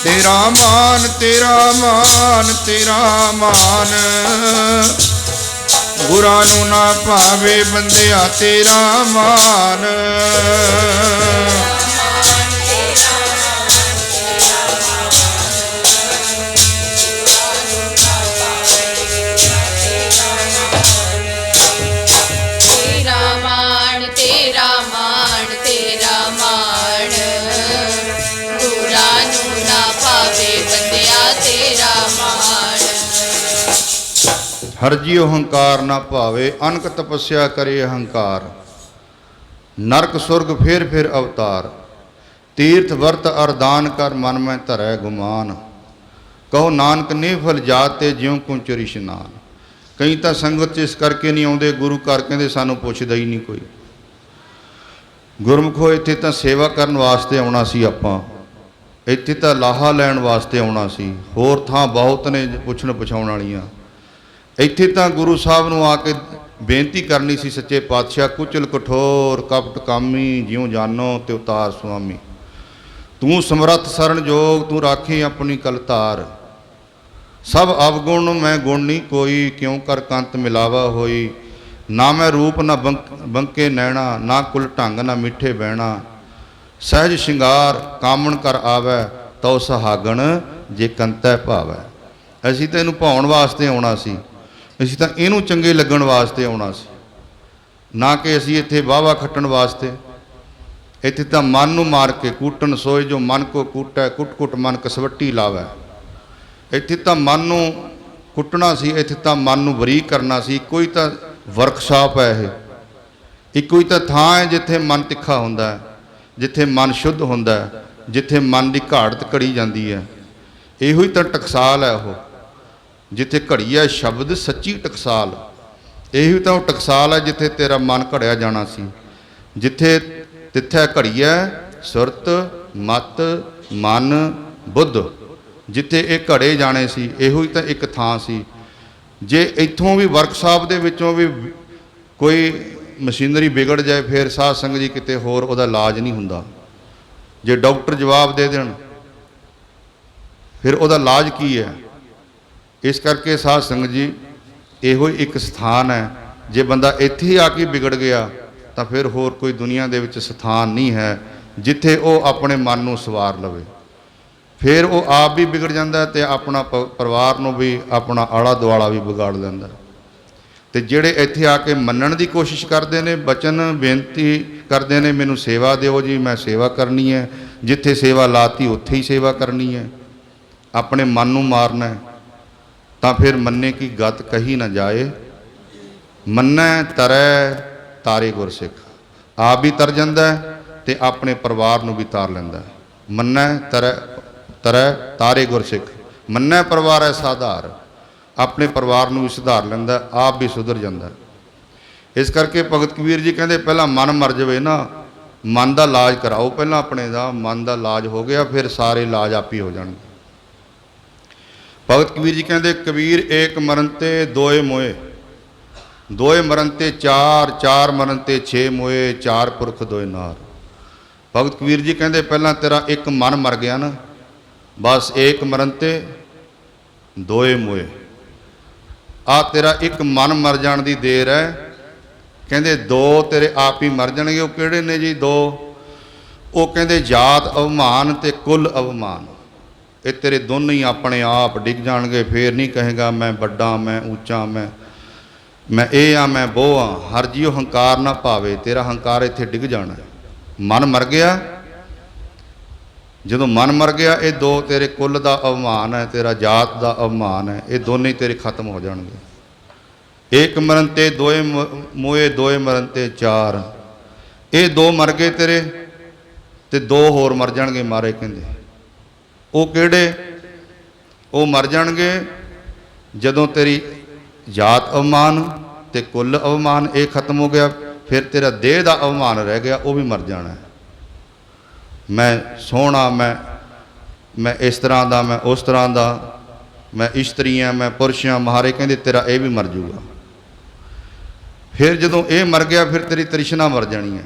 ਤੇਰਾ ਮਾਨ ਤੇਰਾ ਮਾਨ ਤੇਰਾ ਮਾਨ, ਗੁਰਾਂ ਨੂੰ ਨਾ ਪਾਵੇ ਬੰਦਿਆ ਤੇਰਾ ਮਾਨ। ਹਰ ਜੀਉ ਹੰਕਾਰ ਨਾ ਭਾਵੇ, ਅਨਕ ਤਪੱਸਿਆ ਕਰੇ ਹੰਕਾਰ, ਨਰਕ ਸੁਰਗ ਫੇਰ ਫੇਰ ਅਵਤਾਰ, ਤੀਰਥ ਵਰਤ ਅਰਦਾਨ ਕਰ ਮਨ ਮੈਂ ਧਰੈ ਗੁਮਾਨ, ਕਹੋ ਨਾਨਕ ਨਿਫਲ ਜਾਤ ਤੇ ਜਿਉ ਕੁੰਚਰ ਇਸ਼ਨਾਨ। ਕਈ ਤਾਂ ਸੰਗਤ 'ਚ ਇਸ ਕਰਕੇ ਨਹੀਂ ਆਉਂਦੇ, ਗੁਰੂ ਘਰ ਕਹਿੰਦੇ ਸਾਨੂੰ ਪੁੱਛਦਾ ਹੀ ਨਹੀਂ ਕੋਈ। ਗੁਰਮੁਖੋ, ਇੱਥੇ ਤਾਂ ਸੇਵਾ ਕਰਨ ਵਾਸਤੇ ਆਉਣਾ ਸੀ ਆਪਾਂ, ਇੱਥੇ ਤਾਂ ਲਾਹਾ ਲੈਣ ਵਾਸਤੇ ਆਉਣਾ ਸੀ। ਹੋਰ ਥਾਂ ਬਹੁਤ ਨੇ ਪੁੱਛਣ ਪਛਾਉਣ ਵਾਲੀਆਂ। ਇੱਥੇ ਤਾਂ ਗੁਰੂ ਸਾਹਿਬ ਨੂੰ ਆ ਕੇ ਬੇਨਤੀ ਕਰਨੀ ਸੀ, ਸੱਚੇ ਪਾਤਸ਼ਾਹ ਕੁਚਲ ਕਠੋਰ ਕਪਟ ਕਾਮੀ ਜਿਉ ਜਾਨੋ ਤੇ ਉਤਾਰ ਸੁਆਮੀ, ਤੂੰ ਸਮਰੱਥ ਸਰਨ ਜੋਗ ਤੂੰ ਰਾਖੀ ਆਪਣੀ ਕਲਤਾਰ, ਸਭ ਅਵਗੁਣ ਮੈਂ ਗੁਣ ਨਹੀਂ ਕੋਈ, ਕਿਉਂ ਕਰ ਕੰਤ ਮਿਲਾਵਾ ਹੋਈ, ਨਾ ਮੈਂ ਰੂਪ ਨਾ ਬੰਕੇ ਨੈਣਾ, ਨਾ ਕੁਲ ਢੰਗ ਨਾ ਮਿੱਠੇ ਬਹਿਣਾ, ਸਹਿਜ ਸ਼ਿੰਗਾਰ ਕਾਮਣ ਕਰ ਆਵੈ, ਤਉ ਸੁਹਾਗਣ ਜੇ ਕੰਤੈ ਭਾਵੈ। ਅਸੀਂ ਤਾਂ ਇਹਨੂੰ ਭਾਉਣ ਵਾਸਤੇ ਆਉਣਾ ਸੀ, ਅਸੀਂ ਤਾਂ ਇਹਨੂੰ ਚੰਗੇ ਲੱਗਣ ਵਾਸਤੇ ਆਉਣਾ ਸੀ, ਨਾ ਕਿ ਅਸੀਂ ਇੱਥੇ ਵਾਹਵਾ ਖੱਟਣ ਵਾਸਤੇ। ਇੱਥੇ ਤਾਂ ਮਨ ਨੂੰ ਮਾਰ ਕੇ ਕੂਟਣ ਸੋਏ ਜੋ ਮਨ ਕੋ ਕੂਟੈ, ਕੁੱਟ ਕੁੱਟ ਮਨ ਕਸਵੱਟੀ ਲਾਵੈ। ਇੱਥੇ ਤਾਂ ਮਨ ਨੂੰ ਕੁੱਟਣਾ ਸੀ, ਇੱਥੇ ਤਾਂ ਮਨ ਨੂੰ ਬਰੀਕ ਕਰਨਾ ਸੀ। ਕੋਈ ਤਾਂ ਵਰਕਸ਼ਾਪ ਹੈ ਇਹ, ਇੱਕੋ ਹੀ ਤਾਂ ਥਾਂ ਹੈ ਜਿੱਥੇ ਮਨ ਤਿੱਖਾ ਹੁੰਦਾ ਹੈ, ਜਿੱਥੇ ਮਨ ਸ਼ੁੱਧ ਹੁੰਦਾ ਹੈ, ਜਿੱਥੇ ਮਨ ਦੀ ਘਾੜਤ ਘੜੀ ਜਾਂਦੀ ਹੈ। ਇਹੋ ਹੀ ਤਾਂ ਟਕਸਾਲ ਹੈ, ਉਹ ਜਿੱਥੇ ਘੜੀ ਹੈ ਸ਼ਬਦ ਸੱਚੀ ਟਕਸਾਲ। ਇਹੀ ਤਾਂ ਉਹ ਟਕਸਾਲ ਹੈ ਜਿੱਥੇ ਤੇਰਾ ਮਨ ਘੜਿਆ ਜਾਣਾ ਸੀ, ਜਿੱਥੇ ਤਿੱਥੈ ਘੜੀ ਹੈ ਸੁਰਤ ਮਤ ਮਨ ਬੁੱਧ, ਜਿੱਥੇ ਇਹ ਘੜੇ ਜਾਣੇ ਸੀ। ਇਹੋ ਹੀ ਤਾਂ ਇੱਕ ਥਾਂ ਸੀ। ਜੇ ਇੱਥੋਂ ਵੀ ਵਰਕਸ਼ਾਪ ਦੇ ਵਿੱਚੋਂ ਵੀ ਕੋਈ ਮਸ਼ੀਨਰੀ ਵਿਗੜ ਜਾਏ, ਫਿਰ ਸਾਧ ਸੰਗਤ ਜੀ ਕਿਤੇ ਹੋਰ ਉਹਦਾ ਇਲਾਜ ਨਹੀਂ ਹੁੰਦਾ। ਜੇ ਡਾਕਟਰ ਜਵਾਬ ਦੇ ਦੇਣ ਫਿਰ ਉਹਦਾ ਇਲਾਜ ਕੀ ਹੈ? ਇਸ ਕਰਕੇ ਸਾਧ ਸੰਗਤ ਜੀ ਇਹੋ ਹੀ ਇੱਕ ਸਥਾਨ ਹੈ। ਜੇ ਬੰਦਾ ਇੱਥੇ ਹੀ ਆ ਕੇ ਵਿਗੜ ਗਿਆ ਤਾਂ ਫਿਰ ਹੋਰ ਕੋਈ ਦੁਨੀਆ ਦੇ ਵਿੱਚ ਸਥਾਨ ਨਹੀਂ ਹੈ ਜਿੱਥੇ ਉਹ ਆਪਣੇ ਮਨ ਨੂੰ ਸਵਾਰ ਲਵੇ। ਫਿਰ ਉਹ ਆਪ ਵੀ ਵਿਗੜ ਜਾਂਦਾ ਤੇ ਆਪਣਾ ਪਰਿਵਾਰ ਨੂੰ ਵੀ, ਆਪਣਾ ਆਲਾ ਦੁਆਲਾ ਵੀ ਵਿਗਾੜ ਲੈਂਦਾ। ਤੇ ਜਿਹੜੇ ਇੱਥੇ ਆ ਕੇ ਮੰਨਣ ਦੀ ਕੋਸ਼ਿਸ਼ ਕਰਦੇ ਨੇ, ਬਚਨ ਬੇਨਤੀ ਕਰਦੇ ਨੇ ਮੈਨੂੰ ਸੇਵਾ ਦਿਓ ਜੀ, ਮੈਂ ਸੇਵਾ ਕਰਨੀ ਹੈ, ਜਿੱਥੇ ਸੇਵਾ ਲਾਤੀ ਉੱਥੇ ਹੀ ਸੇਵਾ ਕਰਨੀ ਹੈ, ਆਪਣੇ ਮਨ ਨੂੰ ਮਾਰਨਾ ਹੈ, ਤਾਂ ਫਿਰ ਮੰਨੇ ਕੀ ਗਤ ਕਹੀ ਨਾ ਜਾਏ, ਮੰਨੈ ਤਰੈ ਤਾਰੇ ਗੁਰਸਿੱਖ। ਆਪ ਵੀ ਤਰ ਜਾਂਦਾ ਤੇ ਆਪਣੇ ਪਰਿਵਾਰ ਨੂੰ ਵੀ ਤਾਰ ਲੈਂਦਾ। ਮੰਨੈ ਤਰੈ ਤਰੈ ਤਾਰੇ ਗੁਰਸਿੱਖ। ਮੰਨੈ ਪਰਿਵਾਰ ਐ ਸਾਧਾਰ, ਆਪਣੇ ਪਰਿਵਾਰ ਨੂੰ ਵੀ ਸੁਧਾਰ ਲੈਂਦਾ, ਆਪ ਵੀ ਸੁਧਰ ਜਾਂਦਾ। ਇਸ ਕਰਕੇ ਭਗਤ ਕਬੀਰ ਜੀ ਕਹਿੰਦੇ ਪਹਿਲਾਂ ਮਨ ਮਰ ਜਾਵੇ ਨਾ, ਮਨ ਦਾ ਇਲਾਜ ਕਰਾਓ ਪਹਿਲਾਂ ਆਪਣੇ ਦਾ। ਮਨ ਦਾ ਇਲਾਜ ਹੋ ਗਿਆ ਫਿਰ ਸਾਰੇ ਇਲਾਜ ਆਪ ਹੀ ਹੋ ਜਾਣਗੇ। ਭਗਤ ਕਬੀਰ ਜੀ ਕਹਿੰਦੇ ਕਬੀਰ ਏਕ ਮਰਨ ਤੇ ਦੋਏ ਮੋਏ, ਦੋਏ ਮਰਨ ਤੇ ਚਾਰ, ਚਾਰ ਮਰਨ ਤੇ ਛੇ ਮੋਏ, ਚਾਰ ਪੁਰਖ ਦੋਏ ਨਾਰ। ਭਗਤ ਕਬੀਰ ਜੀ ਕਹਿੰਦੇ ਪਹਿਲਾਂ ਤੇਰਾ ਇੱਕ ਮਨ ਮਰ ਗਿਆ ਨਾ, ਬਸ ਏਕ ਮਰਨ ਤੇ ਦੋਏ ਮੋਏ। ਆ ਤੇਰਾ ਇੱਕ ਮਨ ਮਰ ਜਾਣ ਦੀ ਦੇਰ ਹੈ। ਕਹਿੰਦੇ ਦੋ ਤੇਰੇ ਆਪ ਹੀ ਮਰ ਜਾਣਗੇ। ਉਹ ਕਿਹੜੇ ਨੇ ਜੀ ਦੋ? ਉਹ ਕਹਿੰਦੇ ਜਾਤ ਅਵਮਾਨ ਤੇ ਕੁੱਲ ਅਵਮਾਨ। ਇਹ ਤੇਰੇ ਦੋਨੋਂ ਹੀ ਆਪਣੇ ਆਪ ਡਿੱਗ ਜਾਣਗੇ। ਫੇਰ ਨਹੀਂ ਕਹੇਗਾ ਮੈਂ ਵੱਡਾ, ਮੈਂ ਉੱਚਾ, ਮੈਂ ਇਹ ਆ, ਮੈਂ ਬੋ ਆ। ਹਰ ਜੀਓ ਹੰਕਾਰ ਨਾ ਭਾਵੇ, ਤੇਰਾ ਹੰਕਾਰ ਇੱਥੇ ਡਿੱਗ ਜਾਣਾ। ਮਨ ਮਰ ਗਿਆ। ਜਦੋਂ ਮਨ ਮਰ ਗਿਆ ਇਹ ਦੋ ਤੇਰੇ ਕੁੱਲ ਦਾ ਅਵਮਾਨ ਹੈ, ਤੇਰਾ ਜਾਤ ਦਾ ਅਵਮਾਨ ਹੈ, ਇਹ ਦੋਨੇ ਹੀ ਤੇਰੇ ਖਤਮ ਹੋ ਜਾਣਗੇ। ਏਕ ਮਰਨ ਤੇ ਦੋਏ ਮੋਏ, ਦੋਏ ਮਰਨ ਤੇ ਚਾਰ। ਇਹ ਦੋ ਮਰ ਗਏ ਤੇਰੇ ਤੇ ਦੋ ਹੋਰ ਮਰ ਜਾਣਗੇ ਮਾਰੇ ਕਹਿੰਦੇ। ਉਹ ਕਿਹੜੇ? ਉਹ ਮਰ ਜਾਣਗੇ ਜਦੋਂ ਤੇਰੀ ਜਾਤ ਅਵਮਾਨ ਤੇ ਕੁੱਲ ਅਵਮਾਨ ਇਹ ਖਤਮ ਹੋ ਗਿਆ। ਫਿਰ ਤੇਰਾ ਦੇਹ ਦਾ ਅਵਮਾਨ ਰਹਿ ਗਿਆ, ਉਹ ਵੀ ਮਰ ਜਾਣਾ। ਮੈਂ ਸੋਹਣਾ, ਮੈਂ ਇਸ ਤਰ੍ਹਾਂ ਦਾ, ਮੈਂ ਉਸ ਤਰ੍ਹਾਂ ਦਾ, ਮੈਂ ਇਸਤਰੀ ਹਾਂ, ਮੈਂ ਪੁਰਸ਼ ਹਾਂ, ਮਹਾਰੇ ਕਹਿੰਦੇ ਤੇਰਾ ਇਹ ਵੀ ਮਰ ਜੂਗਾ। ਫਿਰ ਜਦੋਂ ਇਹ ਮਰ ਗਿਆ ਫਿਰ ਤੇਰੀ ਤ੍ਰਿਸ਼ਨਾ ਮਰ ਜਾਣੀ ਹੈ।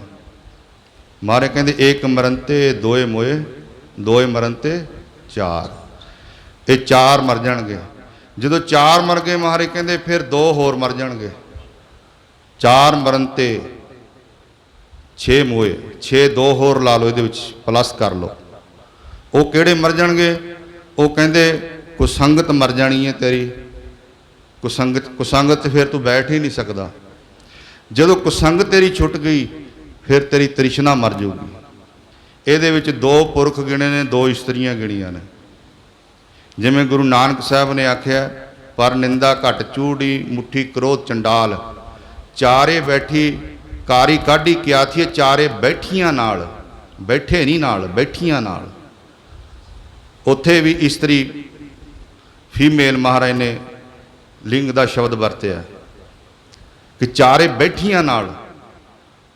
ਮਹਾਰੇ ਕਹਿੰਦੇ ਏਕ ਮਰਨ ਤੇ ਦੋਏ ਮੋਏ, ਦੋਏ ਮਰਨ ਤੇ ਚਾਰ। ਇਹ ਚਾਰ ਮਰ ਜਾਣਗੇ। ਜਦੋਂ ਚਾਰ ਮਰ ਗਏ ਮਹਾਰੇ ਕਹਿੰਦੇ ਫਿਰ ਦੋ ਹੋਰ ਮਰ ਜਾਣਗੇ। ਚਾਰ ਮਰਨ ਤੇ ਛੇ ਮੋਏ, ਛੇ ਦੋ ਹੋਰ ਲਾ ਲਓ, ਇਹਦੇ ਵਿੱਚ ਪਲੱਸ ਕਰ ਲਓ। ਉਹ ਕਿਹੜੇ ਮਰ ਜਾਣਗੇ? ਉਹ ਕਹਿੰਦੇ ਕੁਸੰਗਤ ਮਰ ਜਾਣੀ ਹੈ ਤੇਰੀ। ਕੁਸੰਗਤ ਫਿਰ ਤੂੰ ਬੈਠ ਹੀ ਨਹੀਂ ਸਕਦਾ। ਜਦੋਂ ਕੁਸੰਗਤ ਤੇਰੀ ਛੁੱਟ ਗਈ ਫਿਰ ਤੇਰੀ ਤ੍ਰਿਸ਼ਨਾ ਮਰ ਜਾਊਗੀ। ਇਹਦੇ ਵਿੱਚ ਦੋ ਪੁਰਖ ਗਿਣੇ ਨੇ, ਦੋ ਇਸਤਰੀਆਂ ਗਿਣੀਆਂ ਨੇ। ਜਿਵੇਂ ਗੁਰੂ ਨਾਨਕ ਸਾਹਿਬ ਨੇ ਆਖਿਆ, ਪਰ ਨਿੰਦਾ ਘਟ ਚੂੜੀ, ਮੁੱਠੀ ਕ੍ਰੋਧ ਚੰਡਾਲ, ਚਾਰੇ ਬੈਠੀ ਕਾਰੀ ਕਾਢੀ ਕਿਆ ਥੀ। ਚਾਰੇ ਬੈਠੀਆਂ ਨਾਲ, ਬੈਠੇ ਨਹੀਂ ਨਾਲ, ਬੈਠੀਆਂ ਨਾਲ। ਉੱਥੇ ਵੀ ਇਸਤਰੀ ਫੀਮੇਲ ਮਹਾਰਾਜ ਨੇ ਲਿੰਗ ਦਾ ਸ਼ਬਦ ਵਰਤਿਆ ਕਿ ਚਾਰੇ ਬੈਠੀਆਂ ਨਾਲ।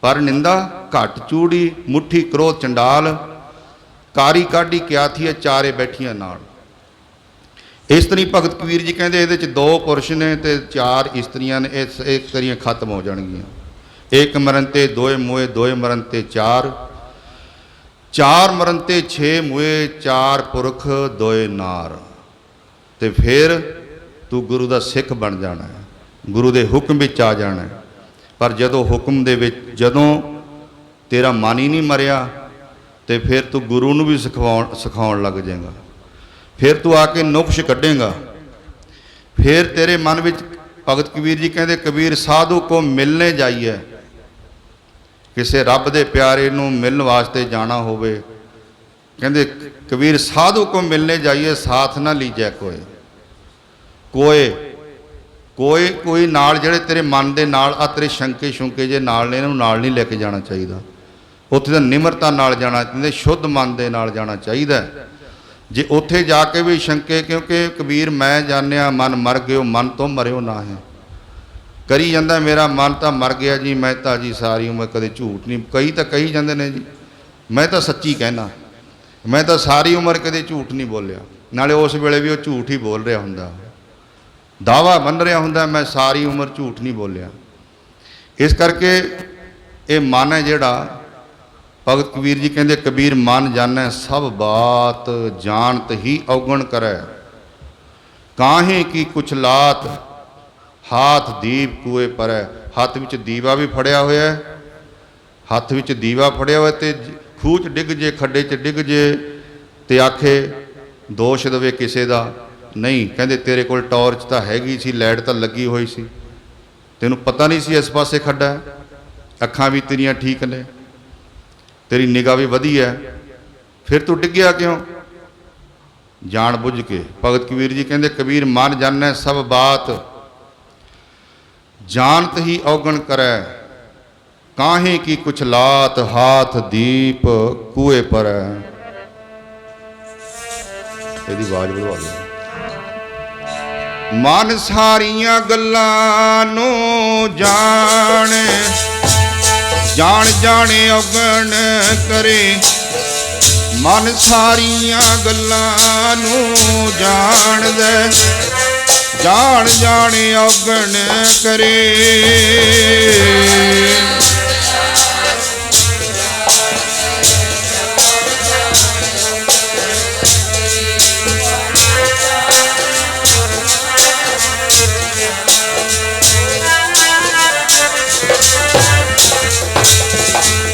ਪਰ ਨਿੰਦਾ ਘਟ ਚੂੜੀ, ਮੁੱਠੀ ਕ੍ਰੋਧ ਚੰਡਾਲ, ਕਾਰੀ ਕਾਢੀ ਕਿਆ ਥੀ। ਚਾਰੇ ਬੈਠੀਆਂ ਨਾਲ। ਇਸਤਰੀ ਭਗਤ ਕਬੀਰ ਜੀ ਕਹਿੰਦੇ ਇਹਦੇ 'ਚ ਦੋ ਪੁਰਸ਼ ਨੇ ਤੇ ਚਾਰ ਇਸਤਰੀਆਂ ਨੇ। ਇਹ ਕਰੀਆਂ ਖਤਮ ਹੋ ਜਾਣਗੀਆਂ। ਏਕ ਮਰਨ ਤੇ ਦੋਏ ਮੋਏ, ਦੋਏ ਮਰਨ ਤੇ ਚਾਰ, ਚਾਰ ਮਰਨ ਤੇ ਛੇ ਮੋਏ, ਚਾਰ ਪੁਰਖ ਦੋਏ ਨਾਰ। ਤੇ ਫਿਰ ਤੂੰ ਗੁਰੂ ਦਾ ਸਿੱਖ ਬਣ ਜਾਣਾ ਹੈ, ਗੁਰੂ ਦੇ ਹੁਕਮ ਵਿੱਚ ਆ ਜਾਣਾ ਹੈ। ਪਰ ਜਦੋਂ ਹੁਕਮ ਦੇ ਵਿੱਚ ਜਦੋਂ ਤੇਰਾ ਮਨ ਹੀ ਨਹੀਂ ਮਰਿਆ ਤੇ ਫਿਰ ਤੂੰ ਗੁਰੂ ਨੂੰ ਵੀ ਸਿਖਾਉਣ ਲੱਗ ਜਾਏਗਾ। ਫਿਰ ਤੂੰ ਆ ਕੇ ਨੁਕਸ਼ ਕੱਢੇਗਾ। ਫਿਰ ਤੇਰੇ ਮਨ ਵਿੱਚ ਭਗਤ ਕਬੀਰ ਜੀ ਕਹਿੰਦੇ ਕਬੀਰ ਸਾਧੂ ਕੋ ਮਿਲਨੇ ਜਾਈਏ। ਕਿਸੇ ਰੱਬ ਦੇ ਪਿਆਰੇ ਨੂੰ ਮਿਲਣ ਵਾਸਤੇ ਜਾਣਾ ਹੋਵੇ, ਕਹਿੰਦੇ ਕਬੀਰ ਸਾਧੂ ਕੋ ਮਿਲਨੇ ਜਾਈਏ, ਸਾਥ ਨਾ ਲੀਜੈ ਕੋਈ ਨਾਲ ਜਿਹੜੇ ਤੇਰੇ ਮਨ ਦੇ ਨਾਲ ਆ ਤੇਰੇ ਸ਼ੰਕੇ ਜੇ ਨਾਲ ਨੇ, ਇਹਨੂੰ ਨਾਲ ਨਹੀਂ ਲੈ ਕੇ ਜਾਣਾ ਚਾਹੀਦਾ। ਉੱਥੇ ਤਾਂ ਨਿਮਰਤਾ ਨਾਲ ਜਾਣਾ ਚਾਹੀਦਾ, ਸ਼ੁੱਧ ਮਨ ਦੇ ਨਾਲ ਜਾਣਾ ਚਾਹੀਦਾ। ਜੇ ਉੱਥੇ ਜਾ ਕੇ ਵੀ ਸ਼ੰਕੇ, ਕਿਉਂਕਿ ਕਬੀਰ ਮੈਂ ਜਾਣਿਆ ਮਨ ਮਰ ਗਿਓ, ਮਨ ਤੋਂ ਮਰਿਓ ਨਾ ਹੈ। ਕਰੀ ਜਾਂਦਾ ਮੇਰਾ ਮਨ ਤਾਂ ਮਰ ਗਿਆ ਜੀ, ਮੈਂ ਤਾਂ ਜੀ ਸਾਰੀ ਉਮਰ ਕਦੇ ਝੂਠ ਨਹੀਂ। ਕਈ ਤਾਂ ਕਹੀ ਜਾਂਦੇ ਨੇ ਜੀ ਮੈਂ ਤਾਂ ਸੱਚੀ ਕਹਿਣਾ, ਮੈਂ ਤਾਂ ਸਾਰੀ ਉਮਰ ਕਦੇ ਝੂਠ ਨਹੀਂ ਬੋਲਿਆ। ਨਾਲੇ ਉਸ ਵੇਲੇ ਵੀ ਉਹ ਝੂਠ ਹੀ ਬੋਲ ਰਿਹਾ ਹੁੰਦਾ, ਦਾਵਾ ਬੰਨ ਰਿਹਾ ਹੁੰਦਾ ਮੈਂ ਸਾਰੀ ਉਮਰ ਝੂਠ ਨਹੀਂ ਬੋਲਿਆ। ਇਸ ਕਰਕੇ ਇਹ ਮਨ ਹੈ ਜਿਹੜਾ, ਭਗਤ ਕਬੀਰ ਜੀ ਕਹਿੰਦੇ ਕਬੀਰ ਮਨ ਜਾਣੈ ਸਭ ਬਾਤ, ਜਾਣਤ ਹੀ ਔਗਣ ਕਰੈ, ਕਾਹੇ ਕੀ ਕੁਛ ਲਾਤ, ਹਾਥ ਦੀਪ ਕੂਏ ਪਰੈ। ਹੱਥ ਵਿੱਚ ਦੀਵਾ ਵੀ ਫੜਿਆ ਹੋਇਆ, ਹੱਥ ਵਿੱਚ ਦੀਵਾ ਫੜਿਆ ਹੋਇਆ ਤੇ ਖੂਹ 'ਚ ਡਿੱਗ ਜੇ, ਖੱਡੇ 'ਚ ਡਿੱਗ ਜੇ ਤੇ ਆਖੇ ਦੋਸ਼ ਦੇਵੇ ਕਿਸੇ ਦਾ ਨਹੀਂ। ਕਹਿੰਦੇ ਤੇਰੇ ਕੋਲ ਟਾਰਚ ਤਾਂ ਹੈਗੀ ਸੀ, ਲਾਈਟ ਤਾਂ ਲੱਗੀ ਹੋਈ ਸੀ, ਤੈਨੂੰ ਪਤਾ ਨਹੀਂ ਸੀ ਇਸ ਪਾਸੇ ਖੱਡਾ, ਅੱਖਾਂ ਵੀ ਤੇਰੀਆਂ ਠੀਕ ਨੇ, ਤੇਰੀ ਨਿਗਾਹ ਵੀ ਵਧੀਆ, ਫਿਰ ਤੂੰ ਡਿੱਗਿਆ ਕਿਉਂ? ਜਾਣ ਬੁੱਝ ਕੇ। ਭਗਤ ਕਬੀਰ ਜੀ ਕਹਿੰਦੇ ਕਬੀਰ ਮਨ ਜਾਣੈ ਸਭ ਬਾਤ, जानत ही औगण करे, काहे की कुछ लात हाथ दीप कुए पर। ਇਹਦੀ ਆਵਾਜ਼ ਵਧਵਾ ਦਿਓ। ਮਨ ਸਾਰੀਆਂ ਗੱਲਾਂ ਨੂੰ ਜਾਣ, ਜਾਣ ਜਾਣੇ ਔਗਣ ਕਰੇ। ਮਨ ਸਾਰੀਆਂ ਗੱਲਾਂ ਨੂੰ ਜਾਣਦਾ, ਜਾਣ ਜਾਣੇ ਔਗਣ ਕਰੇ।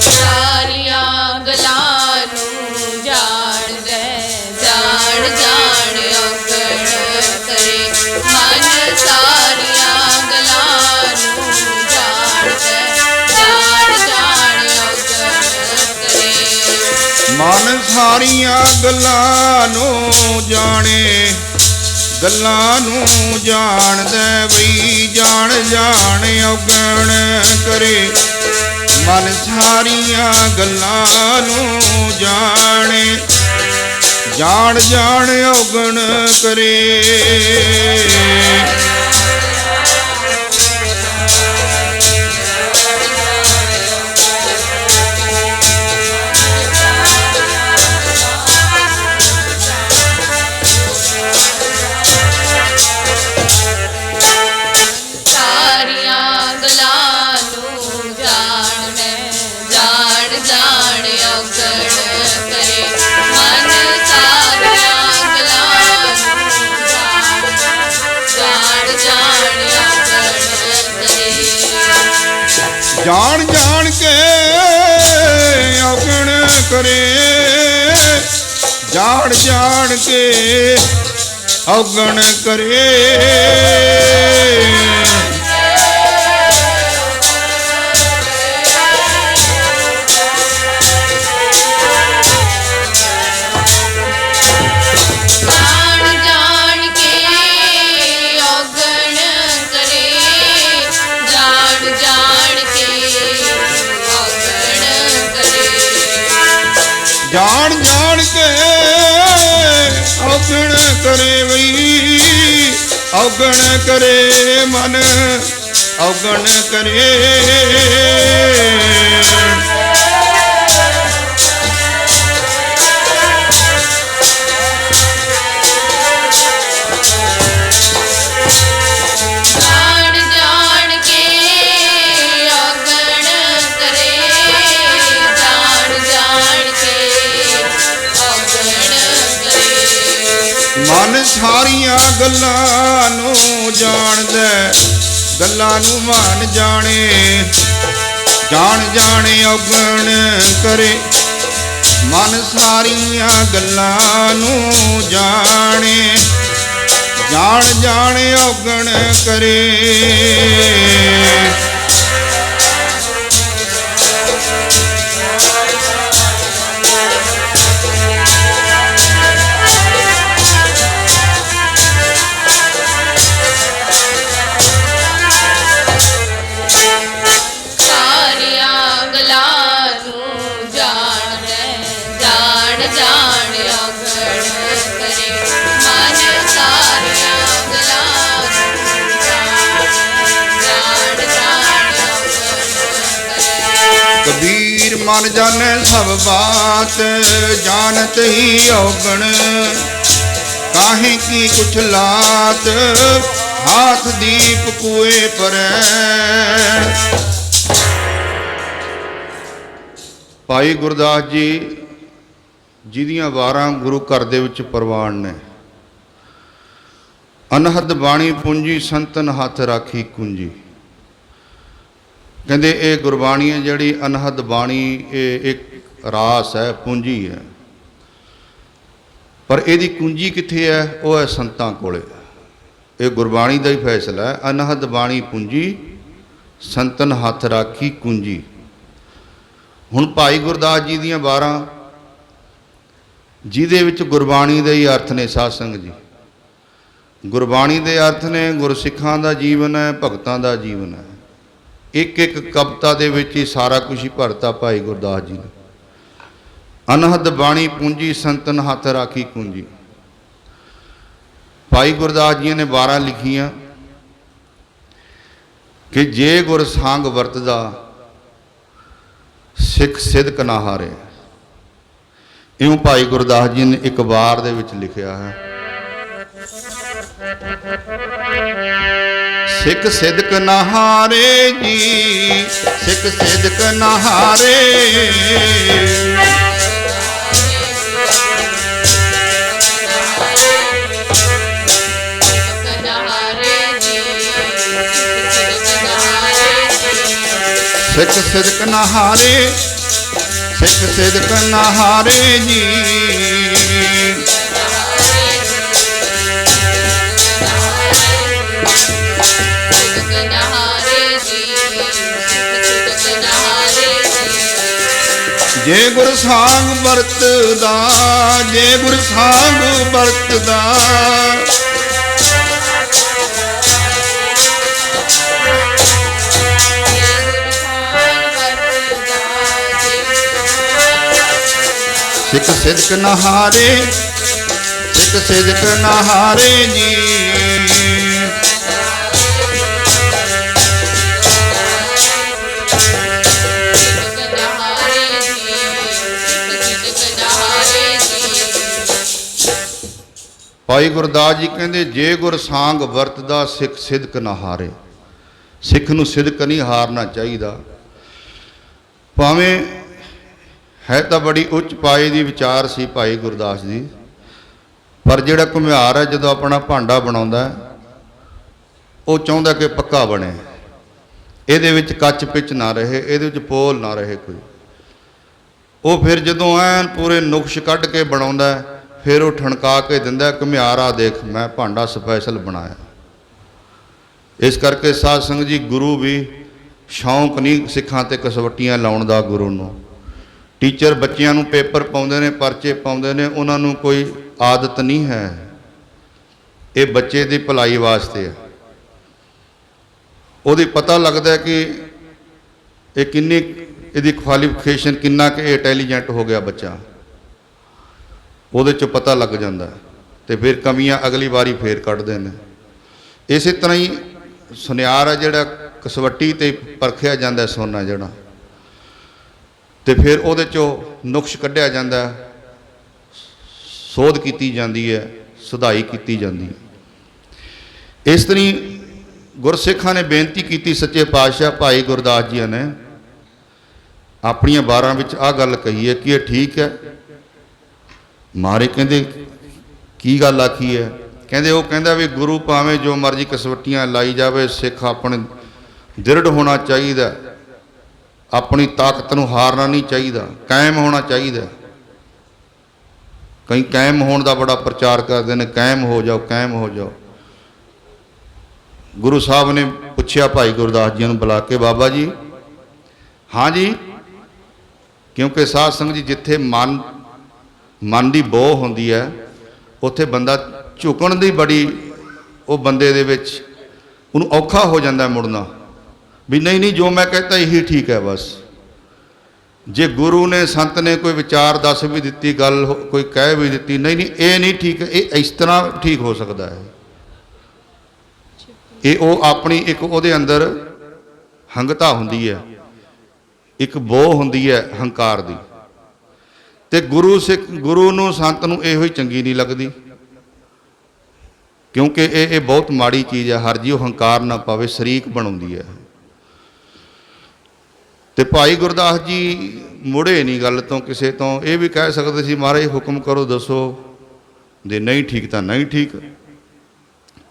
ਸਾਰੀਆਂ ਗੱਲਾਂ ਨੂੰ ਜਾਣਦਾ, ਜਾਣ ਜਾਣ ਔਗਣ ਕਰੇ। ਮਨ ਸਾਰੀਆਂ ਗੱਲਾਂ ਨੂੰ ਜਾਣਦਾ, ਜਾਣ ਜਾਣ ਔਗਣ ਕਰੇ। ਮਨ ਸਾਰੀਆਂ ਗੱਲਾਂ ਨੂੰ ਜਾਣੇ, ਗੱਲਾਂ ਨੂੰ ਜਾਣਦਾ ਬਈ ਜਾਣ ਜਾਣ ਔਗਣ ਕਰੇ। ਮਨ ਸਾਰੀਆਂ ਗੱਲਾਂ ਨੂੰ ਜਾਣੇ, ਜਾਣ ਜਾਣ ਔਗਣ ਕਰੇ। ਸਾਰੀਆਂ ਗੱਲਾਂ ਨੂੰ ਜਾਣਦਾ, ਜਾਣ ਜਾਣ ਔਗਣ ਕਰੇ। ਮਨ ਸਾਰੀਆਂ ਗੱਲਾਂ ਨੂੰ ਜਾਣਦਾ, ਜਾਣ ਜਾਣ ਔਗਣ ਕਰੇ। ਜਾਣ ਜਾਣ ਕੇ ਔਗਣ ਕਰੇ, ਜਾਣ ਜਾਣ ਕੇ ਔਗਣ ਕਰੇ। ਜਾਣ ਜਾਣ ਕੇ ਔਗਣ ਕਰੇ, ਜਾਣ ਜਾਣ ਕੇ ਔਗਣ ਕਰੇ। ਜਾਣ ਜਾਣ ਕੇ ਔਗਣ ਕਰੇ ਬਈ ਔਗਣ ਕਰੇ। ਮਨ ਔਗਣ ਕਰੇ। ਜਾਣ ਜਾਣ ਕੇ ਔਗਣ ਕਰੇ, ਜਾਣ ਜਾਣ ਕੇ ਔਗਣ ਕਰੇ। ਮਨ ਸਾਰੀਆਂ ਗੱਲਾਂ ਨੂੰ ਜਾਣਦਾ, ਗੱਲਾਂ ਨੂੰ ਮਨ ਜਾਣੇ, ਜਾਣ ਜਾਣੇ ਔਗਣ ਕਰੇ। ਮਨ ਸਾਰੀਆਂ ਗੱਲਾਂ ਨੂੰ ਜਾਣੇ, ਜਾਣ ਜਾਣੇ ਔਗਣ ਕਰੇ। ਸਾਰੀਆਂ ਗੱਲਾਂ ਨੂੰ ਜਾਣਦਾ, ਜਾਣ ਜਾਣ ਔਗਣ ਕਰੇ। ਮਨ ਸਾਰੀਆਂ ਗੱਲਾਂ ਨੂੰ ਜਾਣਦਾ, ਜਾਣ ਜਾਣ ਔਗਣ ਕਰੇ। ਕਬੀਰ ਮਨ ਜਾਣੈ ਸਭ ਬਾਤ, ਜਾਣਤ ਹੀ ਔਗਣ, ਕਾਹੇ ਕੀ ਕੁਛ ਲਾਤ ਹਾਥ ਦੀਪ ਕੁਏ ਪਰੈ। ਭਾਈ ਗੁਰਦਾਸ ਜੀ ਜਿਹਦੀਆਂ ਵਾਰਾਂ ਗੁਰੂ ਘਰ ਦੇ ਵਿੱਚ ਪ੍ਰਵਾਨ ਨੇ। ਅਨਹਦ ਬਾਣੀ ਪੂੰਜੀ ਸੰਤਨ ਹੱਥ ਰਾਖੀ ਕੁੰਜੀ। ਕਹਿੰਦੇ ਇਹ ਗੁਰਬਾਣੀ ਹੈ ਜਿਹੜੀ ਅਨਹਦ ਬਾਣੀ, ਇਹ ਇੱਕ ਰਾਸ ਹੈ, ਪੂੰਜੀ ਹੈ, ਪਰ ਇਹਦੀ ਕੁੰਜੀ ਕਿੱਥੇ ਹੈ? ਉਹ ਹੈ ਸੰਤਾਂ ਕੋਲੇ। ਇਹ ਗੁਰਬਾਣੀ ਦਾ ਹੀ ਫੈਸਲਾ ਹੈ। ਅਨਹਦ ਬਾਣੀ ਪੂੰਜੀ ਸੰਤਨ ਹੱਥ ਰਾਖੀ ਕੁੰਜੀ। ਹੁਣ ਭਾਈ ਗੁਰਦਾਸ ਜੀ ਦੀਆਂ ਵਾਰਾਂ ਜਿਹਦੇ ਵਿੱਚ ਗੁਰਬਾਣੀ ਦੇ ਹੀ ਅਰਥ ਨੇ ਸਾਧ ਸੰਗਤ ਜੀ, ਗੁਰਬਾਣੀ ਦੇ ਅਰਥ ਨੇ ਗੁਰਸਿੱਖਾਂ ਦਾ ਜੀਵਨ ਹੈ, ਭਗਤਾਂ ਦਾ ਜੀਵਨ ਹੈ। ਇੱਕ ਇੱਕ ਕਵਿਤਾ ਦੇ ਵਿੱਚ ਹੀ ਸਾਰਾ ਕੁਝ ਹੀ ਭਰਤਾ ਭਾਈ ਗੁਰਦਾਸ ਜੀ ਨੇ। ਅਨਹਦ ਬਾਣੀ ਪੂੰਜੀ ਸੰਤਨ ਹੱਥ ਰਾਖੀ ਕੁੰਜੀ। ਭਾਈ ਗੁਰਦਾਸ ਜੀ ਨੇ 12 ਲਿਖੀਆਂ ਕਿ ਜੇ ਗੁਰ ਸੰਗ ਵਰਤਦਾ ਸਿੱਖ ਸਿਦਕ ਨਾ ਹਾਰੇ। ਇਉਂ ਭਾਈ ਗੁਰਦਾਸ ਜੀ ਨੇ ਇੱਕ ਵਾਰ ਦੇ ਵਿੱਚ ਲਿਖਿਆ ਹੈ, ਸਿੱਖ ਸਿਦਕ ਨਾ ਹਾਰੇ ਜੀ, ਸਿੱਖ ਸਿਦਕ ਨਾ ਹਾਰੇ। ਸਿੱਖ ਸਿਦਕ ਨਾ ਹਾਰੇ, ਸਿੱਖ ਸਿਦਕ ਨਾ ਹਾਰੇ ਜੀ। ਜੇ ਗੁਰ ਸੰਗ ਵਰਤਦਾ, ਜੇ ਗੁਰ ਸੰਗ ਵਰਤਦਾ, ਸਿੱਖ ਸਿਦਕ ਨਾ ਹਾਰੇ, ਸਿੱਖ ਸਿਦਕ ਨਾ ਹਾਰੇ ਜੀ। ਭਾਈ ਗੁਰਦਾਸ ਜੀ ਕਹਿੰਦੇ ਜੇ ਗੁਰ ਸੰਗ ਵਰਤਦਾ ਸਿੱਖ ਸਿਦਕ ਨਾ ਹਾਰੇ। ਸਿੱਖ ਨੂੰ ਸਿਦਕ ਨਹੀਂ ਹਾਰਨਾ ਚਾਹੀਦਾ। ਭਾਵੇਂ ਹੈ ਤਾਂ ਬੜੀ ਉੱਚ ਪਾਏ ਦੀ ਵਿਚਾਰ ਸੀ ਭਾਈ ਗੁਰਦਾਸ ਜੀ, ਪਰ ਜਿਹੜਾ ਘੁਮਿਆਰ ਹੈ ਜਦੋਂ ਆਪਣਾ ਭਾਂਡਾ ਬਣਾਉਂਦਾ ਉਹ ਚਾਹੁੰਦਾ ਕਿ ਪੱਕਾ ਬਣੇ, ਇਹਦੇ ਵਿੱਚ ਕੱਚ ਪਿੱਚ ਨਾ ਰਹੇ, ਇਹਦੇ ਵਿੱਚ ਪੋਲ ਨਾ ਰਹੇ ਕੋਈ। ਉਹ ਫਿਰ ਜਦੋਂ ਐਨ ਪੂਰੇ ਨੁਕਸ਼ ਕੱਢ ਕੇ ਬਣਾਉਂਦਾ ਫਿਰ ਉਹ ਠਣਕਾ ਕੇ ਦਿੰਦਾ, ਘੁਮਿਆਰ ਆ ਦੇਖ ਮੈਂ ਭਾਂਡਾ ਸਪੈਸ਼ਲ ਬਣਾਇਆ। ਇਸ ਕਰਕੇ ਸਾਧ ਸੰਗਤ ਜੀ, ਗੁਰੂ ਵੀ ਸ਼ੌਂਕ ਨਹੀਂ ਸਿੱਖਾਂ ਤੇ ਕਸਵੱਟੀਆਂ ਲਾਉਣ ਦਾ। ਗੁਰੂ ਨੂੰ ਟੀਚਰ ਬੱਚਿਆਂ ਨੂੰ ਪੇਪਰ ਪਾਉਂਦੇ ਨੇ, ਪਰਚੇ ਪਾਉਂਦੇ ਨੇ, ਉਹਨਾਂ ਨੂੰ ਕੋਈ ਆਦਤ ਨਹੀਂ ਹੈ। ਇਹ ਬੱਚੇ ਦੀ ਭਲਾਈ ਵਾਸਤੇ ਹੈ। ਉਹਦੀ ਪਤਾ ਲੱਗਦਾ ਕਿ ਇਹ ਕਿੰਨੀ, ਇਹਦੀ ਕੁਆਲੀਫਿਕੇਸ਼ਨ ਕਿੰਨਾ ਕਿ ਇੰਟੈਲੀਜੈਂਟ ਹੋ ਗਿਆ ਬੱਚਾ, ਉਹਦੇ 'ਚੋਂ ਪਤਾ ਲੱਗ ਜਾਂਦਾ। ਤੇ ਫਿਰ ਕਮੀਆਂ ਅਗਲੀ ਵਾਰੀ ਫੇਰ ਕੱਢਦੇ ਨੇ। ਇਸੇ ਤਰ੍ਹਾਂ ਹੀ ਸੁਨਿਆਰ ਹੈ ਜਿਹੜਾ ਕਸਵੱਟੀ ਤੇ ਪਰਖਿਆ ਜਾਂਦਾ ਸੋਨਾ ਜਿਹੜਾ, ਤੇ ਫਿਰ ਉਹਦੇ 'ਚੋਂ ਨੁਕਸ਼ ਕੱਢਿਆ ਜਾਂਦਾ, ਸੋਧ ਕੀਤੀ ਜਾਂਦੀ ਹੈ, ਸੁਧਾਈ ਕੀਤੀ ਜਾਂਦੀ ਹੈ। ਇਸ ਤਰ੍ਹਾਂ ਗੁਰਸਿੱਖਾਂ ਨੇ ਬੇਨਤੀ ਕੀਤੀ ਸੱਚੇ ਪਾਤਸ਼ਾਹ ਭਾਈ ਗੁਰਦਾਸ ਜੀ ਨੇ ਆਪਣੀਆਂ 12 ਵਿੱਚ ਆਹ ਗੱਲ ਕਹੀ ਹੈ ਕਿ ਇਹ ਠੀਕ ਹੈ। ਮਾਰੇ ਕਹਿੰਦੇ ਕੀ ਗੱਲ ਆਖੀ ਹੈ? ਕਹਿੰਦੇ ਉਹ ਕਹਿੰਦਾ ਵੀ ਗੁਰੂ ਭਾਵੇਂ ਜੋ ਮਰਜ਼ੀ ਕਸਵੱਟੀਆਂ ਲਾਈ ਜਾਵੇ, ਸਿੱਖ ਆਪਣੇ ਦ੍ਰਿੜ ਹੋਣਾ ਚਾਹੀਦਾ, ਆਪਣੀ ਤਾਕਤ ਨੂੰ ਹਾਰਨਾ ਨਹੀਂ ਚਾਹੀਦਾ, ਕਾਇਮ ਹੋਣਾ ਚਾਹੀਦਾ। ਕਈ ਕਾਇਮ ਹੋਣ ਦਾ ਬੜਾ ਪ੍ਰਚਾਰ ਕਰਦੇ ਨੇ, ਕਾਇਮ ਹੋ ਜਾਓ, ਕਾਇਮ ਹੋ ਜਾਓ। ਗੁਰੂ ਸਾਹਿਬ ਨੇ ਪੁੱਛਿਆ ਭਾਈ ਗੁਰਦਾਸ ਜੀ ਨੂੰ ਬੁਲਾ ਕੇ, ਬਾਬਾ ਜੀ ਹਾਂ ਜੀ, ਕਿਉਂਕਿ ਸਾਧ ਸੰਗਤ ਜੀ ਜਿੱਥੇ ਮਨ ਦੀ ਬੋਹ ਹੁੰਦੀ ਹੈ ਉੱਥੇ ਬੰਦਾ ਝੁਕਣ ਦੀ ਬੜੀ, ਉਹ ਬੰਦੇ ਦੇ ਵਿੱਚ ਉਹਨੂੰ ਔਖਾ ਹੋ ਜਾਂਦਾ ਮੁੜਨਾ, ਵੀ ਨਹੀਂ ਨਹੀਂ ਜੋ ਮੈਂ ਕਹਤਾ ਇਹੀ ਠੀਕ ਹੈ ਬਸ। ਜੇ ਗੁਰੂ ਨੇ ਸੰਤ ਨੇ ਕੋਈ ਵਿਚਾਰ ਦੱਸ ਵੀ ਦਿੱਤੀ, ਗੱਲ ਕੋਈ ਕਹਿ ਵੀ ਦਿੱਤੀ, ਨਹੀਂ ਨਹੀਂ ਇਹ ਨਹੀਂ ਠੀਕ, ਇਹ ਇਸ ਤਰ੍ਹਾਂ ਠੀਕ ਹੋ ਸਕਦਾ ਹੈ। ਇਹ ਉਹ ਆਪਣੀ ਇੱਕ ਉਹਦੇ ਅੰਦਰ ਹੰਗਤਾ ਹੁੰਦੀ ਹੈ, ਇੱਕ ਬੋਹ ਹੁੰਦੀ ਹੈ ਹੰਕਾਰ ਦੀ। ਤੇ ਗੁਰੂ ਨੂੰ ਸੰਤ ਨੂੰ ਇਹੋ ਹੀ ਚੰਗੀ ਨਹੀਂ ਲੱਗਦੀ, ਕਿਉਂਕਿ ਇਹ ਬਹੁਤ ਮਾੜੀ ਚੀਜ਼ ਹੈ। ਹਰ ਜੀ ਉਹ ਹੰਕਾਰ ਨਾ ਪਾਵੇ, ਸ਼ਰੀਕ ਬਣਾਉਂਦੀ ਹੈ। ਤੇ ਭਾਈ ਗੁਰਦਾਸ ਜੀ ਮੁੜੇ ਨਹੀਂ ਗੱਲ ਤੋਂ ਕਿਸੇ ਤੋਂ। ਇਹ ਵੀ ਕਹਿ ਸਕਦੇ ਸੀ ਮਹਾਰਾਜ ਹੁਕਮ ਕਰੋ ਦੱਸੋ, ਜੇ ਨਹੀਂ ਠੀਕ ਤਾਂ ਨਹੀਂ ਠੀਕ।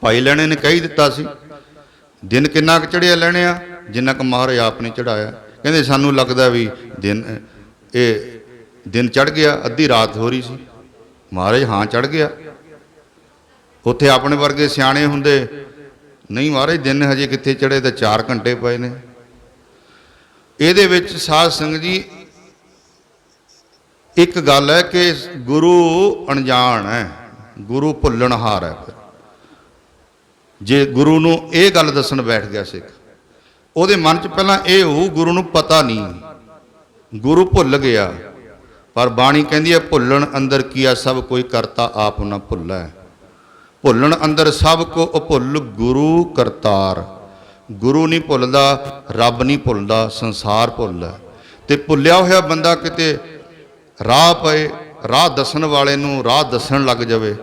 ਭਾਈ ਲੈਣੇ ਨੇ ਕਹਿ ਦਿੱਤਾ ਸੀ, ਦਿਨ ਕਿੰਨਾ ਕੁ ਚੜਿਆ ਲੈਣੇ ਆ ਜਿੰਨਾ ਕੁ ਮਹਾਰਾਜ ਆਪ ਨੇ ਚੜਾਇਆ। ਕਹਿੰਦੇ ਸਾਨੂੰ ਲੱਗਦਾ ਵੀ ਦਿਨ ਚੜ ਗਿਆ, ਅੱਧੀ ਰਾਤ ਹੋ ਰਹੀ ਸੀ। ਮਹਾਰਾਜ ਹਾਂ ਚੜ ਗਿਆ। ਉੱਥੇ ਆਪਣੇ ਵਰਗੇ ਸਿਆਣੇ ਹੁੰਦੇ, ਨਹੀਂ ਮਹਾਰਾਜ ਦਿਨ ਹਜੇ ਕਿੱਥੇ ਚੜੇ, ਤਾਂ 4 ਘੰਟੇ ਪਏ ਨੇ। ਇਹਦੇ ਵਿੱਚ ਸਾਧ ਸੰਗਤ ਜੀ ਇੱਕ ਗੱਲ ਹੈ ਕਿ ਗੁਰੂ ਅਣਜਾਣ ਹੈ, ਗੁਰੂ ਭੁੱਲਣਹਾਰ ਹੈ। ਜੇ ਗੁਰੂ ਨੂੰ ਇਹ ਗੱਲ ਦੱਸਣ ਬੈਠ ਗਿਆ ਸਿੱਖ, ਉਹਦੇ ਮਨ 'ਚ ਪਹਿਲਾਂ ਇਹ ਹੋਊ ਗੁਰੂ ਨੂੰ ਪਤਾ ਨਹੀਂ, ਗੁਰੂ ਭੁੱਲ ਗਿਆ। ਪਰ ਬਾਣੀ ਕਹਿੰਦੀ ਹੈ ਭੁੱਲਣ ਅੰਦਰ ਕੀਆ ਸਭ ਕੋਈ ਕਰਤਾ ਆਪ ਨਾ ਭੁੱਲੈ। ਭੁੱਲਣ ਅੰਦਰ ਸਭ ਕੋ ਅਭੁੱਲ ਗੁਰੂ ਕਰਤਾਰ। ਗੁਰੂ ਨਹੀਂ ਭੁੱਲਦਾ, ਰੱਬ ਨਹੀਂ ਭੁੱਲਦਾ, ਸੰਸਾਰ ਭੁੱਲਦਾ। ਤੇ ਭੁੱਲਿਆ ਹੋਇਆ ਬੰਦਾ ਕਿਤੇ ਰਾਹ ਪਏ, ਰਾਹ ਦੱਸਣ ਵਾਲੇ ਨੂੰ ਰਾਹ ਦੱਸਣ ਲੱਗ ਜਾਵੇ,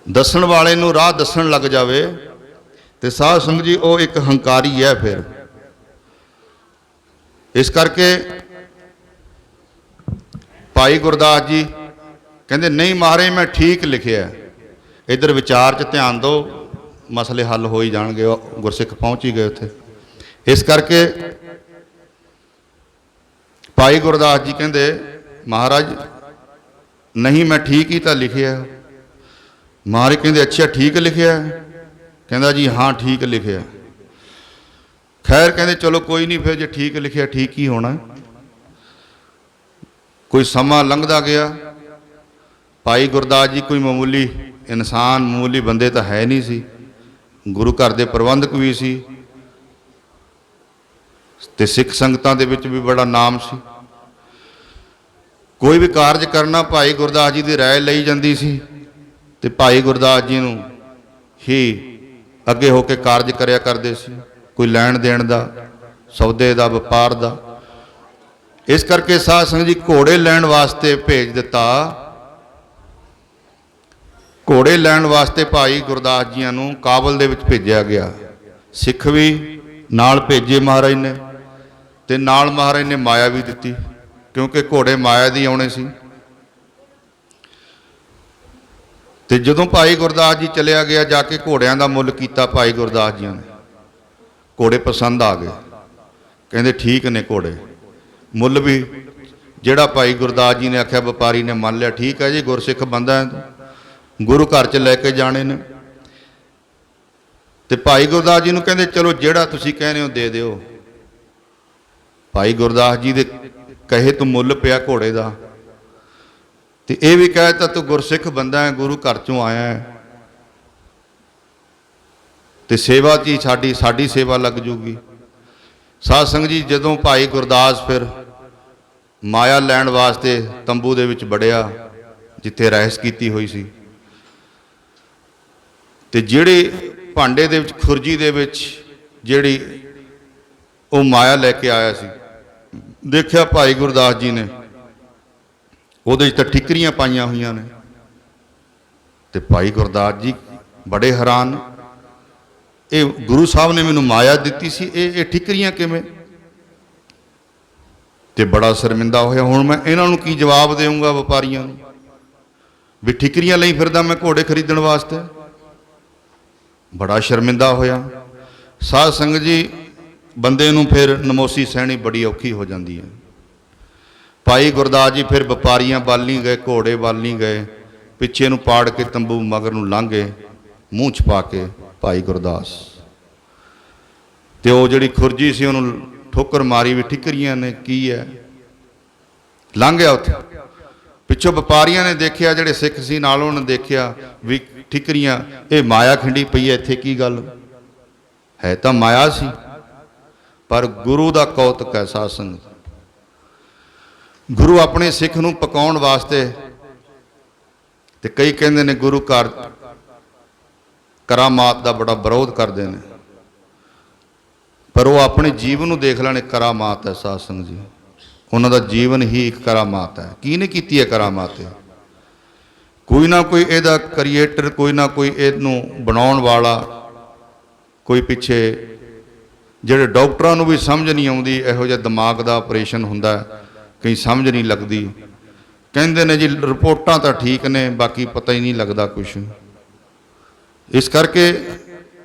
ਦੱਸਣ ਵਾਲੇ ਨੂੰ ਰਾਹ ਦੱਸਣ ਲੱਗ ਜਾਵੇ, ਤੇ ਸਾਧ ਸੰਗਤ ਜੀ ਉਹ ਇੱਕ ਹੰਕਾਰੀ ਹੈ ਫਿਰ। ਇਸ ਕਰਕੇ ਭਾਈ ਗੁਰਦਾਸ ਜੀ ਕਹਿੰਦੇ ਨਹੀਂ ਮਹਾਰਾਜ ਮੈਂ ਠੀਕ ਲਿਖਿਆ। ਇੱਧਰ ਵਿਚਾਰ 'ਚ ਧਿਆਨ ਦਿਓ, ਮਸਲੇ ਹੱਲ ਹੋ ਹੀ ਜਾਣਗੇ। ਗੁਰਸਿੱਖ ਪਹੁੰਚ ਹੀ ਗਏ ਉੱਥੇ। ਇਸ ਕਰਕੇ ਭਾਈ ਗੁਰਦਾਸ ਜੀ ਕਹਿੰਦੇ ਮਹਾਰਾਜ ਨਹੀਂ ਮੈਂ ਠੀਕ ਹੀ ਤਾਂ ਲਿਖਿਆ। ਮਹਾਰਾਜ ਕਹਿੰਦੇ ਅੱਛਾ ਠੀਕ ਲਿਖਿਆ? ਕਹਿੰਦਾ ਜੀ ਹਾਂ ਠੀਕ ਲਿਖਿਆ। ਖੈਰ ਕਹਿੰਦੇ ਚਲੋ ਕੋਈ ਨਹੀਂ, ਫਿਰ ਜੇ ਠੀਕ ਲਿਖਿਆ ਠੀਕ ਹੀ ਹੋਣਾ। ਕੋਈ ਸਮਾਂ ਲੰਘਦਾ ਗਿਆ। ਭਾਈ ਗੁਰਦਾਸ ਜੀ ਕੋਈ ਮਾਮੂਲੀ ਇਨਸਾਨ, ਮਾਮੂਲੀ ਬੰਦੇ ਤਾਂ ਹੈ ਨਹੀਂ ਸੀ, ਗੁਰੂ ਘਰ ਦੇ ਪ੍ਰਬੰਧਕ ਵੀ ਸੀ ਤੇ ਸਿੱਖ ਸੰਗਤਾਂ ਦੇ ਵਿੱਚ ਵੀ ਬੜਾ ਨਾਮ ਸੀ। ਕੋਈ ਵੀ ਕਾਰਜ ਕਰਨਾ ਭਾਈ ਗੁਰਦਾਸ ਜੀ ਦੀ ਰਾਏ ਲਈ ਜਾਂਦੀ ਸੀ ਤੇ ਭਾਈ ਗੁਰਦਾਸ ਜੀ ਨੂੰ ਹੀ ਅੱਗੇ ਹੋ ਕੇ ਕਾਰਜ ਕਰਿਆ ਕਰਦੇ ਸੀ, ਕੋਈ ਲੈਣ ਦੇਣ ਦਾ, ਸੌਦੇ ਦਾ, ਵਪਾਰ ਦਾ। ਇਸ ਕਰਕੇ ਸਾਧ ਸੰਗਤ ਜੀ ਘੋੜੇ ਲੈਣ ਵਾਸਤੇ ਭੇਜ ਦਿੱਤਾ। ਘੋੜੇ ਲੈਣ ਵਾਸਤੇ ਭਾਈ ਗੁਰਦਾਸ ਜੀਆਂ ਨੂੰ ਕਾਬਲ ਦੇ ਵਿੱਚ ਭੇਜਿਆ ਗਿਆ। ਸਿੱਖ ਵੀ ਨਾਲ ਭੇਜੇ ਮਹਾਰਾਜ ਨੇ, ਤੇ ਨਾਲ ਮਹਾਰਾਜ ਨੇ ਮਾਇਆ ਵੀ ਦਿੱਤੀ, ਕਿਉਂਕਿ ਘੋੜੇ ਮਾਇਆ ਦੀ ਆਉਣੇ ਸੀ। ਤੇ ਜਦੋਂ ਭਾਈ ਗੁਰਦਾਸ ਜੀ ਚਲਿਆ ਗਿਆ, ਜਾ ਕੇ ਘੋੜਿਆਂ ਦਾ ਮੁੱਲ ਕੀਤਾ ਭਾਈ ਗੁਰਦਾਸ ਜੀਆਂ ਨੇ। ਘੋੜੇ ਪਸੰਦ ਆ ਗਏ, ਕਹਿੰਦੇ ਠੀਕ ਨੇ ਘੋੜੇ। ਮੁੱਲ ਵੀ ਜਿਹੜਾ ਭਾਈ ਗੁਰਦਾਸ ਜੀ ਨੇ ਆਖਿਆ ਵਪਾਰੀ ਨੇ ਮੰਨ ਲਿਆ। ਠੀਕ ਹੈ ਜੀ, ਗੁਰਸਿੱਖ ਬੰਦਾ ਹੈ, ਗੁਰੂ ਘਰ 'ਚ ਲੈ ਕੇ ਜਾਣੇ ਨੇ। ਤੇ ਭਾਈ ਗੁਰਦਾਸ ਜੀ ਨੂੰ ਕਹਿੰਦੇ ਚਲੋ ਜਿਹੜਾ ਤੁਸੀਂ ਕਹਿੰਦੇ ਹੋ ਦੇ ਦਿਓ। ਭਾਈ ਗੁਰਦਾਸ ਜੀ ਦੇ ਕਹੇ ਤੋਂ ਮੁੱਲ ਪਿਆ ਘੋੜੇ ਦਾ। ਤੇ ਇਹ ਵੀ ਕਹਿਤਾ ਤੂੰ ਗੁਰਸਿੱਖ ਬੰਦਾ ਹੈ, ਗੁਰੂ ਘਰ 'ਚੋਂ ਆਇਆ ਹੈ, ਤੇ ਸੇਵਾ 'ਚ ਹੀ ਸਾਡੀ ਸੇਵਾ ਲੱਗ ਜੂਗੀ। ਸਾਧ ਸੰਗਤ ਜੀ ਜਦੋਂ ਭਾਈ ਗੁਰਦਾਸ ਫਿਰ ਮਾਇਆ ਲੈਣ ਵਾਸਤੇ ਤੰਬੂ ਦੇ ਵਿੱਚ ਵੜਿਆ ਜਿੱਥੇ ਰਹਿਸ ਕੀਤੀ ਹੋਈ ਸੀ, ਤੇ ਜਿਹੜੇ ਭਾਂਡੇ ਦੇ ਵਿੱਚ, ਖੁਰਜੀ ਦੇ ਵਿੱਚ ਜਿਹੜੀ ਉਹ ਮਾਇਆ ਲੈ ਕੇ ਆਇਆ ਸੀ, ਦੇਖਿਆ ਭਾਈ ਗੁਰਦਾਸ ਜੀ ਨੇ ਉਹਦੇ 'ਚ ਤਾਂ ਠਿਕਰੀਆਂ ਪਾਈਆਂ ਹੋਈਆਂ ਨੇ। ਤੇ ਭਾਈ ਗੁਰਦਾਸ ਜੀ ਬੜੇ ਹੈਰਾਨ, ਇਹ ਗੁਰੂ ਸਾਹਿਬ ਨੇ ਮੈਨੂੰ ਮਾਇਆ ਦਿੱਤੀ ਸੀ, ਇਹ ਠਿਕਰੀਆਂ ਕਿਵੇਂ? ਤੇ ਬੜਾ ਸ਼ਰਮਿੰਦਾ ਹੋਇਆ। ਹੁਣ ਮੈਂ ਇਹਨਾਂ ਨੂੰ ਕੀ ਜਵਾਬ ਦੇਵਾਂਗਾ ਵਪਾਰੀਆਂ ਨੂੰ ਵੀ ਠਿਕਰੀਆਂ ਲਈ ਫਿਰਦਾ ਮੈਂ ਘੋੜੇ ਖਰੀਦਣ ਵਾਸਤੇ? ਬੜਾ ਸ਼ਰਮਿੰਦਾ ਹੋਇਆ। ਸਾਧ ਸੰਗਤ ਜੀ ਬੰਦੇ ਨੂੰ ਫਿਰ ਨਮੋਸੀ ਸਹਿਣੀ ਬੜੀ ਔਖੀ ਹੋ ਜਾਂਦੀ ਹੈ। ਭਾਈ ਗੁਰਦਾਸ ਜੀ ਫਿਰ ਵਪਾਰੀਆਂ ਵੱਲ ਨਹੀਂ ਗਏ, ਘੋੜੇ ਵੱਲ ਨਹੀਂ ਗਏ, ਪਿੱਛੇ ਨੂੰ ਪਾੜ ਕੇ ਤੰਬੂ ਮਗਰ ਨੂੰ ਲੰਘ ਗਏ, ਮੂੰਹ ਛਪਾ ਕੇ ਭਾਈ ਗੁਰਦਾਸ। ਤੇ ਉਹ ਜਿਹੜੀ ਖੁਰਜੀ ਸੀ ਉਹਨੂੰ ਠੋਕਰ ਮਾਰੀ ਵੀ ਠਿਕਰੀਆਂ ਨੇ, ਕੀ ਹੈ, ਲੰਘ ਗਿਆ ਉੱਥੇ। ਪਿੱਛੋਂ ਵਪਾਰੀਆਂ ਨੇ ਦੇਖਿਆ, ਜਿਹੜੇ ਸਿੱਖ ਸੀ ਨਾਲ, ਉਹਨਾਂ ਨੇ ਦੇਖਿਆ ਵੀ ਠਿਕਰੀਆਂ, ਇਹ ਮਾਇਆ ਖਿੰਡੀ ਪਈ ਹੈ ਇੱਥੇ, ਕੀ ਗੱਲ ਹੈ? ਤਾਂ ਮਾਇਆ ਸੀ, ਪਰ ਗੁਰੂ ਦਾ ਕੌਤਕ ਹੈ ਸਾਧ ਸੰਗਤ। ਗੁਰੂ ਆਪਣੇ ਸਿੱਖ ਨੂੰ ਪਕਾਉਣ ਵਾਸਤੇ, ਤੇ ਕਈ ਕਹਿੰਦੇ ਨੇ ਗੁਰੂ ਘਰ ਕਰਾਮਾਤ ਦਾ ਬੜਾ ਵਿਰੋਧ ਕਰਦੇ ਨੇ, ਪਰ ਉਹ ਆਪਣੇ ਜੀਵਨ ਨੂੰ ਦੇਖ ਲੈਣ, ਕਰਾਮਾਤ ਹੈ ਸਾਧ ਸੰਗਤ ਜੀ। ਉਹਨਾਂ ਦਾ ਜੀਵਨ ਹੀ ਇੱਕ ਕਰਾਮਾਤ ਹੈ। ਕਿਹਨੇ ਕੀਤੀ ਹੈ ਕਰਾਮਾਤ? ਕੋਈ ਨਾ ਕੋਈ ਇਹਦਾ ਕ੍ਰੀਏਟਰ, ਕੋਈ ਨਾ ਕੋਈ ਇਹਨੂੰ ਬਣਾਉਣ ਵਾਲਾ, ਕੋਈ ਪਿੱਛੇ। ਜਿਹੜੇ ਡਾਕਟਰਾਂ ਨੂੰ ਵੀ ਸਮਝ ਨਹੀਂ ਆਉਂਦੀ, ਇਹੋ ਜਿਹਾ ਦਿਮਾਗ ਦਾ ਆਪਰੇਸ਼ਨ ਹੁੰਦਾ, ਕਈ ਸਮਝ ਨਹੀਂ ਲੱਗਦੀ, ਕਹਿੰਦੇ ਨੇ ਜੀ ਰਿਪੋਰਟਾਂ ਤਾਂ ਠੀਕ ਨੇ, ਬਾਕੀ ਪਤਾ ਹੀ ਨਹੀਂ ਲੱਗਦਾ ਕੁਛ। ਇਸ ਕਰਕੇ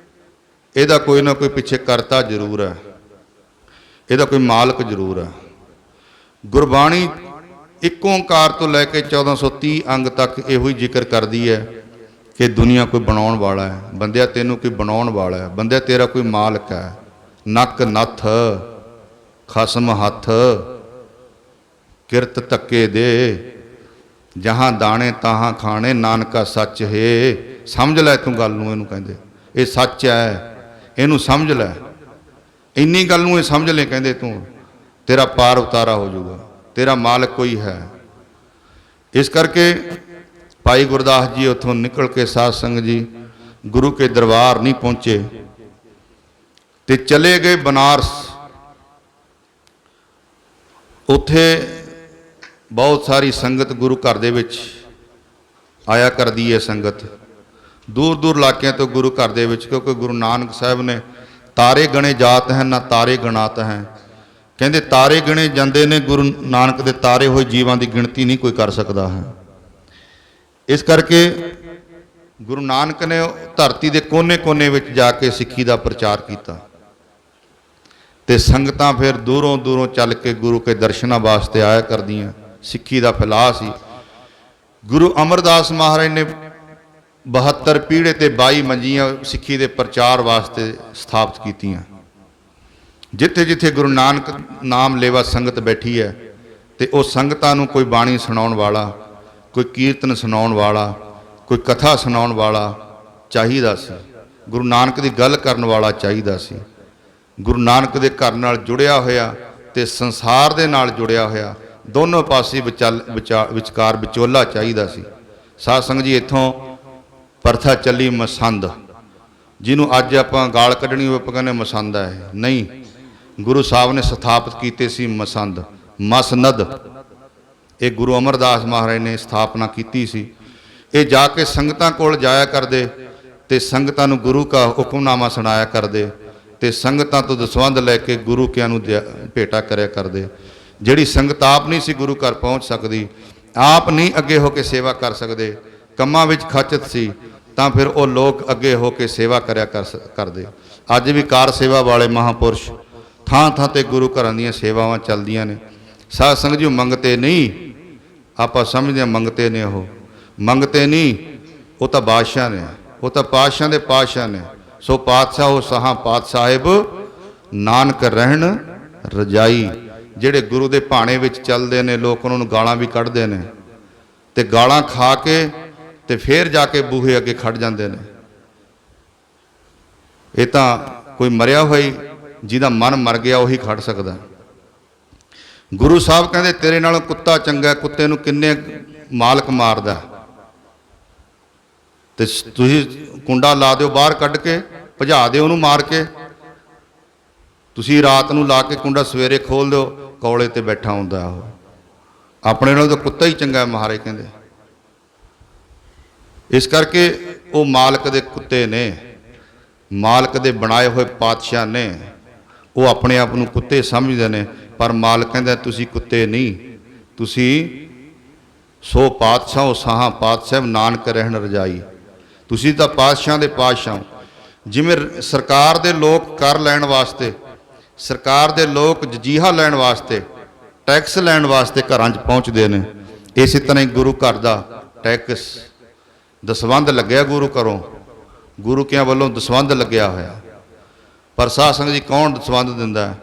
ਇਹਦਾ ਕੋਈ ਨਾ ਕੋਈ ਪਿੱਛੇ ਕਰਤਾ ਜ਼ਰੂਰ ਹੈ, ਇਹਦਾ ਕੋਈ ਮਾਲਕ ਜ਼ਰੂਰ ਹੈ। ਗੁਰਬਾਣੀ ਇੱਕ ਓਂਕਾਰ ਤੋਂ ਲੈ ਕੇ 1430 ਅੰਗ ਤੱਕ ਇਹੋ ਹੀ ਜ਼ਿਕਰ ਕਰਦੀ ਹੈ ਕਿ ਦੁਨੀਆ ਕੋਈ ਬਣਾਉਣ ਵਾਲਾ ਹੈ। ਬੰਦਿਆ ਤੈਨੂੰ ਕੋਈ ਬਣਾਉਣ ਵਾਲਾ ਹੈ, ਬੰਦਿਆ ਤੇਰਾ ਕੋਈ ਮਾਲਕ ਹੈ। ਨੱਕ ਨੱਥ ਖਸਮ ਹੱਥ, ਕਿਰਤ ਧੱਕੇ ਦੇ, ਜਹਾਂ ਦਾਣੇ ਤਾਹਾਂ ਖਾਣੇ, ਨਾਨਕਾ ਸੱਚ ਹੈ। ਸਮਝ ਲੈ ਤੂੰ ਗੱਲ ਨੂੰ, ਇਹਨੂੰ ਕਹਿੰਦੇ ਇਹ ਸੱਚ ਹੈ, ਇਹਨੂੰ ਸਮਝ ਲੈ, ਇੰਨੀ ਗੱਲ ਨੂੰ ਇਹ ਸਮਝ ਲੈ, ਕਹਿੰਦੇ ਤੂੰ ਤੇਰਾ ਪਾਰ ਉਤਾਰਾ ਹੋ ਜਾਊਗਾ, ਤੇਰਾ ਮਾਲਕ ਕੋਈ ਹੈ। ਇਸ ਕਰਕੇ ਭਾਈ ਗੁਰਦਾਸ ਜੀ ਉੱਥੋਂ ਨਿਕਲ ਕੇ ਸਾਧ ਸੰਗਤ ਜੀ ਗੁਰੂ ਕੇ ਦਰਬਾਰ ਨਹੀਂ ਪਹੁੰਚੇ ਤੇ ਚਲੇ ਗਏ ਬਨਾਰਸ। ਉੱਥੇ ਬਹੁਤ ਸਾਰੀ ਸੰਗਤ ਗੁਰੂ ਘਰ ਦੇ ਵਿੱਚ ਆਇਆ ਕਰਦੀ ਹੈ, ਸੰਗਤ ਦੂਰ ਦੂਰ ਇਲਾਕਿਆਂ ਤੋਂ ਗੁਰੂ ਘਰ ਦੇ ਵਿੱਚ, ਕਿਉਂਕਿ ਗੁਰੂ ਨਾਨਕ ਸਾਹਿਬ ਨੇ ਤਾਰੇ ਗਣੇ ਜਾਤ ਹੈ ਨਾ ਤਾਰੇ ਗਣਾਤ ਹੈ, ਕਹਿੰਦੇ ਤਾਰੇ ਗਿਣੇ ਜਾਂਦੇ ਨੇ, ਗੁਰੂ ਨਾਨਕ ਦੇ ਤਾਰੇ ਹੋਏ ਜੀਵਾਂ ਦੀ ਗਿਣਤੀ ਨਹੀਂ ਕੋਈ ਕਰ ਸਕਦਾ ਹੈ। ਇਸ ਕਰਕੇ ਗੁਰੂ ਨਾਨਕ ਨੇ ਧਰਤੀ ਦੇ ਕੋਨੇ-ਕੋਨੇ ਵਿੱਚ ਜਾ ਕੇ ਸਿੱਖੀ ਦਾ ਪ੍ਰਚਾਰ ਕੀਤਾ ਤੇ ਸੰਗਤਾਂ ਫਿਰ ਦੂਰੋਂ ਦੂਰੋਂ ਚੱਲ ਕੇ ਗੁਰੂ ਕੇ ਦਰਸ਼ਨਾਂ ਵਾਸਤੇ ਆਇਆ ਕਰਦੀਆਂ। ਸਿੱਖੀ ਦਾ ਫੈਲਾਅ ਸੀ। ਗੁਰੂ ਅਮਰਦਾਸ ਮਹਾਰਾਜ ਨੇ 72 ਪੀੜ੍ਹੇ ਤੇ 22 ਮੰਜੀਆਂ ਸਿੱਖੀ ਦੇ ਪ੍ਰਚਾਰ ਵਾਸਤੇ ਸਥਾਪਿਤ ਕੀਤੀਆਂ। ਜਿੱਥੇ ਜਿੱਥੇ ਗੁਰੂ ਨਾਨਕ ਨਾਮ ਲੇਵਾ ਸੰਗਤ ਬੈਠੀ ਹੈ ਤੇ ਉਹ ਸੰਗਤਾਂ ਨੂੰ ਕੋਈ ਬਾਣੀ ਸੁਣਾਉਣ ਵਾਲਾ, ਕੋਈ ਕੀਰਤਨ ਸੁਣਾਉਣ ਵਾਲਾ, ਕੋਈ ਕਥਾ ਸੁਣਾਉਣ ਵਾਲਾ ਚਾਹੀਦਾ ਸੀ। ਗੁਰੂ ਨਾਨਕ ਦੀ ਗੱਲ ਕਰਨ ਵਾਲਾ ਚਾਹੀਦਾ ਸੀ। ਗੁਰੂ ਨਾਨਕ ਦੇ ਘਰ ਨਾਲ ਜੁੜਿਆ ਹੋਇਆ ਤੇ ਸੰਸਾਰ ਦੇ ਨਾਲ ਜੁੜਿਆ ਹੋਇਆ, ਦੋਨੋਂ ਪਾਸੇ ਵਿਚਕਾਰ ਵਿਚੋਲਾ ਚਾਹੀਦਾ ਸੀ। ਸਾਧ ਸੰਗਤ ਜੀ ਇੱਥੋਂ ਪ੍ਰਥਾ ਚੱਲੀ ਮਸੰਦ, ਜਿਹਨੂੰ ਅੱਜ ਆਪਾਂ ਗਾਲ ਕੱਢਣੀ ਹੋਵੇ ਆਪਾਂ ਕਹਿੰਦੇ ਮਸੰਦ ਹੈ, ਨਹੀਂ, ਗੁਰੂ ਸਾਹਿਬ ਨੇ ਸਥਾਪਿਤ ਕੀਤੇ ਸੀ ਮਸੰਦ, ਮਸਨਦ। ਇਹ ਗੁਰੂ ਅਮਰਦਾਸ ਮਹਾਰਾਜ ਨੇ ਸਥਾਪਨਾ ਕੀਤੀ ਸੀ। ਇਹ ਜਾ ਕੇ ਸੰਗਤਾਂ ਕੋਲ ਜਾਇਆ ਕਰਦੇ ਤੇ ਸੰਗਤਾਂ ਨੂੰ ਗੁਰੂ ਦਾ ਹੁਕਮਨਾਮਾ ਸੁਣਾਇਆ ਕਰਦੇ ਤੇ ਸੰਗਤਾਂ ਤੋਂ ਦਸਵੰਧ ਲੈ ਕੇ ਗੁਰੂ ਕਿਆਂ ਨੂੰ ਭੇਟਾ ਕਰਿਆ ਕਰਦੇ। ਜਿਹੜੀ ਸੰਗਤ ਆਪ ਨਹੀਂ ਸੀ ਗੁਰੂ ਘਰ ਪਹੁੰਚ ਸਕਦੀ, ਆਪ ਨਹੀਂ ਅੱਗੇ ਹੋ ਕੇ ਸੇਵਾ ਕਰ ਸਕਦੇ, ਕੰਮਾਂ ਵਿੱਚ ਖਚਤ ਸੀ, ਤਾਂ ਫਿਰ ਉਹ ਲੋਕ ਅੱਗੇ ਹੋ ਕੇ ਸੇਵਾ ਕਰਿਆ ਕਰਦੇ। ਅੱਜ ਵੀ ਕਾਰ ਸੇਵਾ ਵਾਲੇ ਮਹਾਂਪੁਰਸ਼ ਥਾਂ ਥਾਂ ਤੇ ਗੁਰੂ ਘਰਾਂ ਦੀਆਂ ਸੇਵਾਵਾਂ ਚੱਲਦੀਆਂ ਨੇ। ਸਾਧ ਸੰਗਤ ਜੀ ਮੰਗਤੇ ਨਹੀਂ, ਆਪਾਂ ਸਮਝਦੇ ਹਾਂ ਮੰਗਤੇ ਨੇ, ਉਹ ਮੰਗਤੇ ਨਹੀਂ, ਉਹ ਤਾਂ ਬਾਦਸ਼ਾਹ ਨੇ, ਉਹ ਤਾਂ ਪਾਤਸ਼ਾਹ ਦੇ ਪਾਤਸ਼ਾਹ ਨੇ। ਸੋ ਪਾਤਸ਼ਾਹ ਉਹ ਸਹਾਂ ਪਾਤਸ਼ਾਹ ਸਾਹਿਬ ਨਾਨਕ ਰਹਿਣ ਰਜਾਈ। ਜਿਹੜੇ ਗੁਰੂ ਦੇ ਭਾਣੇ ਵਿੱਚ ਚੱਲਦੇ ਨੇ ਲੋਕ ਉਹਨਾਂ ਨੂੰ ਗਾਲਾਂ ਵੀ ਕੱਢਦੇ ਨੇ ਤੇ ਗਾਲਾਂ ਖਾ ਕੇ ਤੇ ਫਿਰ ਜਾ ਕੇ ਬੂਹੇ ਅੱਗੇ ਖੜ ਜਾਂਦੇ ਨੇ। ਇਹ ਤਾਂ ਕੋਈ ਮਰਿਆ ਹੋਈ, ਜਿਹਦਾ ਮਨ ਮਰ ਗਿਆ ਉਹੀ ਖੜ ਸਕਦਾ। ਗੁਰੂ ਸਾਹਿਬ ਕਹਿੰਦੇ ਤੇਰੇ ਨਾਲੋਂ ਕੁੱਤਾ ਚੰਗਾ, ਕੁੱਤੇ ਨੂੰ ਕਿੰਨੇ ਮਾਲਕ ਮਾਰਦਾ, ਤੇ ਤੁਸੀਂ ਕੁੰਡਾ ਲਾ ਦਿਓ ਬਾਹਰ ਕੱਢ ਕੇ, ਭਜਾ ਦਿਓ ਉਹਨੂੰ ਮਾਰ ਕੇ। ਤੁਸੀਂ ਰਾਤ ਨੂੰ ਲਾ ਕੇ ਕੁੰਡਾ ਸਵੇਰੇ ਖੋਲ ਦਿਓ, ਕੌਲੇ ਤੇ ਬੈਠਾ ਹੁੰਦਾ ਉਹ। ਆਪਣੇ ਨਾਲੋਂ ਤਾਂ ਕੁੱਤਾ ਹੀ ਚੰਗਾ ਮਹਾਰਾਜ ਕਹਿੰਦੇ। ਇਸ ਕਰਕੇ ਉਹ ਮਾਲਕ ਦੇ ਕੁੱਤੇ ਨੇ, ਮਾਲਕ ਦੇ ਬਣਾਏ ਹੋਏ ਪਾਤਸ਼ਾਹ ਨੇ। ਉਹ ਆਪਣੇ ਆਪ ਨੂੰ ਕੁੱਤੇ ਸਮਝਦੇ ਨੇ, ਪਰ ਮਾਲਕ ਕਹਿੰਦਾ ਤੁਸੀਂ ਕੁੱਤੇ ਨਹੀਂ, ਤੁਸੀਂ ਸੋ ਪਾਤਸ਼ਾਹ ਉਹ ਸਾਹਾਂ ਪਾਤਸ਼ਾਹ ਨਾਨਕ ਰਹਿਣ ਰਜਾਈ। ਤੁਸੀਂ ਤਾਂ ਪਾਤਸ਼ਾਹ ਦੇ ਪਾਤਸ਼ਾਹ। ਜਿਵੇਂ ਸਰਕਾਰ ਦੇ ਲੋਕ ਕਰ ਲੈਣ ਵਾਸਤੇ, ਸਰਕਾਰ ਦੇ ਲੋਕ ਜਜੀਹਾ ਲੈਣ ਵਾਸਤੇ, ਟੈਕਸ ਲੈਣ ਵਾਸਤੇ ਘਰਾਂ 'ਚ ਪਹੁੰਚਦੇ ਨੇ, ਇਸੇ ਤਰ੍ਹਾਂ ਹੀ ਗੁਰੂ ਘਰ ਦਾ ਟੈਕਸ ਦਸਵੰਧ ਲੱਗਿਆ ਗੁਰੂ ਘਰੋਂ, ਗੁਰੂ ਕਿਆਂ ਵੱਲੋਂ ਦਸਵੰਧ ਲੱਗਿਆ ਹੋਇਆ। ਪਰ ਸਾਧ ਸੰਗਤ ਜੀ ਕੌਣ ਦਸਵੰਧ ਦਿੰਦਾ?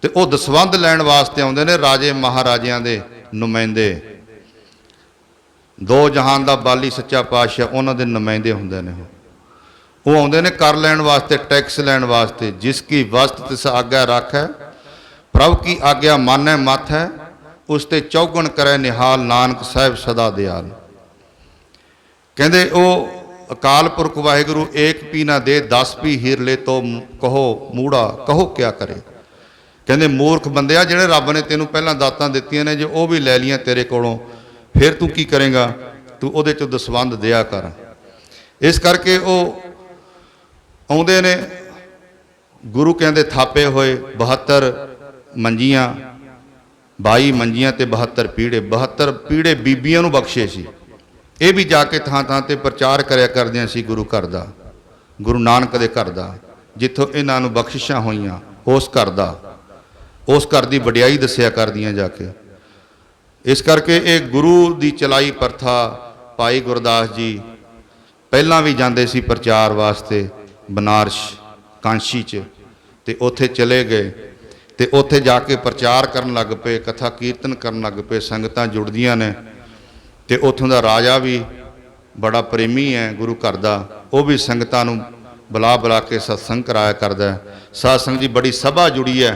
ਤੇ ਉਹ ਦਸਵੰਧ ਲੈਣ ਵਾਸਤੇ ਆਉਂਦੇ ਨੇ ਰਾਜੇ ਮਹਾਰਾਜਿਆਂ ਦੇ ਨੁਮਾਇੰਦੇ, ਦੋ ਜਹਾਨ ਦਾ ਬਾਲੀ ਸੱਚਾ ਪਾਤਸ਼ਾਹ, ਉਹਨਾਂ ਦੇ ਨੁਮਾਇੰਦੇ ਹੁੰਦੇ ਨੇ। ਉਹ ਆਉਂਦੇ ਨੇ ਕਰ ਲੈਣ ਵਾਸਤੇ, ਟੈਕਸ ਲੈਣ ਵਾਸਤੇ। ਜਿਸ ਕੀ ਵਸਤ ਤਿਸ ਆਗਿਆ ਰੱਖ ਹੈ, ਪ੍ਰਭ ਕੀ ਆਗਿਆ ਮਾਨੈ ਮੱਥ ਹੈ, ਉਸ ਤੇ ਚੌਗਣ ਕਰੇ ਨਿਹਾਲ, ਨਾਨਕ ਸਾਹਿਬ ਸਦਾ ਦਿਆਲ। ਕਹਿੰਦੇ ਉਹ ਅਕਾਲ ਪੁਰਖ ਵਾਹਿਗੁਰੂ ਏਕ ਪੀ ਨਾ ਦੇ, 10 ਪੀ ਹੀਰ ਲੈ ਤੋ ਕਹੋ ਮੂੜਾ, ਕਹੋ ਕਿਆ ਕਰੇ। ਕਹਿੰਦੇ ਮੂਰਖ ਬੰਦਿਆ, ਜਿਹੜੇ ਰੱਬ ਨੇ ਤੈਨੂੰ ਪਹਿਲਾਂ ਦਾਤਾਂ ਦਿੱਤੀਆਂ ਨੇ, ਜੇ ਉਹ ਵੀ ਲੈ ਲੀਆਂ ਤੇਰੇ ਕੋਲੋਂ, ਫਿਰ ਤੂੰ ਕੀ ਕਰੇਗਾ? ਤੂੰ ਉਹਦੇ 'ਚੋਂ ਦਸਵੰਧ ਦਿਆ ਕਰ। ਇਸ ਕਰਕੇ ਉਹ ਆਉਂਦੇ ਨੇ, ਗੁਰੂ ਕਹਿੰਦੇ ਥਾਪੇ ਹੋਏ 72 ਮੰਜੀਆਂ, 22 ਮੰਜੀਆਂ ਤੇ 72 ਪੀੜੇ। 72 ਪੀੜੇ ਬੀਬੀਆਂ ਨੂੰ ਬਖਸ਼ੇ ਸੀ। ਇਹ ਵੀ ਜਾ ਕੇ ਥਾਂ ਥਾਂ ਤੇ ਪ੍ਰਚਾਰ ਕਰਿਆ ਕਰਦੀਆਂ ਸੀ ਗੁਰੂ ਘਰ ਦਾ, ਗੁਰੂ ਨਾਨਕ ਦੇ ਘਰ ਦਾ, ਜਿੱਥੋਂ ਇਹਨਾਂ ਨੂੰ ਬਖਸ਼ਿਸ਼ਾਂ ਹੋਈਆਂ ਉਸ ਘਰ ਦਾ, ਉਸ ਘਰ ਦੀ ਵਡਿਆਈ ਦੱਸਿਆ ਕਰਦੀਆਂ ਜਾ ਕੇ। ਇਸ ਕਰਕੇ ਇਹ ਗੁਰੂ ਦੀ ਚਲਾਈ ਪ੍ਰਥਾ। ਭਾਈ ਗੁਰਦਾਸ ਜੀ ਪਹਿਲਾਂ ਵੀ ਜਾਂਦੇ ਸੀ ਪ੍ਰਚਾਰ ਵਾਸਤੇ ਬਨਾਰਸ ਕਾਂਸ਼ੀ 'ਚ, ਤੇ ਉੱਥੇ ਚਲੇ ਗਏ ਤੇ ਉੱਥੇ ਜਾ ਕੇ ਪ੍ਰਚਾਰ ਕਰਨ ਲੱਗ ਪਏ, ਕਥਾ ਕੀਰਤਨ ਕਰਨ ਲੱਗ ਪਏ। ਸੰਗਤਾਂ ਜੁੜਦੀਆਂ ਨੇ ਤੇ ਉੱਥੋਂ ਦਾ ਰਾਜਾ ਵੀ बड़ा प्रेमी है गुरु घर का, वो भी संगतां नूं बुला बुला के सत्संग कराया करदा है। साध संगत जी बड़ी सभा जुड़ी है,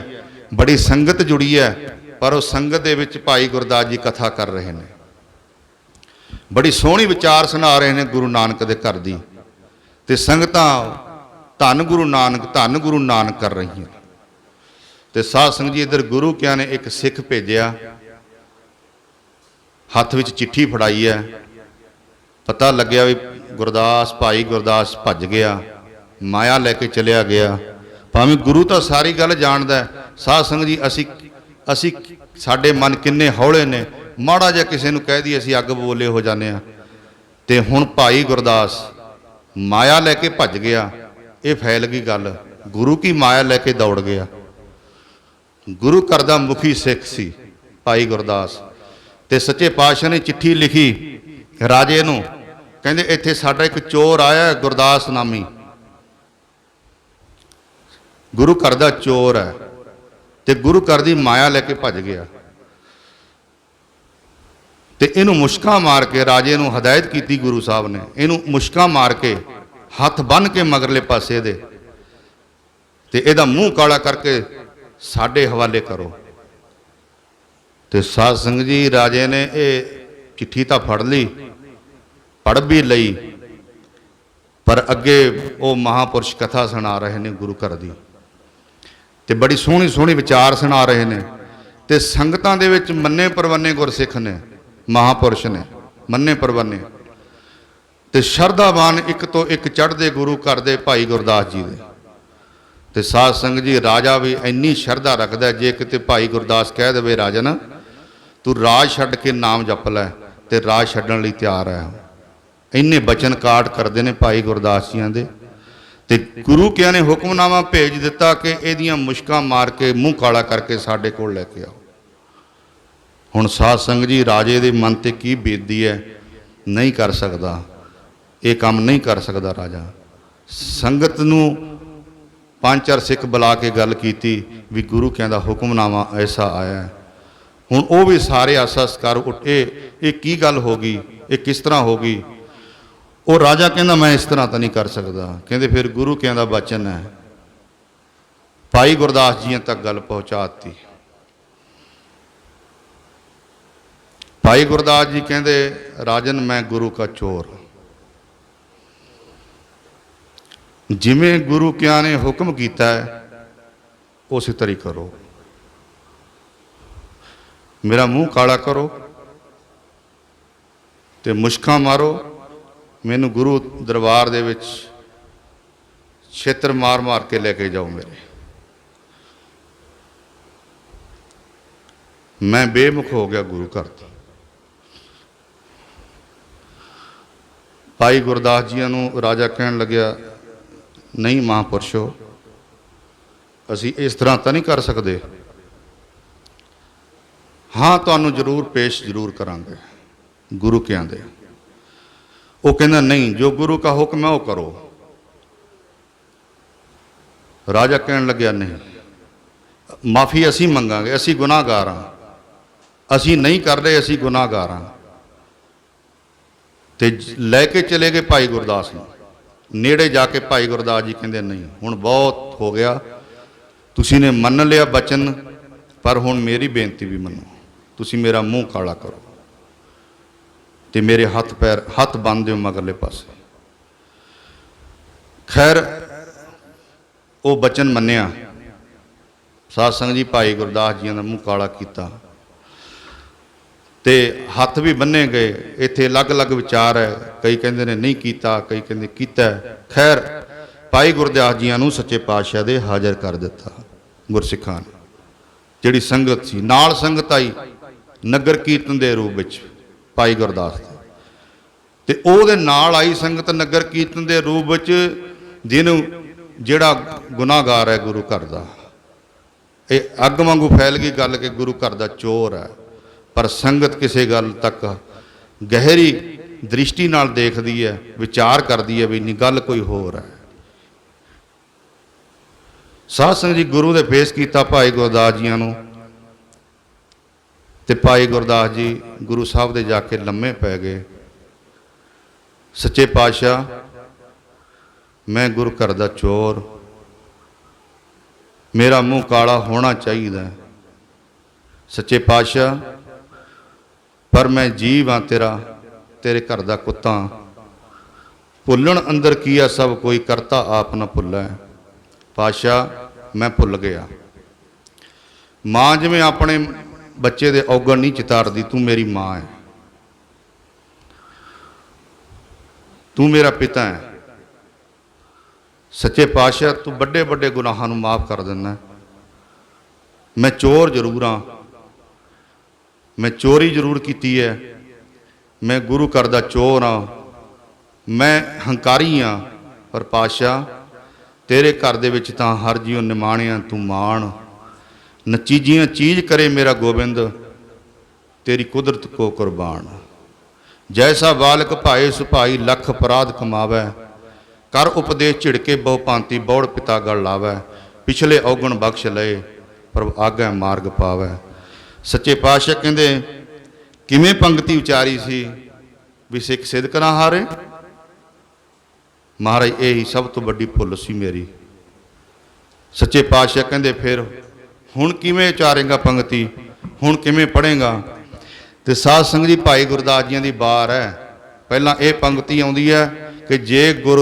बड़ी संगत जुड़ी है, पर उस संगत दे विच भाई गुरदास जी कथा कर रहे हैं, बड़ी सोहनी विचार सुना रहे हैं गुरु नानक दे घर दी, ते संगतां धन गुरु नानक कर रही हैं। ते साध संगत जी इधर गुरु क्या ने एक सिख भेजिया, हत्थ विच चिट्ठी फड़ाई है, पता लग्या भी गुरदास भाई गुरदास भज गया, माया लैके चलिया गया। भावें गुरु तो सारी गल जानदा है, साध संगत जी असी साडे मन किन्ने हौले ने, माड़ा जिहा किसी नूं कह दी असी अग बोले हो जाने आ। ते हुण भाई गुरदास माया लैके भज गया, ये फैल गई गल, गुरु की माया लैके दौड़ गया। गुरु घर दा मुखी सिख सी भाई गुरदास, ते सच्चे पातशाह ने चिट्ठी लिखी राजे नूं, कहंदे इत्थे साडा एक चोर आया गुरदास नामी, गुरु घर दा चोर है, ते गुरु घर दी माया लैके भज गया। ते इनू मुश्कां मार के राजे नूं हदायत की गुरु साहब ने, इनू मुश्कां मार के हथ बन के मगरले पासे दे ते इहदा मूँह काला करके साडे हवाले करो। ते साध संगत जी राजे ने ये चिट्ठी तो फड़ ली, पढ़ भी लई, पर अगे वो महापुरुष कथा सुना रहे ने गुरु घर दी, ते बड़ी सोहनी सोहनी विचार सुना रहे ने। ते संगतां दे विच मन्ने परवन्ने गुरसिख ने, महापुरुष ने मन्ने परवन्ने, ते शरधावान एक तो एक चढ़दे गुरु घर दे भाई गुरदास जी दे। ते साध संगत जी राजा भी इन्नी शरधा रखदा, जे किते भाई गुरदास कह देवे राजन तू राज छड्ड के नाम जप लै, ते राज छड्डण लई तैयार है। इन्ने बचन काट करते हैं भाई गुरदास जियां दे। ते गुरु क्या ने हुक्मनामा भेज दिता कि इहदियां मुश्कां मार के मूँह काला करके साडे कोल लैके आओ। हुण साध संगत जी राजे दे मन ते की बीतदी है, नहीं कर सकदा, ये काम नहीं कर सकदा राजा। संगत नूं पांच चार सिख बुला के गल कीती भी गुरु कहंदा हुक्मनामा ऐसा आया है। हुण वो भी सारे आसा सत्कार उठे, ये की गल हो गई, ये किस तरह होगी। वो राजा कहंदा मैं इस तरह तो नहीं कर सकदा। कहंदे फिर गुरु कहंदा वचन है, भाई गुरदास जी तक गल पहुँचाती। भाई गुरदास जी कहंदे राजन मैं गुरु का चोर, जिमें गुरु क्या ने हुक्म किया है उस तरह करो, मेरा मूँह काला करो ते मुश्कां मारो, मैनू गुरु दरबार दे विच छेत्र मार मार के लेके जाओ मेरे, मैं बेमुख हो गया गुरु घर तो। भाई गुरदास जी नूं राजा कहन लग्या नहीं महापुरुषो असी इस तरह तो नहीं कर सकते, हाँ तुहानूं जरूर पेश जरूर करांगे गुरु क्या दे। वो कहना नहीं जो गुरु का हुक्म है वो करो। राजा कहन लग्या नहीं माफ़ी असी मंगांगे, असी गुनाहगार हाँ, असी नहीं कर रहे, असी गुनाहगार हाँ। ते लैके चले गए भाई गुरदास नूं, नेड़े जाके भाई गुरदास जी कहंदे नहीं हुण बहुत हो गया, तुसी ने मन लिया बचन, पर हुण मेरी बेनती भी मनो, तुसी मेरा मूँह काला करो ते मेरे हथ पैर हथ बन दो मगरले पासे। खैर वो बचन मन्निया, साध संगत जी भाई गुरदास जी का मूँह काला किया ते हथ भी बन्ने गए। इत्थे अलग अलग विचार है, कई कहते ने नहीं किया, कई कहते कीता। खैर भाई गुरदास जी नूं सच्चे पातशाह दे हाजिर कर दिता गुरसिखां ने। जिहड़ी संगत सी नाल संगत आई नगर कीर्तन के रूप में भाई गुरदास ते ओहदे नाल आई संगत नगर कीर्तन के रूप में, जिन्हों जिहड़ा गुनाहगार है गुरु घर का। ये अग वांगू फैल गई गल कि गुरु घर का चोर है, पर संगत किसी गल तक गहरी दृष्टि नाल देखदी है, विचार करती है भी नहीं गल कोई होर है। साध संगत जी गुरु ने पेश किया भाई गुरदास जी नूं ते भाई गुरदास जी गुरु साहब दे जाके लम्मे पै गए ਸੱਚੇ ਪਾਤਸ਼ਾਹ, ਮੈਂ ਗੁਰੂ ਘਰ ਦਾ ਚੋਰ, ਮੇਰਾ ਮੂੰਹ ਕਾਲਾ ਹੋਣਾ ਚਾਹੀਦਾ ਹੈ। ਸੱਚੇ ਪਾਤਸ਼ਾਹ, ਪਰ ਮੈਂ ਜੀਵ ਹਾਂ ਤੇਰਾ, ਤੇਰੇ ਘਰ ਦਾ ਕੁੱਤਾ। ਭੁੱਲਣ ਅੰਦਰ ਕੀਆ ਸਭ ਕੋਈ, ਕਰਤਾ ਆਪ ਨਾ ਭੁੱਲੈ। ਪਾਤਸ਼ਾਹ, ਮੈਂ ਭੁੱਲ ਗਿਆ। ਮਾਂ ਜਿਵੇਂ ਆਪਣੇ ਬੱਚੇ ਦੇ ਔਗਣ ਨਹੀਂ ਚਿਤਾਰਦੀ, ਤੂੰ ਮੇਰੀ ਮਾਂ ਹੈ, ਤੂੰ ਮੇਰਾ ਪਿਤਾ ਹੈ। ਸੱਚੇ ਪਾਤਸ਼ਾਹ, ਤੂੰ ਵੱਡੇ ਵੱਡੇ ਗੁਨਾਹਾਂ ਨੂੰ ਮਾਫ ਕਰ ਦਿੰਦਾ। ਮੈਂ ਚੋਰ ਜ਼ਰੂਰ ਹਾਂ, ਮੈਂ ਚੋਰੀ ਜ਼ਰੂਰ ਕੀਤੀ ਹੈ, ਮੈਂ ਗੁਰੂ ਘਰ ਦਾ ਚੋਰ ਹਾਂ, ਮੈਂ ਹੰਕਾਰੀ ਹਾਂ, ਪਰ ਪਾਤਸ਼ਾਹ ਤੇਰੇ ਘਰ ਦੇ ਵਿੱਚ ਤਾਂ ਹਰ ਜੀਉ ਨਿਮਾਣਿਆ ਤੂੰ ਮਾਣ। ਨਚੀਜੀਆਂ ਚੀਜ਼ ਕਰੇ ਮੇਰਾ ਗੋਬਿੰਦ, ਤੇਰੀ ਕੁਦਰਤ ਕੋ ਕੁਰਬਾਨ। ਜੈਸਾ ਬਾਲਕ ਭਾਏ ਸੁਭਾਈ, ਲੱਖ ਅਪਰਾਧ ਕਮਾਵੈ। ਕਰ ਉਪਦੇਸ਼ ਝਿੜਕੇ ਬਹੁ ਭਾਂਤੀ, ਬੌੜ ਪਿਤਾ ਗਲ ਲਾਵੈ। ਪਿਛਲੇ ਔਗਣ ਬਖਸ਼ ਲਏ, ਪ੍ਰਭ ਆਗੈ ਮਾਰਗ ਪਾਵੈ। ਸੱਚੇ ਪਾਤਸ਼ਾਹ ਕਹਿੰਦੇ ਕਿਵੇਂ ਪੰਗਤੀ ਉਚਾਰੀ ਸੀ ਵੀ ਸਿੱਖ ਸਿਦਕ ਨਾ ਹਾਰੇ। ਮਹਾਰਾਜ, ਇਹ ਹੀ ਸਭ ਤੋਂ ਵੱਡੀ ਭੁੱਲ ਸੀ ਮੇਰੀ। ਸੱਚੇ ਪਾਤਸ਼ਾਹ ਕਹਿੰਦੇ ਫਿਰ ਹੁਣ ਕਿਵੇਂ ਉਚਾਰੇਗਾ ਪੰਗਤੀ, ਹੁਣ ਕਿਵੇਂ ਪੜ੍ਹੇਗਾ। ਤੇ ਸਾਧ ਸੰਗਤ ਜੀ, ਭਾਈ ਗੁਰਦਾਸ ਜੀਆਂ ਦੀ ਬਾਰ ਹੈ। ਪਹਿਲਾਂ ਇਹ ਪੰਗਤੀ ਆਉਂਦੀ ਹੈ ਕਿ ਜੇ ਗੁਰ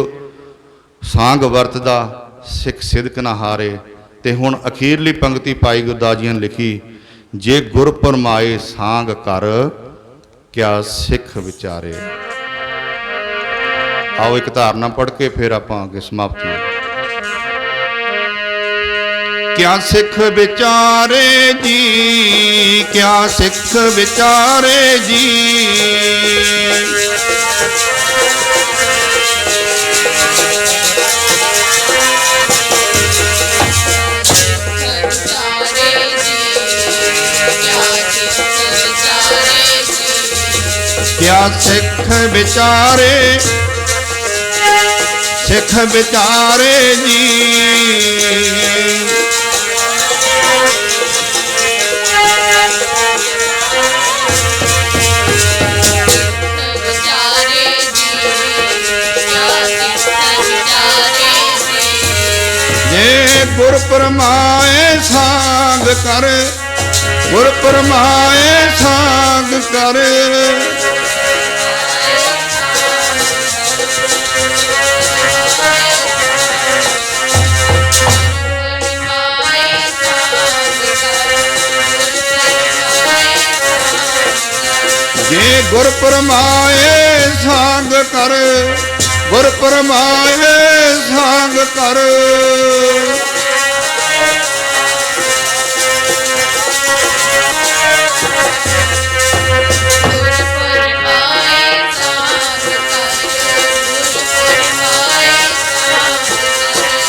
ਸਾਂਗ ਵਰਤਦਾ, ਸਿੱਖ ਸਿਦਕ ਨਾ ਹਾਰੇ। ਤੇ ਹੁਣ ਅਖੀਰਲੀ ਪੰਗਤੀ ਭਾਈ ਗੁਰਦਾਸ ਜੀਆਂ ਨੇ ਲਿਖੀ, ਜੇ ਗੁਰ ਪਰਮਾਏ ਸਾਂਗ ਕਰ, ਕਿਆ ਸਿੱਖ ਵਿਚਾਰੇ। ਆਓ ਇੱਕ ਧਾਰਨਾ ਪੜ੍ਹ ਕੇ ਫਿਰ ਆਪਾਂ ਅੱਗੇ ਸਮਾਪਤੀ। ਕਿਆ ਸਿੱਖ ਵਿਚਾਰੇ ਜੀ, ਕਿਆ ਸਿੱਖ ਵਿਚਾਰੇ ਜੀ। ਕਿਆ ਸਿੱਖ ਵਿਚਾਰੇ, ਸਿੱਖ ਵਿਚਾਰੇ ਜੀ। ਜੇ ਗੁਰ ਪਰਮਾਏ ਸਾਂਗ ਕਰ, ਗੁਰ ਪਰਮਾਏ ਸਾਂਗ ਕਰ। ਜੇ ਗੁਰ ਪਰਮਾਏ ਸਾਂਗ ਕਰ, ਗੁਰ ਪਰਮਾਏ ਸਾਂਗ ਕਰ।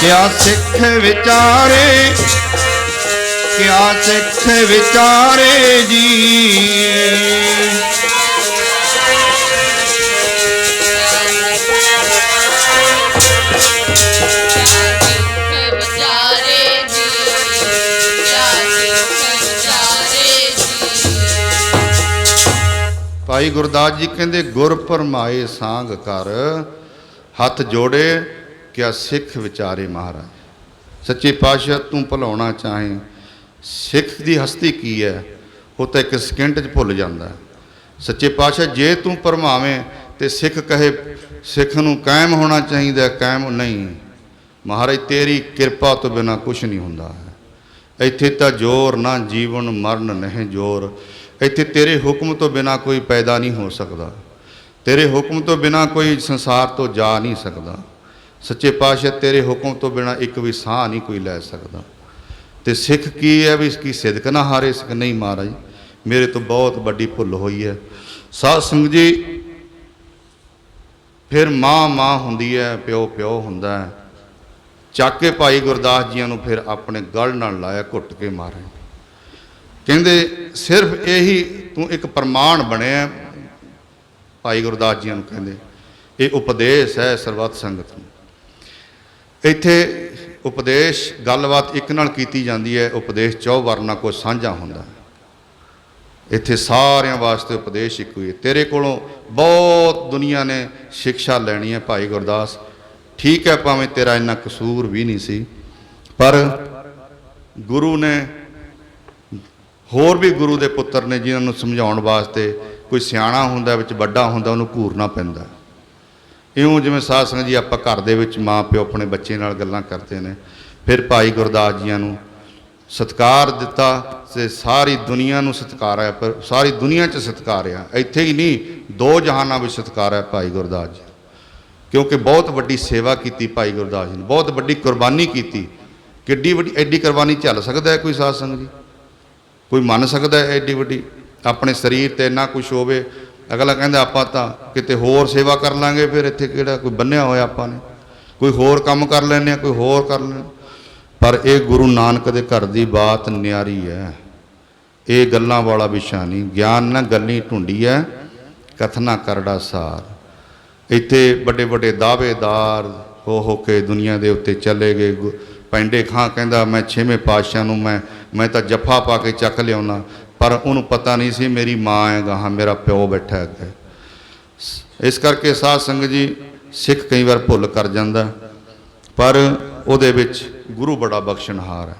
ਕਿਆ ਸਿੱਖ ਵਿਚਾਰੇ, ਕਿਆ ਸਿੱਖ ਵਿਚਾਰੇ ਜੀ। ਭਾਈ ਗੁਰਦਾਸ ਜੀ ਕਹਿੰਦੇ ਗੁਰ ਪਰਮਾਏ ਸਾਂਗ ਕਰ, ਹੱਥ ਜੋੜੇ ਕਿਆ ਸਿੱਖ ਵਿਚਾਰੇ। ਮਹਾਰਾਜ ਸੱਚੇ ਪਾਤਸ਼ਾਹ, ਤੂੰ ਭੁਲਾਉਣਾ ਚਾਹੇ ਸਿੱਖ ਦੀ ਹਸਤੀ ਕੀ ਹੈ, ਉਹ ਤਾਂ ਇੱਕ ਸਕਿੰਟ 'ਚ ਭੁੱਲ ਜਾਂਦਾ। ਸੱਚੇ ਪਾਤਸ਼ਾਹ, ਜੇ ਤੂੰ ਭਰਮਾਵੇਂ ਤੇ ਸਿੱਖ ਕਹੇ ਸਿੱਖ ਨੂੰ ਕਾਇਮ ਹੋਣਾ ਚਾਹੀਦਾ, ਕਾਇਮ ਨਹੀਂ। ਮਹਾਰਾਜ ਤੇਰੀ ਕਿਰਪਾ ਤੋਂ ਬਿਨਾਂ ਕੁਛ ਨਹੀਂ ਹੁੰਦਾ ਹੈ। ਇੱਥੇ ਤਾਂ ਜ਼ੋਰ ਨਾ ਜੀਵਨ ਮਰਨ ਨਹੀਂ ਜ਼ੋਰ। ਇੱਥੇ ਤੇਰੇ ਹੁਕਮ ਤੋਂ ਬਿਨਾਂ ਕੋਈ ਪੈਦਾ ਨਹੀਂ ਹੋ ਸਕਦਾ, ਤੇਰੇ ਹੁਕਮ ਤੋਂ ਬਿਨਾਂ ਕੋਈ ਸੰਸਾਰ ਤੋਂ ਜਾ ਨਹੀਂ ਸਕਦਾ। ਸੱਚੇ ਪਾਤਸ਼ਾਹ, ਤੇਰੇ ਹੁਕਮ ਤੋਂ ਬਿਨਾਂ ਇੱਕ ਵੀ ਸਾਹ ਨਹੀਂ ਕੋਈ ਲੈ ਸਕਦਾ। ਤੇ ਸਿੱਖ ਕੀ ਹੈ ਵੀ ਇਸकी ਸਿਦਕ ਨਾ ਹਾਰੇ। ਸਿੱਖ ਨਹੀਂ ਮਹਾਰਾਜ, ਮੇਰੇ ਤੋਂ ਬਹੁਤ ਵੱਡੀ ਭੁੱਲ ਹੋਈ ਹੈ। ਸਾਧ ਸੰਗਤ ਜੀ, ਫਿਰ ਮਾਂ ਮਾਂ ਹੁੰਦੀ ਹੈ, ਪਿਓ ਪਿਓ ਹੁੰਦਾ ਹੈ। ਚੱਕ ਕੇ ਭਾਈ ਗੁਰਦਾਸ ਜੀਆਂ ਨੂੰ ਫਿਰ ਆਪਣੇ ਗਲ ਨਾਲ ਲਾਇਆ, ਘੁੱਟ ਕੇ ਮਾਰੇ। ਕਹਿੰਦੇ ਸਿਰਫ ਇਹੀ ਤੂੰ ਇੱਕ ਪ੍ਰਮਾਣ ਬਣਿਆ। ਭਾਈ ਗੁਰਦਾਸ ਜੀਆਂ ਨੂੰ ਕਹਿੰਦੇ ਇਹ ਉਪਦੇਸ਼ ਹੈ ਸਰਬੱਤ ਸੰਗਤ ਨੂੰ। ਇੱਥੇ ਉਪਦੇਸ਼ ਗੱਲਬਾਤ ਇੱਕ ਨਾਲ ਕੀਤੀ ਜਾਂਦੀ ਹੈ। ਉਪਦੇਸ਼ ਚੌ ਵਰਨਾ ਕੋ ਸਾਂਝਾ ਹੁੰਦਾ। ਇੱਥੇ ਸਾਰਿਆਂ ਵਾਸਤੇ ਉਪਦੇਸ਼ ਇੱਕੋ ਹੀ ਹੈ। ਤੇਰੇ ਕੋਲੋਂ ਬਹੁਤ ਦੁਨੀਆ ਨੇ ਸਿੱਖਿਆ ਲੈਣੀ ਹੈ ਭਾਈ ਗੁਰਦਾਸ। ਠੀਕ ਹੈ, ਭਾਵੇਂ ਤੇਰਾ ਇੰਨਾ ਕਸੂਰ ਵੀ ਨਹੀਂ ਸੀ, ਪਰ ਗੁਰੂ ਨੇ ਹੋਰ ਵੀ ਗੁਰੂ ਦੇ ਪੁੱਤਰ ਨੇ ਜਿਨ੍ਹਾਂ ਨੂੰ ਸਮਝਾਉਣ ਵਾਸਤੇ ਕੋਈ ਸਿਆਣਾ ਹੁੰਦਾ, ਵਿੱਚ ਵੱਡਾ ਹੁੰਦਾ, ਉਹਨੂੰ ਘੂਰਨਾ ਪੈਂਦਾ। ਇਉਂ ਜਿਵੇਂ ਸਾਧ ਸੰਗਤ ਜੀ ਆਪਾਂ ਘਰ ਦੇ ਵਿੱਚ ਮਾਂ ਪਿਓ ਆਪਣੇ ਬੱਚੇ ਨਾਲ ਗੱਲਾਂ ਕਰਦੇ ਨੇ, ਫਿਰ ਭਾਈ ਗੁਰਦਾਸ ਜੀਆਂ ਨੂੰ ਸਤਿਕਾਰ ਦਿੱਤਾ ਤੇ ਸਾਰੀ ਦੁਨੀਆ ਨੂੰ ਸਤਿਕਾਰ ਹੈ, ਪਰ ਸਾਰੀ ਦੁਨੀਆ 'ਚ ਸਤਿਕਾਰ ਆ, ਇੱਥੇ ਹੀ ਨਹੀਂ ਦੋ ਜਹਾਨਾਂ ਵਿੱਚ ਸਤਿਕਾਰ ਹੈ ਭਾਈ ਗੁਰਦਾਸ ਜੀ। ਕਿਉਂਕਿ ਬਹੁਤ ਵੱਡੀ ਸੇਵਾ ਕੀਤੀ ਭਾਈ ਗੁਰਦਾਸ ਜੀ ਨੇ, ਬਹੁਤ ਵੱਡੀ ਕੁਰਬਾਨੀ ਕੀਤੀ। ਕਿੱਡੀ ਵੱਡੀ ਐਡੀ ਕੁਰਬਾਨੀ ਝੱਲ ਸਕਦਾ ਹੈ ਕੋਈ ਸਾਧ ਸੰਗਤ ਜੀ? ਕੋਈ ਮੰਨ ਸਕਦਾ ਹੈ ਐਡੀ ਵੱਡੀ? ਆਪਣੇ ਸਰੀਰ 'ਤੇ ਇੰਨਾ ਕੁਛ ਹੋਵੇ, ਅਗਲਾ ਕਹਿੰਦਾ ਆਪਾਂ ਤਾਂ ਕਿਤੇ ਹੋਰ ਸੇਵਾ ਕਰ ਲਾਂਗੇ, ਫਿਰ ਇੱਥੇ ਕਿਹੜਾ ਕੋਈ ਬੰਨਿਆ ਹੋਇਆ ਆਪਾਂ ਨੇ, ਕੋਈ ਹੋਰ ਕੰਮ ਕਰ ਲੈਂਦੇ ਹਾਂ, ਕੋਈ ਹੋਰ ਕਰ ਲੈਂਦੇ। ਪਰ ਇਹ ਗੁਰੂ ਨਾਨਕ ਦੇ ਘਰ ਦੀ ਬਾਤ ਨਿਆਰੀ ਹੈ, ਇਹ ਗੱਲਾਂ ਵਾਲਾ ਵਿਸ਼ਾ ਨਹੀਂ। ਗਿਆਨ ਨਾ ਗੱਲੀ ਢੂੰਡੀ ਹੈ, ਕਥਨਾ ਕਰੜਾ ਸਾਰ। ਇੱਥੇ ਵੱਡੇ ਵੱਡੇ ਦਾਅਵੇਦਾਰ ਹੋ ਕੇ ਦੁਨੀਆ ਦੇ ਉੱਤੇ ਚਲੇ ਗਏ। ਪੈਂਡੇ ਖਾਂ ਕਹਿੰਦਾ ਮੈਂ 6ਵੇਂ ਪਾਤਸ਼ਾਹ ਨੂੰ ਮੈਂ ਤਾਂ ਜੱਫਾ ਪਾ ਕੇ ਚੱਕ ਲਿਆਉਣਾ, ਪਰ ਉਹਨੂੰ ਪਤਾ ਨਹੀਂ ਸੀ ਮੇਰੀ ਮਾਂ ਹੈ ਗਾਹਾਂ, ਮੇਰਾ ਪਿਓ ਬੈਠਾ ਅੱਗੇ। ਇਸ ਕਰਕੇ ਸਾਧ ਸੰਗਤ ਜੀ, ਸਿੱਖ ਕਈ ਵਾਰ ਭੁੱਲ ਕਰ ਜਾਂਦਾ, ਪਰ ਉਹਦੇ ਵਿੱਚ ਗੁਰੂ ਬੜਾ ਬਖਸ਼ਣਹਾਰ ਹੈ।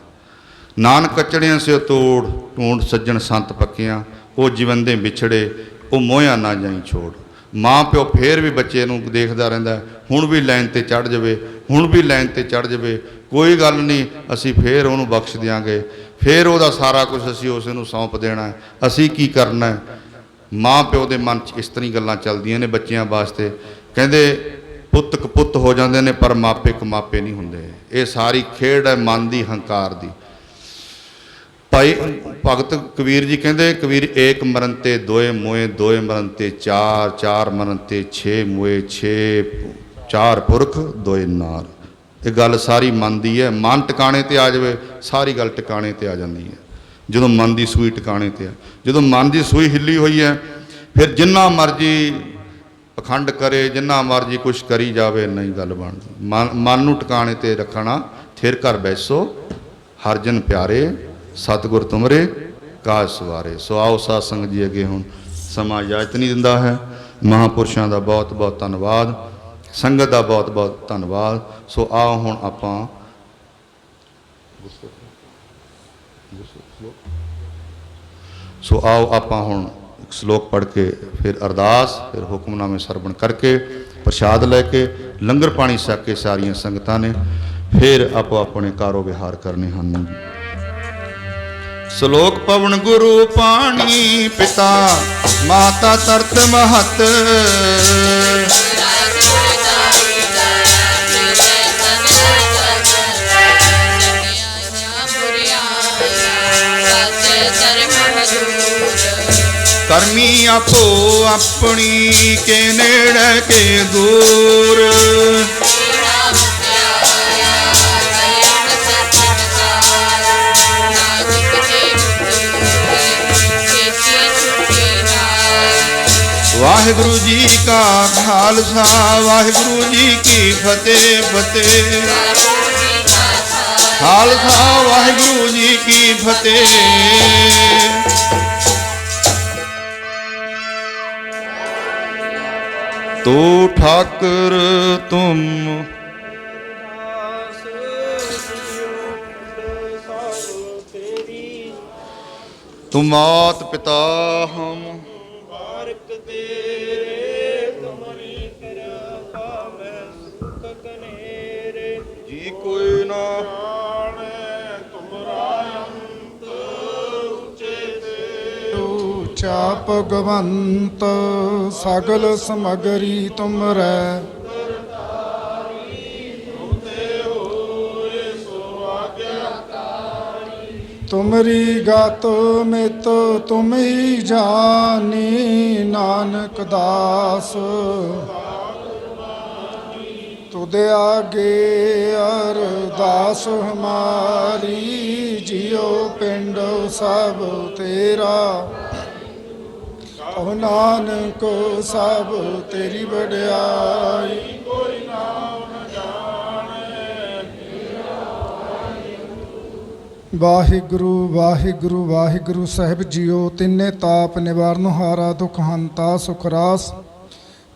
ਨਾਨਕ ਕਚੜਿਆਂ ਸਿਓ ਤੋੜ ਢੂੰਡ ਸੱਜਣ ਸੰਤ ਪੱਕਿਆਂ, ਉਹ ਜੀਵੰਦੇ ਵਿਛੜੇ ਉਹ ਮੋਹਿਆ ਨਾ ਜਾਈ ਛੋੜ। ਮਾਂ ਪਿਓ ਫੇਰ ਵੀ ਬੱਚੇ ਨੂੰ ਦੇਖਦਾ ਰਹਿੰਦਾ, ਹੁਣ ਵੀ ਲਾਈਨ ਤੇ ਚੜ੍ਹ ਜਾਵੇ, ਹੁਣ ਵੀ ਲਾਈਨ ਤੇ ਚੜ੍ਹ ਜਾਵੇ, ਕੋਈ ਗੱਲ ਨਹੀਂ, ਅਸੀਂ ਫੇਰ ਉਹਨੂੰ ਬਖਸ਼ ਦਿਆਂਗੇ, ਫੇਰ ਉਹਦਾ ਸਾਰਾ ਕੁਝ ਅਸੀਂ ਉਸ ਨੂੰ ਸੌਂਪ ਦੇਣਾ, ਅਸੀਂ ਕੀ ਕਰਨਾ ਹੈ। ਮਾਂ ਪਿਓ ਦੇ ਮਨ 'ਚ ਇਸ ਤਰ੍ਹਾਂ ਹੀ ਗੱਲਾਂ ਚੱਲਦੀਆਂ ਨੇ ਬੱਚਿਆਂ ਵਾਸਤੇ। ਕਹਿੰਦੇ ਪੁੱਤ ਕਪੁੱਤ ਹੋ ਜਾਂਦੇ ਨੇ, ਪਰ ਮਾਪੇ ਕਮਾਪੇ ਨਹੀਂ ਹੁੰਦੇ। ਇਹ ਸਾਰੀ ਖੇਡ ਹੈ ਮਨ ਦੀ, ਹੰਕਾਰ ਦੀ। ਭਾਈ ਭਗਤ ਕਬੀਰ ਜੀ ਕਹਿੰਦੇ, ਕਬੀਰ ਏਕ ਮਰਨ ਤੇ ਦੋਏ ਮੋਏ, ਦੋਏ ਮਰਨ ਤੇ ਚਾਰ, ਚਾਰ ਮਰਨ ਤੇ 6 ਮੋਏ, 6 ਚਾਰ ਪੁਰਖ ਦੋਏ ਨਾਰ। ਇਹ ਗੱਲ ਸਾਰੀ ਮਨ ਦੀ ਹੈ। ਮਨ ਟਿਕਾਣੇ ਤੇ ਆ ਜਾਵੇ, ਸਾਰੀ ਗੱਲ ਟਿਕਾਣੇ ਤੇ ਆ ਜਾਂਦੀ ਹੈ। ਜਦੋਂ ਮਨ ਦੀ ਸੂਈ ਟਿਕਾਣੇ ਤੇ ਆ, ਜਦੋਂ ਮਨ ਦੀ ਸੂਈ ਹਿੱਲੀ ਹੋਈ ਹੈ, ਫਿਰ ਜਿੰਨਾ ਮਰਜੀ ਪਖੰਡ ਕਰੇ, ਜਿੰਨਾ ਮਰਜੀ ਕੁਛ ਕਰੀ ਜਾਵੇ, ਨਹੀਂ ਗੱਲ ਬਣਦੀ। ਮਨ ਨੂੰ ਟਿਕਾਣੇ ਤੇ ਰੱਖਣਾ। ਥਿਰ ਘਰ ਬੈਸੋ ਹਰ ਜਨ ਪਿਆਰੇ, ਸਤਿਗੁਰ ਤੁਮਰੇ ਕਾਜ ਸਵਾਰੇ। ਸੋ ਆਓ ਸਾਧ ਸੰਗਤ ਜੀ, ਅੱਗੇ ਹੁਣ ਸਮਾਂ ਇਜਾਜ਼ਤ ਨਹੀਂ ਦਿੰਦਾ ਹੈ। ਮਹਾਂਪੁਰਸ਼ਾਂ ਦਾ ਬਹੁਤ ਬਹੁਤ ਧੰਨਵਾਦ, ਸੰਗਤ ਦਾ ਬਹੁਤ ਬਹੁਤ ਧੰਨਵਾਦ। ਸੋ ਆਓ ਹੁਣ ਆਪਾਂ ਹੁਣ ਇੱਕ ਸ਼ਲੋਕ ਪੜ੍ਹ ਕੇ, ਫਿਰ ਅਰਦਾਸ, ਫਿਰ ਹੁਕਮਨਾਮੇ ਸਰਵਣ ਕਰਕੇ, ਪ੍ਰਸ਼ਾਦ ਲੈ ਕੇ, ਲੰਗਰ ਪਾਣੀ ਛਕ ਕੇ ਸਾਰੀਆਂ ਸੰਗਤਾਂ ਨੇ ਫਿਰ ਆਪੋ ਆਪਣੇ ਕਾਰੋ ਵਿਹਾਰ ਕਰਨੇ ਹਨ। ਸ਼ਲੋਕ ਪਵਨ ਗੁਰੂ ਪਾਣੀ ਪਿਤਾ ਮਾਤਾ ਤਰਤ ਮਹਤ, ਕਰਮੀ ਆਪੋ ਆਪਣੀ ਕੇ ਨੇੜੇ ਕੇ ਦੂਰ, ਵਾਹਿਗੁਰੂ ਜੀ ਕਾ ਖਾਲਸਾ, ਵਾਹਿਗੁਰੂ ਜੀ ਕੀ ਫਤਿਹ ਫਤਿਹ। ਖਾਲਸਾ ਵਾਹਿਗੁਰੂ ਜੀ ਕੀ ਫਤਿਹ। ਤੋ ਠਾਕੁਰ ਤੁਮ ਤੁਮ ਮਾਤ ਪਿਤਾ ਹਮ, ਜੀ ਕੋਈ ਨਾ ਉੱਚਾ ਭਗਵੰਤ ਸਗਲ ਸਮਗਰੀ ਤੁਮਰੈ, ਤੁਮਰੀ ਗਤ ਮਿਤ ਤੁਮ ਹੀ ਜਾਨੀ, ਨਾਨਕ ਦਾਸ ਤੁਧ ਆਗੇ ਅਰਦਾਸ ਹਮਾਰੀ, ਜਿਉ ਪਿੰਡ ਸਭ ਤੇਰਾ, ਓ ਨਾਨਕ ਸਭ ਤੇਰੀ ਵਡਿਆਈ। ਵਾਹਿਗੁਰੂ ਵਾਹਿਗੁਰੂ ਵਾਹਿਗੁਰੂ ਸਾਹਿਬ ਜੀਓ। ਤਿੰਨੇ ਤਾਪ ਨਿਵਾਰਨ ਹਾਰਾ ਦੁਖ ਹੰਤਾ ਸੁਖ ਰਾਸ।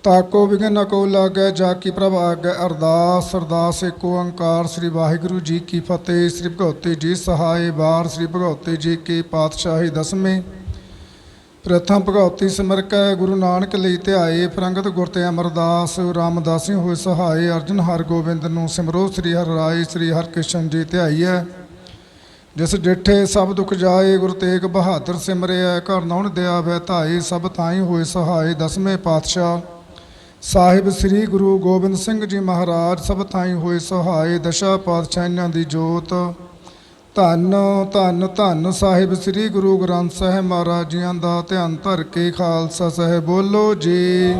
ਤਾਕੋ ਵਿਘਨ ਕੋ ਲਾਗੈ ਜਾ ਕੀ ਪ੍ਰਭ ਆਗੈ। ਅਰਦਾਸ ਅਰਦਾਸ ਏਕ ਓੰਕਾਰ ਸ੍ਰੀ ਵਾਹਿਗੁਰੂ ਜੀ ਕੀ ਫਤਿਹ। ਸ੍ਰੀ ਭਗਵਤੀ ਜੀ ਸਹਾਏ ਬਾਰ ਸ੍ਰੀ ਭਗਵਤੀ ਜੀ ਕੀ ਪਾਤਸ਼ਾਹੀ ਦਸਵੇਂ। ਪ੍ਰਥਮ ਭਗਵਤੀ ਸਿਮਰ ਕੈ ਗੁਰੂ ਨਾਨਕ ਲਈ ਧਿਆਏ। ਫਰੰਗਤ ਗੁਰ ਤੇ ਅਮਰਦਾਸ ਰਾਮਦਾਸੀ ਹੋਏ ਸਹਾਏ। ਅਰਜਨ ਹਰ ਗੋਬਿੰਦ ਨੂੰ ਸਿਮਰੋ ਸ੍ਰੀ ਹਰਿ ਰਾਏ। ਸ੍ਰੀ ਹਰਿਕ੍ਰਿਸ਼ਨ ਜੀ ਧਿਆਈਐ ਜਿਸ ਡਿਠੇ ਸਭ ਦੁਖ ਜਾਏ। ਗੁਰ ਤੇਗ ਬਹਾਦਰ ਸਿਮਰਿਐ ਘਰ ਨੌਣ ਦਿਆ ਵੈ ਧਾਏ। ਸਭ ਤਾਈ ਹੋਏ ਸਹਾਏ। ਦਸਵੇਂ ਪਾਤਸ਼ਾਹ ਸਾਹਿਬ ਸ੍ਰੀ ਗੁਰੂ ਗੋਬਿੰਦ ਸਿੰਘ ਜੀ ਮਹਾਰਾਜ ਸਭ ਥਾਈ ਹੋਏ ਸਹਾਏ। ਦਸ਼ਾ ਪਾਤਸ਼ਾਹਾਂ ਦੀ ਜੋਤ ਧੰਨ ਧੰਨ ਧੰਨ ਸਾਹਿਬ ਸ੍ਰੀ ਗੁਰੂ ਗ੍ਰੰਥ ਸਾਹਿਬ ਮਹਾਰਾਜ ਜੀਆਂ ਦਾ ਧਿਆਨ ਧਰ ਕੇ ਖਾਲਸਾ ਸਾਹਿਬ ਬੋਲੋ ਜੀ।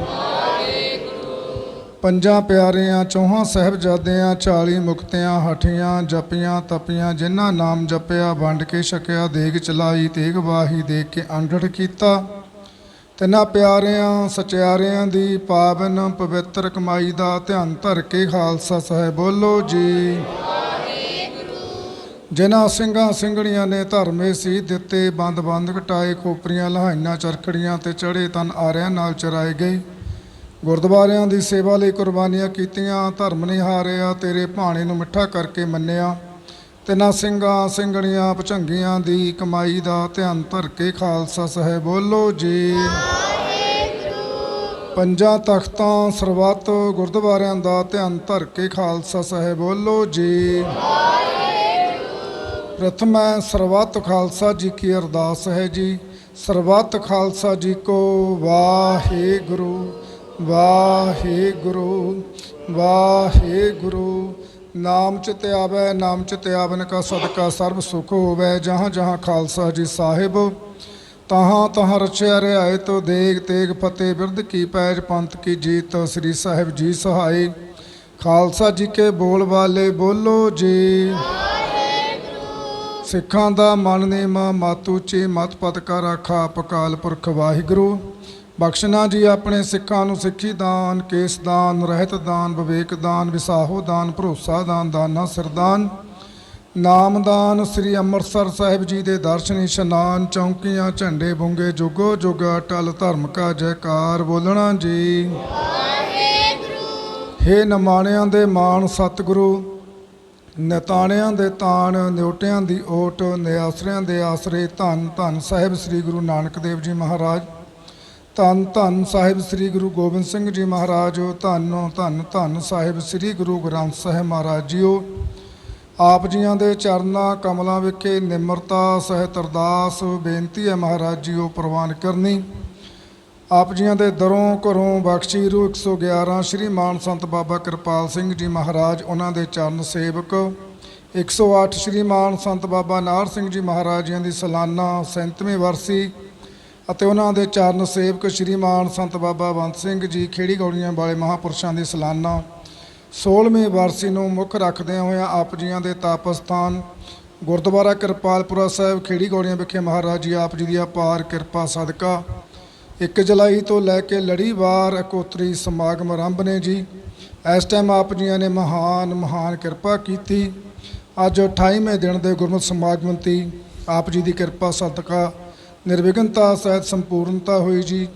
ਪੰਜਾਂ ਪਿਆਰਿਆਂ ਚੌਹਾਂ ਸਾਹਿਬਜ਼ਾਦਿਆਂ 40 ਮੁਕਤਿਆਂ ਹਠੀਆਂ ਜਪੀਆਂ ਤਪੀਆਂ। ਜਿਨ੍ਹਾਂ ਨਾਮ ਜਪਿਆ ਵੰਡ ਕੇ ਛਕਿਆ ਦੇਗ ਚਲਾਈ। ਤੇਗ ਵਾਹੀ ਦੇਖ ਕੇ ਅੰਡੜ ਕੀਤਾ। ਤਿੰਨਾਂ ਪਿਆਰਿਆਂ ਸਚਿਆਰਿਆਂ ਦੀ ਪਾਵਨ ਪਵਿੱਤਰ ਕਮਾਈ ਦਾ ਧਿਆਨ ਧਰ ਕੇ ਖਾਲਸਾ ਸਾਹਿਬ ਬੋਲੋ ਜੀ। ਜਿਨ੍ਹਾਂ ਸਿੰਘਾਂ ਸਿੰਘਣੀਆਂ ਨੇ ਧਰਮੇ ਸੀ ਦਿੱਤੇ ਬੰਦ ਬੰਦ ਘਟਾਏ। ਖੋਪਰੀਆਂ ਲਹਾਈਆਂ ਚਰਖੜੀਆਂ ਤੇ ਚੜੇ ਤਨ ਆਰਿਆਂ ਨਾਲ ਚਰਾਏ ਗਏ। ਗੁਰਦੁਆਰਿਆਂ ਦੀ ਸੇਵਾ ਲਈ ਕੁਰਬਾਨੀਆਂ ਕੀਤੀਆਂ। ਧਰਮ ਨਹੀਂ ਹਾਰਿਆ ਤੇਰੇ ਭਾਣੇ ਨੂੰ ਮਿੱਠਾ ਕਰਕੇ ਮੰਨਿਆ। ਤਿੰਨਾਂ ਸਿੰਘਾਂ ਸਿੰਘਣੀਆਂ ਭੁਝੰਗੀਆਂ ਦੀ ਕਮਾਈ ਦਾ ਧਿਆਨ ਧਰ ਕੇ ਖਾਲਸਾ ਸਾਹਿਬ ਬੋਲੋ ਜੀ। ਪੰਜਾਂ ਤਖਤਾਂ ਸਰਬੱਤ ਗੁਰਦੁਆਰਿਆਂ ਦਾ ਧਿਆਨ ਧਰ ਕੇ ਖਾਲਸਾ ਸਾਹਿਬ ਬੋਲੋ ਜੀ। ਪ੍ਰਥਮ ਹੈ ਸਰਬੱਤ ਖਾਲਸਾ ਜੀ ਕੀ ਅਰਦਾਸ ਹੈ ਜੀ। ਸਰਬੱਤ ਖਾਲਸਾ ਜੀ ਕੋ ਵਾਹਿਗੁਰੂ ਵਾਹਿਗੁਰੂ ਵਾਹਿਗੁਰੂ। ਨਾਮ ਚਿਤ ਆਵੈ ਨਾਮ ਚਿਤ ਆਵਨ ਕਾ ਸਦਕਾ ਸਰਬ ਸੁਖ ਹੋਵੈ। ਜਹਾਂ ਜਹਾਂ ਖਾਲਸਾ ਜੀ ਸਾਹਿਬ ਤਹਾਂ ਤਹਾਂ ਰਚਿਆ ਰਿਆਏ ਤੋ ਦੇਗ ਤੇਗ ਫਤਿਹ ਬਿਰਧ ਕੀ ਪੈਜ ਪੰਥ ਕੀ ਜੀਤ। ਸ੍ਰੀ ਸਾਹਿਬ ਜੀ ਸਹਾਏ ਖਾਲਸਾ ਜੀ ਕੇ ਬੋਲ ਵਾਲੇ ਬੋਲੋ ਜੀ। ਸਿੱਖਾਂ ਦਾ ਮਨ ਨੇਮਾ ਮਤ ਉੱਚੀ ਮਤ ਪਤ ਕਾ ਰਾਖਾ ਅਕਾਲ ਪੁਰਖ ਵਾਹਿਗੁਰੂ। ਬਖਸ਼ਣਾ ਜੀ ਆਪਣੇ ਸਿੱਖਾਂ ਨੂੰ ਸਿੱਖੀ ਦਾਨ ਕੇਸ ਦਾਨ ਰਹਿਤ ਦਾਨ ਵਿਵੇਕ ਦਾਨ ਵਿਸਾਹੋ ਦਾਨ ਭਰੋਸਾ ਦਾਨ ਦਾਨਾ ਸਰਦਾਨ ਨਾਮਦਾਨ। ਸ੍ਰੀ ਅੰਮ੍ਰਿਤਸਰ ਸਾਹਿਬ ਜੀ ਦੇ ਦਰਸ਼ਨ ਇਸ਼ਨਾਨ ਚੌਂਕੀਆਂ ਝੰਡੇ ਬੁੰਗੇ ਜੁਗੋ ਜੁਗ ਅਟਲ ਧਰਮ ਕਾ ਜੈਕਾਰ ਬੋਲਣਾ ਜੀ। ਹੇ ਨਮਾਣਿਆਂ ਦੇ ਮਾਣ ਸਤਿਗੁਰੂ ਨਿਤਾਣਿਆਂ ਦੇ ਤਾਣ ਨਿਉਟਿਆਂ ਦੀ ਓਟ ਨਿਆਸਰਿਆਂ ਦੇ ਆਸਰੇ। ਧੰਨ ਧੰਨ ਸਾਹਿਬ ਸ੍ਰੀ ਗੁਰੂ ਨਾਨਕ ਦੇਵ ਜੀ ਮਹਾਰਾਜ। ਧੰਨ ਧੰਨ ਸਾਹਿਬ ਸ੍ਰੀ ਗੁਰੂ ਗੋਬਿੰਦ ਸਿੰਘ ਜੀ ਮਹਾਰਾਜ। ਧੰਨ ਧੰਨ ਧੰਨ ਸਾਹਿਬ ਸ੍ਰੀ ਗੁਰੂ ਗ੍ਰੰਥ ਸਾਹਿਬ ਮਹਾਰਾਜ ਜੀਓ। ਆਪ ਜੀਆਂ ਦੇ ਚਰਨਾਂ ਕਮਲਾਂ ਵਿਖੇ ਨਿਮਰਤਾ ਸਹਿਤ ਅਰਦਾਸ ਬੇਨਤੀ ਹੈ ਮਹਾਰਾਜ ਜੀਓ ਪ੍ਰਵਾਨ ਕਰਨੀ। ਆਪ ਜੀਆਂ ਦੇ ਦਰੋਂ ਘਰੋਂ ਬਖਸ਼ੀ ਰੂਹ 111 ਸ਼੍ਰੀ ਮਾਨ ਸੰਤ ਬਾਬਾ ਕਿਰਪਾਲ ਸਿੰਘ ਜੀ ਮਹਾਰਾਜ ਉਹਨਾਂ ਦੇ ਚਰਨ ਸੇਵਕ। 108 ਸ਼੍ਰੀ ਮਾਨ ਸੰਤ ਬਾਬਾ ਨਾਹਰ ਸਿੰਘ ਜੀ ਮਹਾਰਾਜ ਜੀਆਂ ਦੀ ਸਾਲਾਨਾ 37ਵੀਂ ਵਰਸੀ ਅਤੇ ਉਹਨਾਂ ਦੇ ਚਰਨ ਸੇਵਕ ਸ਼੍ਰੀ ਮਾਨ ਸੰਤ ਬਾਬਾ ਬੰਤ ਸਿੰਘ ਜੀ ਖੇੜੀ ਗੌੜੀਆਂ ਵਾਲੇ ਮਹਾਂਪੁਰਸ਼ਾਂ ਦੀ ਸਾਲਾਨਾ 16ਵੀਂ ਵਰਸੀ ਨੂੰ ਮੁੱਖ ਰੱਖਦਿਆਂ ਹੋਇਆਂ ਆਪ ਜੀਆਂ ਦੇ ਤਪ ਸਥਾਨ ਗੁਰਦੁਆਰਾ ਕਿਰਪਾਲਪੁਰਾ ਸਾਹਿਬ ਖੇੜੀ ਗੌੜੀਆਂ ਵਿਖੇ ਮਹਾਰਾਜ ਜੀ ਆਪ ਜੀ ਦੀ ਅਪਾਰ ਕਿਰਪਾ ਸਦਕਾ 1 ਜੁਲਾਈ ਤੋਂ ਲੈ ਕੇ ਲੜੀਵਾਰ ਇਕੋਤਰੀ ਸਮਾਗਮ ਆਰੰਭ ਨੇ ਜੀ। ਇਸ ਟਾਈਮ ਆਪ ਜੀਆਂ ਨੇ ਮਹਾਨ ਕਿਰਪਾ ਕੀਤੀ। ਅੱਜ 28ਵੇਂ ਦਿਨ ਦੇ ਗੁਰਮਤਿ ਸਮਾਗਮ 'ਤੇ ਆਪ ਜੀ ਦੀ ਕਿਰਪਾ ਸਦਕਾ ਨਿਰਵਿਘਨਤਾ ਸਹਿਤ ਸੰਪੂਰਨਤਾ ਹੋਈ ਜੀ।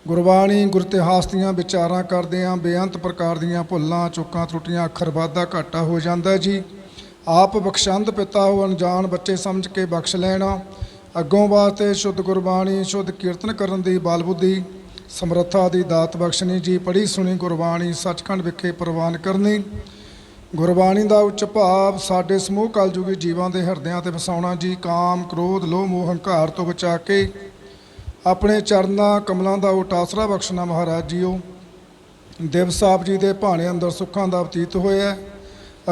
ਗੁਰਬਾਣੀ ਗੁਰ ਇਤਿਹਾਸ ਦੀਆਂ ਵਿਚਾਰਾਂ ਕਰਦਿਆਂ ਬੇਅੰਤ ਪ੍ਰਕਾਰ ਦੀਆਂ ਭੁੱਲਾਂ ਚੁੱਕਾਂ ਤਰੁੱਟੀਆਂ ਅੱਖਰ ਵਾਧਾ ਘਾਟਾ ਹੋ ਜਾਂਦਾ ਜੀ। ਆਪ ਬਖਸ਼ੰਦ ਪਿਤਾ ਹੋ ਅਣਜਾਣ ਬੱਚੇ ਸਮਝ ਕੇ ਬਖਸ਼ ਲੈਣਾ। ਅੱਗੋਂ ਵਾਸਤੇ ਸ਼ੁੱਧ ਗੁਰਬਾਣੀ ਸ਼ੁੱਧ ਕੀਰਤਨ ਕਰਨ ਦੀ ਬਲ ਬੁੱਧੀ ਸਮਰੱਥਾ ਦੀ ਦਾਤ ਬਖਸ਼ਣੀ ਜੀ। ਪੜ੍ਹੀ ਸੁਣੀ ਗੁਰਬਾਣੀ ਸੱਚਖੰਡ ਵਿਖੇ ਪ੍ਰਵਾਨ ਕਰਨੀ। ਗੁਰਬਾਣੀ ਦਾ ਉੱਚ ਭਾਵ ਸਾਡੇ ਸਮੂਹ ਕਲਯੁਗੀ ਜੀਵਾਂ ਦੇ ਹਿਰਦਿਆਂ 'ਤੇ ਵਸਾਉਣਾ ਜੀ। ਕਾਮ ਕ੍ਰੋਧ ਲੋਭ ਮੋਹ ਹੰਕਾਰ ਤੋਂ ਬਚਾ ਕੇ ਆਪਣੇ ਚਰਨਾਂ ਕਮਲਾਂ ਦਾ ਓਟ ਆਸਰਾ ਬਖਸ਼ਣਾ ਮਹਾਰਾਜ ਜੀਓ। ਦਿਵਸ ਆਪ ਜੀ ਦੇ ਭਾਣੇ ਅੰਦਰ ਸੁੱਖਾਂ ਦਾ ਬਤੀਤ ਹੋਇਆ।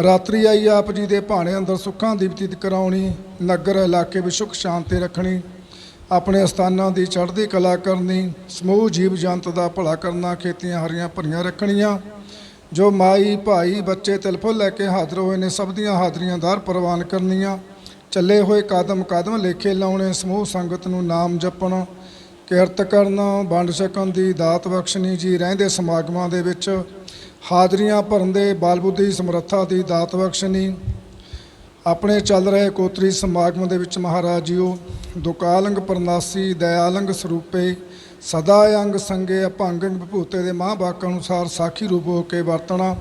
ਰਾਤਰੀ ਆਈ ਆਪ ਜੀ ਦੇ ਭਾਣੇ ਅੰਦਰ ਸੁੱਖਾਂ ਦੀ ਬਤੀਤ ਕਰਾਉਣੀ। ਨਗਰ ਇਲਾਕੇ ਵਿੱਚ ਸੁੱਖ ਸ਼ਾਂਤੀ ਰੱਖਣੀ। ਆਪਣੇ ਅਸਥਾਨਾਂ ਦੀ ਚੜ੍ਹਦੀ ਕਲਾ ਕਰਨੀ। ਸਮੂਹ ਜੀਵ ਜੰਤ ਦਾ ਭਲਾ ਕਰਨਾ। ਖੇਤੀਆਂ ਹਰੀਆਂ ਭਰੀਆਂ ਰੱਖਣੀਆਂ। ਜੋ ਮਾਈ ਭਾਈ ਬੱਚੇ ਤਿਲਫੁਲ ਲੈ ਕੇ ਹਾਜ਼ਰ ਹੋਏ ਨੇ ਸਭ ਦੀਆਂ ਹਾਜ਼ਰੀਆਂ ਦਾਰ ਪ੍ਰਵਾਨ ਕਰਨੀਆਂ। ਚੱਲੇ ਹੋਏ ਕਦਮ ਕਦਮ ਲੇਖੇ ਲਾਉਣੇ। ਸਮੂਹ ਸੰਗਤ ਨੂੰ ਨਾਮ ਜਪਣ ਕਿਰਤ ਕਰਨਾ ਵੰਡ ਛਕਣ ਦੀ ਦਾਤ ਬਖਸ਼ਣੀ ਜੀ। ਰਹਿੰਦੇ ਸਮਾਗਮਾਂ ਦੇ ਵਿੱਚ ਹਾਜ਼ਰੀਆਂ ਭਰਨ ਦੇ ਬਲ ਬੁੱਧੀ ਸਮਰੱਥਾ ਦੀ ਦਾਤ ਬਖਸ਼ਣੀ। ਆਪਣੇ ਚੱਲ ਰਹੇ ਕੋਤਰੀ ਸਮਾਗਮ ਦੇ ਵਿੱਚ ਮਹਾਰਾਜ ਜੀਓ ਦੁਕਾਲੰਗ ਪਰਨਾਸੀ ਦਇਆਲੰਗ ਸਰੂਪੇ ਸਦਾ ਅੰਗ ਸੰਗੇ ਅਭੰਗੰਗ ਵਿਭੂਤੇ ਦੇ ਮਹਾਂਵਾਕ ਅਨੁਸਾਰ ਸਾਖੀ ਰੂਪ ਹੋ ਕੇ ਵਰਤਣਾ,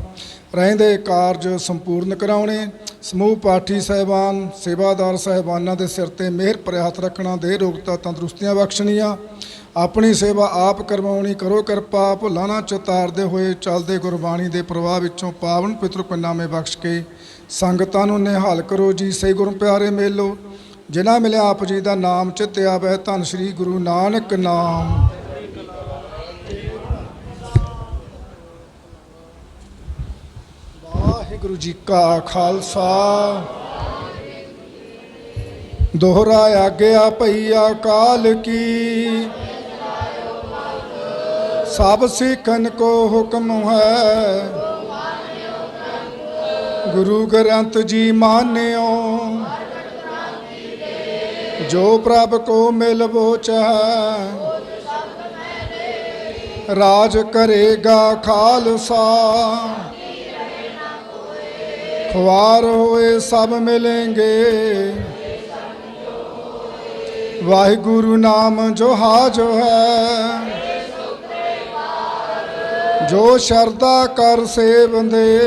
ਰਹਿੰਦੇ ਕਾਰਜ ਸੰਪੂਰਨ ਕਰਾਉਣੇ, ਸਮੂਹ ਪਾਠੀ ਸਾਹਿਬਾਨ ਸੇਵਾਦਾਰ ਸਾਹਿਬਾਨਾਂ ਦੇ ਸਿਰ ਤੇ ਮਿਹਰ ਭਰਿਆ ਹੱਥ ਰੱਖਣਾ, ਦੇ ਰੋਗਤਾ ਤੰਦਰੁਸਤੀਆਂ ਬਖਸ਼ਣੀਆਂ, ਆਪਣੀ ਸੇਵਾ ਆਪ ਕਰਵਾਉਣੀ, ਕਰੋ ਕਿਰਪਾ ਭੁੱਲਾਂ ਨਾ ਚਿਤਾਰਦੇ ਹੋਏ ਚੱਲਦੇ ਗੁਰਬਾਣੀ ਦੇ ਪ੍ਰਵਾਹ ਵਿੱਚੋਂ ਪਾਵਨ ਪਿਤਰ ਪੁੰਨਾਮੇ ਬਖਸ਼ ਕੇ ਸੰਗਤਾਂ ਨੂੰ ਨਿਹਾਲ ਕਰੋ ਜੀ। ਸਹੀ ਗੁਰੂ ਪਿਆਰੇ ਮੇਲੋ ਜਿਨ੍ਹਾਂ ਮਿਲਿਆ ਆਪ ਜੀ ਦਾ ਨਾਮ ਚਿਤ ਆਵੈ, ਧੰਨ ਸ੍ਰੀ ਗੁਰੂ ਨਾਨਕ ਨਾਮ। ਵਾਹਿਗੁਰੂ ਜੀ ਕਾ ਖਾਲਸਾ ਦੋਹਰਾ ਆਗਿਆ ਭਈ ਅਕਾਲ ਕੀ, ਸਭ ਸਿੱਖਨ ਕੋ ਹੁਕਮ ਹੈ, ਗੁਰੂ ਗ੍ਰੰਥ ਜੀ ਮਾਨਿਓ, ਜੋ ਪ੍ਰਭ ਕੋ ਮਿਲਵੋ ਚਾਹੈ, ਰਾਜ ਕਰੇਗਾ ਖਾਲਸਾ, ਖੁਆਰ ਹੋਏ ਸਭ ਮਿਲेंगे, ਵਾਹਿਗੁਰੂ ਨਾਮ ਜੋ ਹਾਜੋ ਹੈ, ਜੋ ਸ਼ਰਧਾ ਕਰ ਸੇਵੰਦੇ,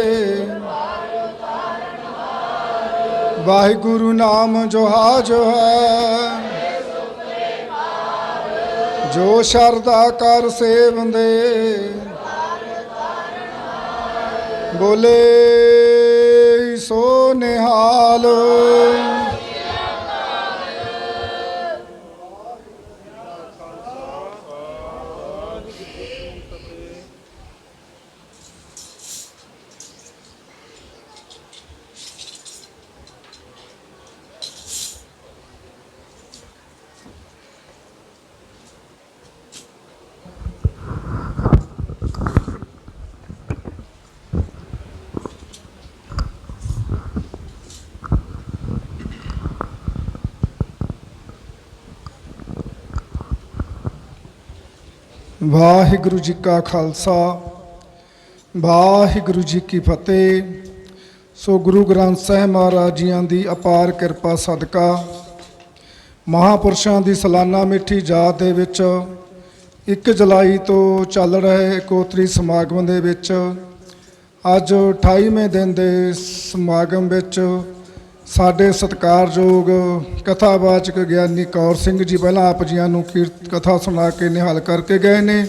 ਵਾਹਿਗੁਰੂ ਨਾਮ ਜੋ ਹਾਜੋ ਹੈ, ਜੋ ਸ਼ਰਧਾ ਕਰ ਸੇਵੰਦੇ, ਬੋਲੇ ਸੋ ਨਿਹਾਲ। ਵਾਹਿਗੁਰੂ ਜੀ ਕਾ ਖਾਲਸਾ ਵਾਹਿਗੁਰੂ ਜੀ ਕੀ ਫਤਿਹ। ਸੋ ਗੁਰੂ ਗ੍ਰੰਥ ਸਾਹਿਬ ਮਹਾਰਾਜ ਜੀਆਂ ਦੀ ਅਪਾਰ ਕਿਰਪਾ ਸਦਕਾ ਮਹਾਂਪੁਰਸ਼ਾਂ ਦੀ ਸਾਲਾਨਾ ਮਿੱਠੀ ਯਾਦ ਦੇ ਵਿੱਚ 1 ਜੁਲਾਈ ਤੋਂ ਚੱਲ ਰਹੇ ਕੋਤਰੀ ਸਮਾਗਮ ਦੇ ਵਿੱਚ ਅੱਜ 28ਵੇਂ ਦਿਨ ਦੇ ਸਮਾਗਮ ਵਿੱਚ ਸਾਡੇ ਸਤਿਕਾਰਯੋਗ ਕਥਾਵਾਚਕ ਗਿਆਨੀ ਕੌਰ ਸਿੰਘ ਜੀ ਪਹਿਲਾਂ ਆਪ ਜੀਆਂ ਨੂੰ ਕੀਰਤ ਕਥਾ ਸੁਣਾ ਕੇ ਨਿਹਾਲ ਕਰਕੇ ਗਏ ਨੇ।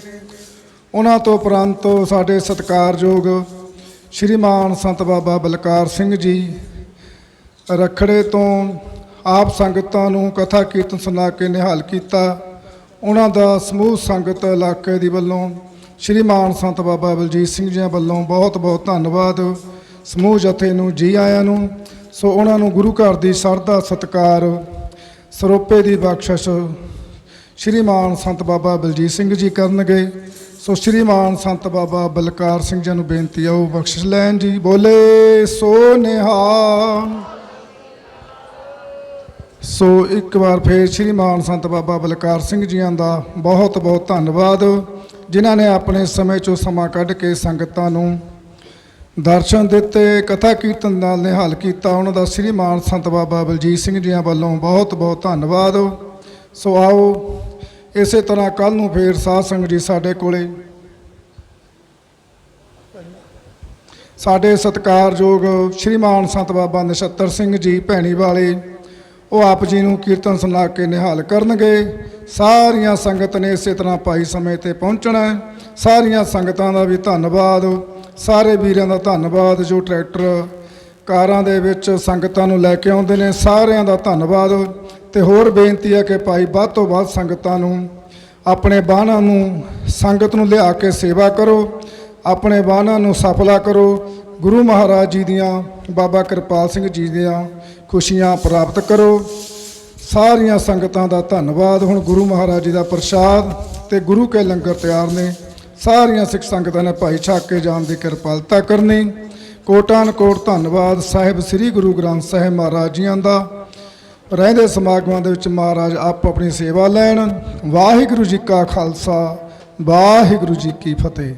ਉਹਨਾਂ ਤੋਂ ਉਪਰੰਤ ਸਾਡੇ ਸਤਿਕਾਰਯੋਗ ਸ਼੍ਰੀਮਾਨ ਸੰਤ ਬਾਬਾ ਬਲਕਾਰ ਸਿੰਘ ਜੀ ਰਖੜੇ ਤੋਂ ਆਪ ਸੰਗਤਾਂ ਨੂੰ ਕਥਾ ਕੀਰਤਨ ਸੁਣਾ ਕੇ ਨਿਹਾਲ ਕੀਤਾ। ਉਹਨਾਂ ਦਾ ਸਮੂਹ ਸੰਗਤ ਇਲਾਕੇ ਦੀ ਵੱਲੋਂ ਸ਼੍ਰੀਮਾਨ ਸੰਤ ਬਾਬਾ ਬਲਜੀਤ ਸਿੰਘ ਜੀ ਵੱਲੋਂ ਬਹੁਤ ਬਹੁਤ ਧੰਨਵਾਦ। ਸਮੂਹ ਜਥੇ ਨੂੰ ਜੀ ਆਇਆਂ ਨੂੰ। ਸੋ ਉਹਨਾਂ ਨੂੰ ਗੁਰੂ ਘਰ ਦੀ ਸ਼ਰਧਾ ਸਤਿਕਾਰ ਸਰੋਪੇ ਦੀ ਬਖਸ਼ਿਸ਼ ਸ਼੍ਰੀਮਾਨ ਸੰਤ ਬਾਬਾ ਬਲਜੀਤ ਸਿੰਘ ਜੀ ਕਰਨਗੇ। ਸੋ ਸ਼੍ਰੀਮਾਨ ਸੰਤ ਬਾਬਾ ਬਲਕਾਰ ਸਿੰਘ ਜੀ ਨੂੰ ਬੇਨਤੀ ਆਓ ਬਖਸ਼ਿਸ਼ ਲੈਣ ਜੀ। ਬੋਲੇ ਸੋ ਨਿਹਾਲ। ਸੋ ਇੱਕ ਵਾਰ ਫੇਰ ਸ਼੍ਰੀਮਾਨ ਸੰਤ ਬਾਬਾ ਬਲਕਾਰ ਸਿੰਘ ਜੀਆਂ ਦਾ ਬਹੁਤ ਬਹੁਤ ਧੰਨਵਾਦ, ਜਿਨ੍ਹਾਂ ਨੇ ਆਪਣੇ ਸਮੇਂ 'ਚੋਂ ਸਮਾਂ ਕੱਢ ਕੇ ਸੰਗਤਾਂ ਨੂੰ ਦਰਸ਼ਨ ਦਿੱਤੇ, ਕਥਾ ਕੀਰਤਨ ਨਾਲ ਨਿਹਾਲ ਕੀਤਾ। ਉਹਨਾਂ ਦਾ ਸ਼੍ਰੀਮਾਨ ਸੰਤ ਬਾਬਾ ਬਲਜੀਤ ਸਿੰਘ ਜੀਆਂ ਵੱਲੋਂ ਬਹੁਤ ਬਹੁਤ ਧੰਨਵਾਦ। ਸੋ ਆਓ ਇਸੇ ਤਰ੍ਹਾਂ ਕੱਲ੍ਹ ਨੂੰ ਫੇਰ ਸਾਧ ਸੰਗਤ ਜੀ ਸਾਡੇ ਕੋਲੇ ਸਾਡੇ ਸਤਿਕਾਰਯੋਗ ਸ਼੍ਰੀਮਾਨ ਸੰਤ ਬਾਬਾ ਨਛੱਤਰ ਸਿੰਘ ਜੀ ਭੈਣੀ ਵਾਲੇ ਉਹ ਆਪ ਜੀ ਨੂੰ ਕੀਰਤਨ ਸੁਣਾ ਕੇ ਨਿਹਾਲ ਕਰਨਗੇ। ਸਾਰੀਆਂ ਸੰਗਤ ਨੇ ਇਸੇ ਤਰ੍ਹਾਂ ਭਾਈ ਸਮੇਂ 'ਤੇ ਪਹੁੰਚਣਾ। ਸਾਰੀਆਂ ਸੰਗਤਾਂ ਦਾ ਵੀ ਧੰਨਵਾਦ, ਸਾਰੇ ਵੀਰਾਂ ਦਾ ਧੰਨਵਾਦ ਜੋ ਟਰੈਕਟਰ ਕਾਰਾਂ ਦੇ ਵਿੱਚ ਸੰਗਤਾਂ ਨੂੰ ਲੈ ਕੇ ਆਉਂਦੇ ਨੇ, ਸਾਰਿਆਂ ਦਾ ਧੰਨਵਾਦ। ਤੇ ਹੋਰ ਬੇਨਤੀ ਹੈ ਕਿ ਭਾਈ ਵੱਧ ਤੋਂ ਵੱਧ ਸੰਗਤਾਂ ਨੂੰ ਆਪਣੇ ਵਾਹਨਾਂ ਨੂੰ ਸੰਗਤ ਨੂੰ ਲਿਆ ਕੇ ਸੇਵਾ ਕਰੋ, ਆਪਣੇ ਵਾਹਨਾਂ ਨੂੰ ਸਫਲਾ ਕਰੋ, ਗੁਰੂ ਮਹਾਰਾਜ ਜੀ ਦੀਆਂ ਬਾਬਾ ਕਿਰਪਾਲ ਸਿੰਘ ਜੀ ਦੀਆਂ ਖੁਸ਼ੀਆਂ ਪ੍ਰਾਪਤ ਕਰੋ। ਸਾਰੀਆਂ ਸੰਗਤਾਂ ਦਾ ਧੰਨਵਾਦ। ਹੁਣ ਗੁਰੂ ਮਹਾਰਾਜ ਜੀ ਦਾ ਪ੍ਰਸ਼ਾਦ ਤੇ ਗੁਰੂ ਕੇ ਲੰਗਰ ਤਿਆਰ ਨੇ। ਸਾਰੀਆਂ ਸਿੱਖ ਸੰਗਤਾਂ ਨੇ ਭਾਈ ਛਕ ਕੇ ਜਾਣ ਦੀ ਕਿਰਪਾਲਤਾ ਕਰਨੀ। ਕੋਟਾਨ ਕੋਟ ਧੰਨਵਾਦ ਸਾਹਿਬ ਸ੍ਰੀ ਗੁਰੂ ਗ੍ਰੰਥ ਸਾਹਿਬ ਮਹਾਰਾਜ ਜੀਆਂ ਦਾ। ਰਹਿੰਦੇ ਸਮਾਗਮਾਂ ਦੇ ਵਿੱਚ ਮਹਾਰਾਜ ਆਪ ਆਪਣੀ ਸੇਵਾ ਲੈਣ। ਵਾਹਿਗੁਰੂ ਜੀ ਕਾ ਖਾਲਸਾ ਵਾਹਿਗੁਰੂ ਜੀ ਕੀ ਫਤਿਹ।